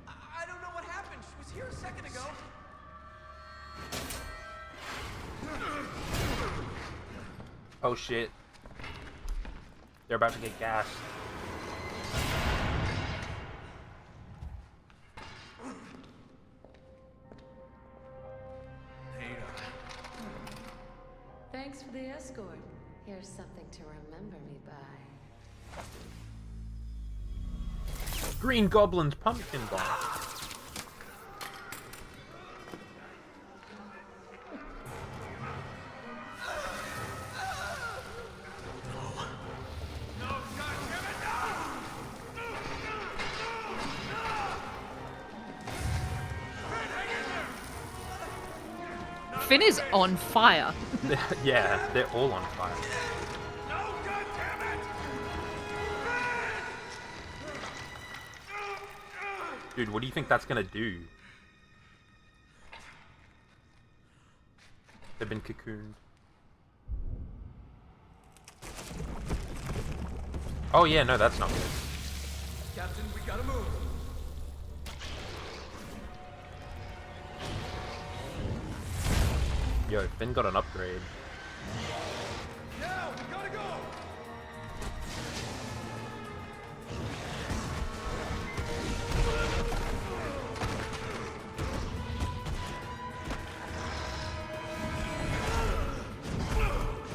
I don't know what happened. She was here a second ago. Oh shit. They're about to get gassed. Thanks for the escort. Here's something to remember me by. Green Goblin's pumpkin bomb. Finn is on fire. Yeah, they're all on fire. Dude, what do you think that's gonna do? They've been cocooned. Oh yeah, no, that's not good. Captain, we gotta move. Yo, Finn got an upgrade. Now, we gotta go.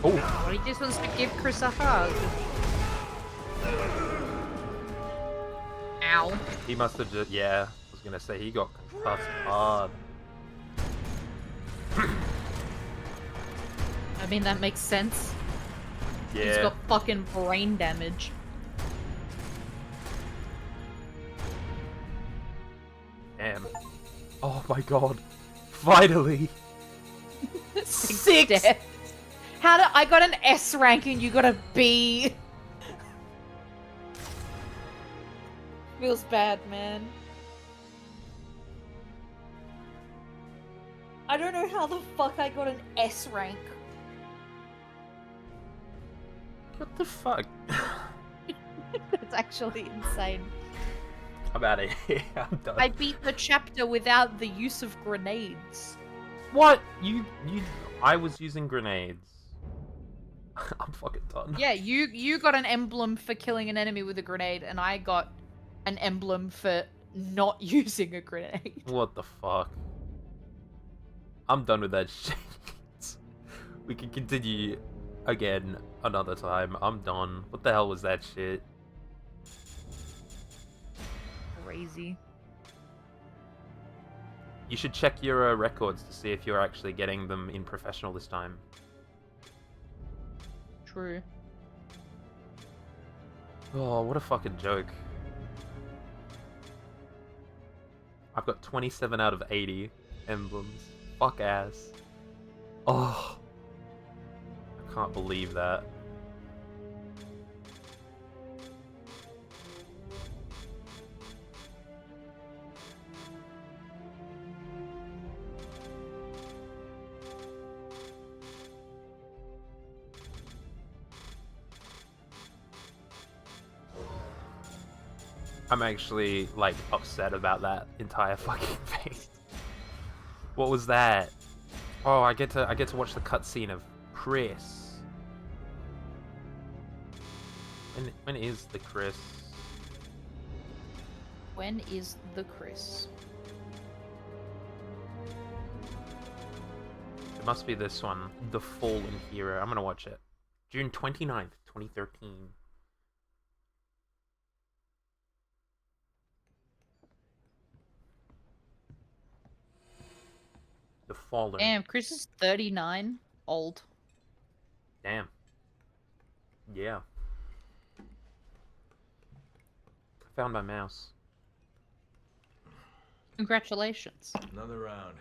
Oh, Well, he just wants to give Chris a hug. Ow. he must have just, yeah, I was gonna say he got concussed hard. I mean, that makes sense. He's Yeah. got fucking brain damage. my god. Finally. 6! Death. How did I got an S rank and you got a B? Feels bad, man. I don't know how the fuck I got an S rank. What the fuck? That's actually insane. I'm out of here. I'm done. I beat the chapter without the use of grenades. What? I was using grenades. I'm fucking done. Yeah, you got an emblem for killing an enemy with a grenade, and I got an emblem for not using a grenade. What the fuck? I'm done with that shit. We can continue again another time. I'm done. What the hell was that shit? Crazy. You should check your records to see if you're actually getting them in professional this time. True. Oh, what a fucking joke. I've got 27 out of 80 emblems. Fuck ass. Oh. I can't believe that. I'm actually, like, upset about that entire fucking thing. What was that? Oh, I get to watch the cutscene of Chris. When is the Chris? When is the Chris? It must be this one, The Fallen Hero. I'm gonna watch it. June 29th, 2013. The Fallen. Damn, Chris is 39. Old. Damn. Yeah. I found my mouse. Congratulations. Another round.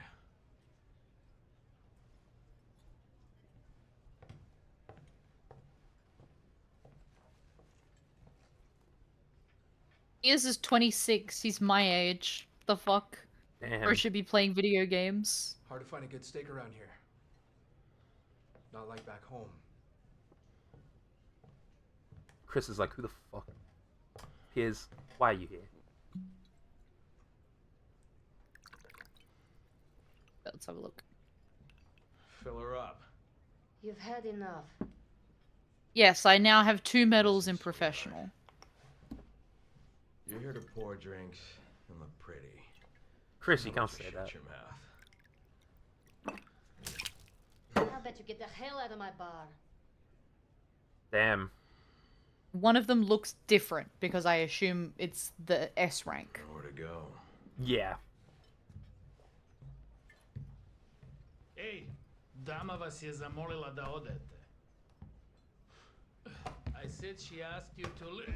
Piers is 26. He's my age. The fuck? Damn. Or should be playing video games. Hard to find a good steak around here. Not like back home. Chris is like, who the fuck? Piers, why are you here? Let's have a look. Fill her up. You've had enough. Yes, I now have 2 medals in professional. You're here to pour drinks and look pretty. Chris, you can't say that. Shut your mouth. I'll bet you get the hell out of my bar. Damn. One of them looks different because I assume it's the S rank. Nowhere to go. Yeah. Ej, dama vas je zamolila da odete. I said she asked you to leave.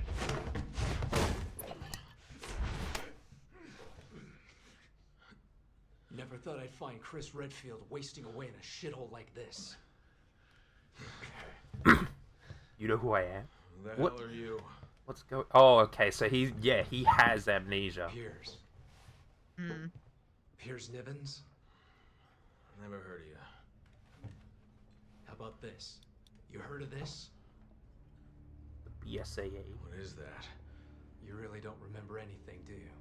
Never thought I'd find Chris Redfield wasting away in a shithole like this. You know who I am? Who the What? hell are you? What's going? Oh, okay. So he has amnesia. Piers. Hmm. Piers Nivens? Never heard of you. How about this? You heard of this? The BSAA. What is that? You really don't remember anything, do you?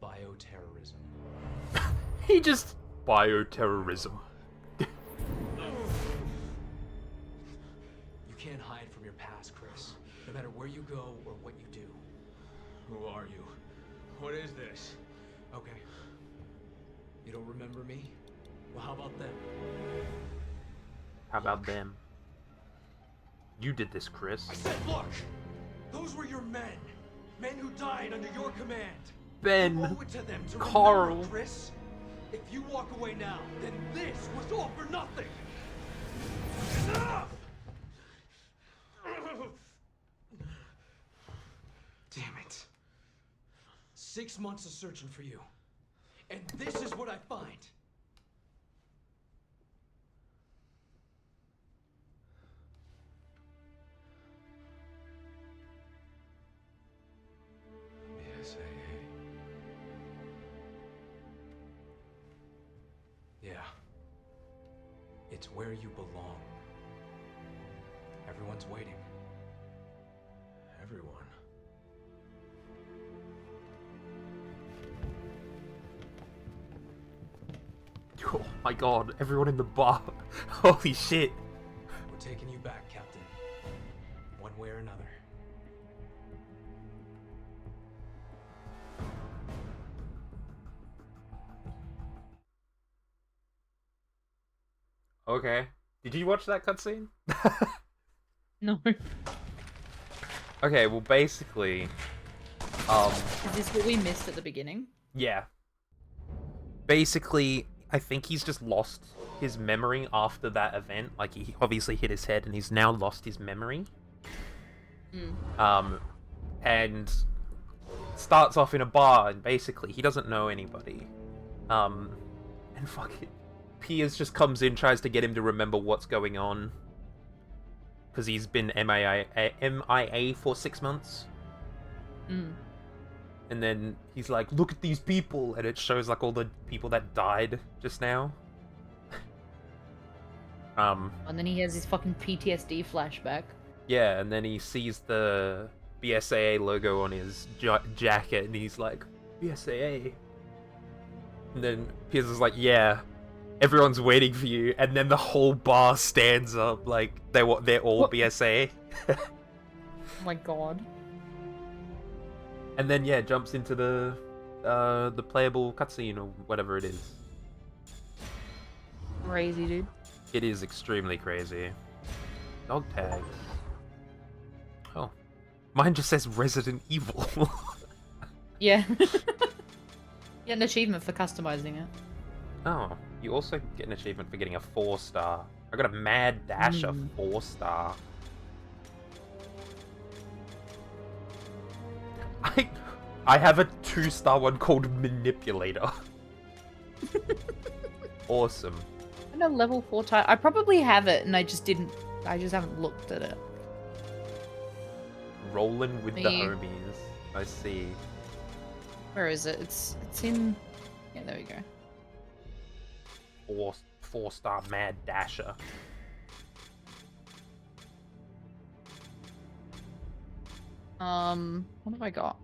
Bioterrorism. He just bioterrorism. You can't hide from your past, Chris. No matter where you go or what you do. Who are you? What is this? Okay. You don't remember me? Well, how about them? How about them? You did this, Chris. I said, look! Those were your men! Men who died under your command! Ben. You owe it to them to Carl. remember, Chris. If you walk away now, then this was all for nothing! Enough! Damn it. 6 months of searching for you. And this is what I find. BSAA. Yeah. It's where you belong. Everyone's waiting. Everyone. Oh my god, everyone in the bar. Holy shit. We're taking you back, Captain. One way or another. Okay. Did you watch that cutscene? No. Okay, well basically, Is this what we missed at the beginning? yeah. Basically, I think he's just lost his memory after that event. Like, he obviously hit his head and he's now lost his memory. And starts off in a bar and basically he doesn't know anybody. And fucking Piers just comes in, tries to get him to remember what's going on. Because he's been MIA for 6 months. And then he's like, look at these people, and it shows like all the people that died just now. And then he has his fucking PTSD flashback. Yeah, and then he sees the BSAA logo on his jacket, and he's like, BSAA. And then Piers is like, yeah, everyone's waiting for you, and then the whole bar stands up like they're all What? BSAA. Oh my god. And then yeah, jumps into the playable cutscene or whatever it is. Crazy, dude. It is extremely crazy. Dog tags. Oh, mine just says Resident Evil. Yeah. Get an achievement for customizing it. Oh, you also get an achievement for getting a 4-star. I got a Mad Dasher 4-star. I have a 2-star one called Manipulator. Awesome. And a level 4 type. I probably have it, and I just haven't looked at it. Rolling with the Me. homies. I see. Where is it? It's in. Yeah, there we go. 4-star Mad Dasher. What have I got?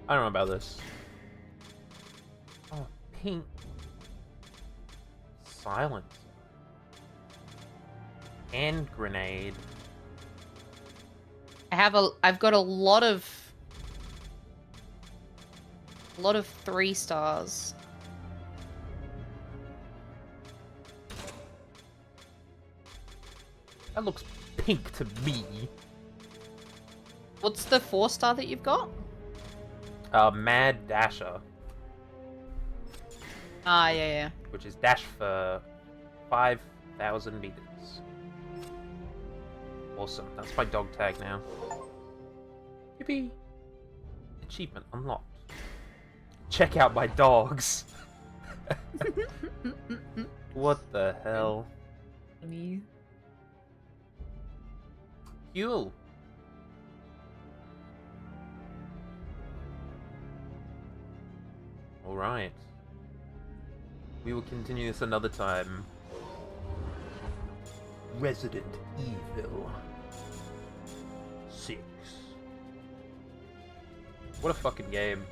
I don't know about this. Oh, pink. Silence. Hand grenade. I've got a lot of 3 stars. That looks pink to me. What's the 4-star that you've got? Mad Dasher. Ah, yeah. Which is dash for 5,000 meters. Awesome. That's my dog tag now. Yippee! Achievement unlocked. Check out my dogs. What the hell? Me. Fuel. Alright. We will continue this another time. Resident Evil 6. What a fucking game.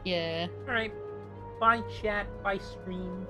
Yeah. Alright. Bye chat, bye stream.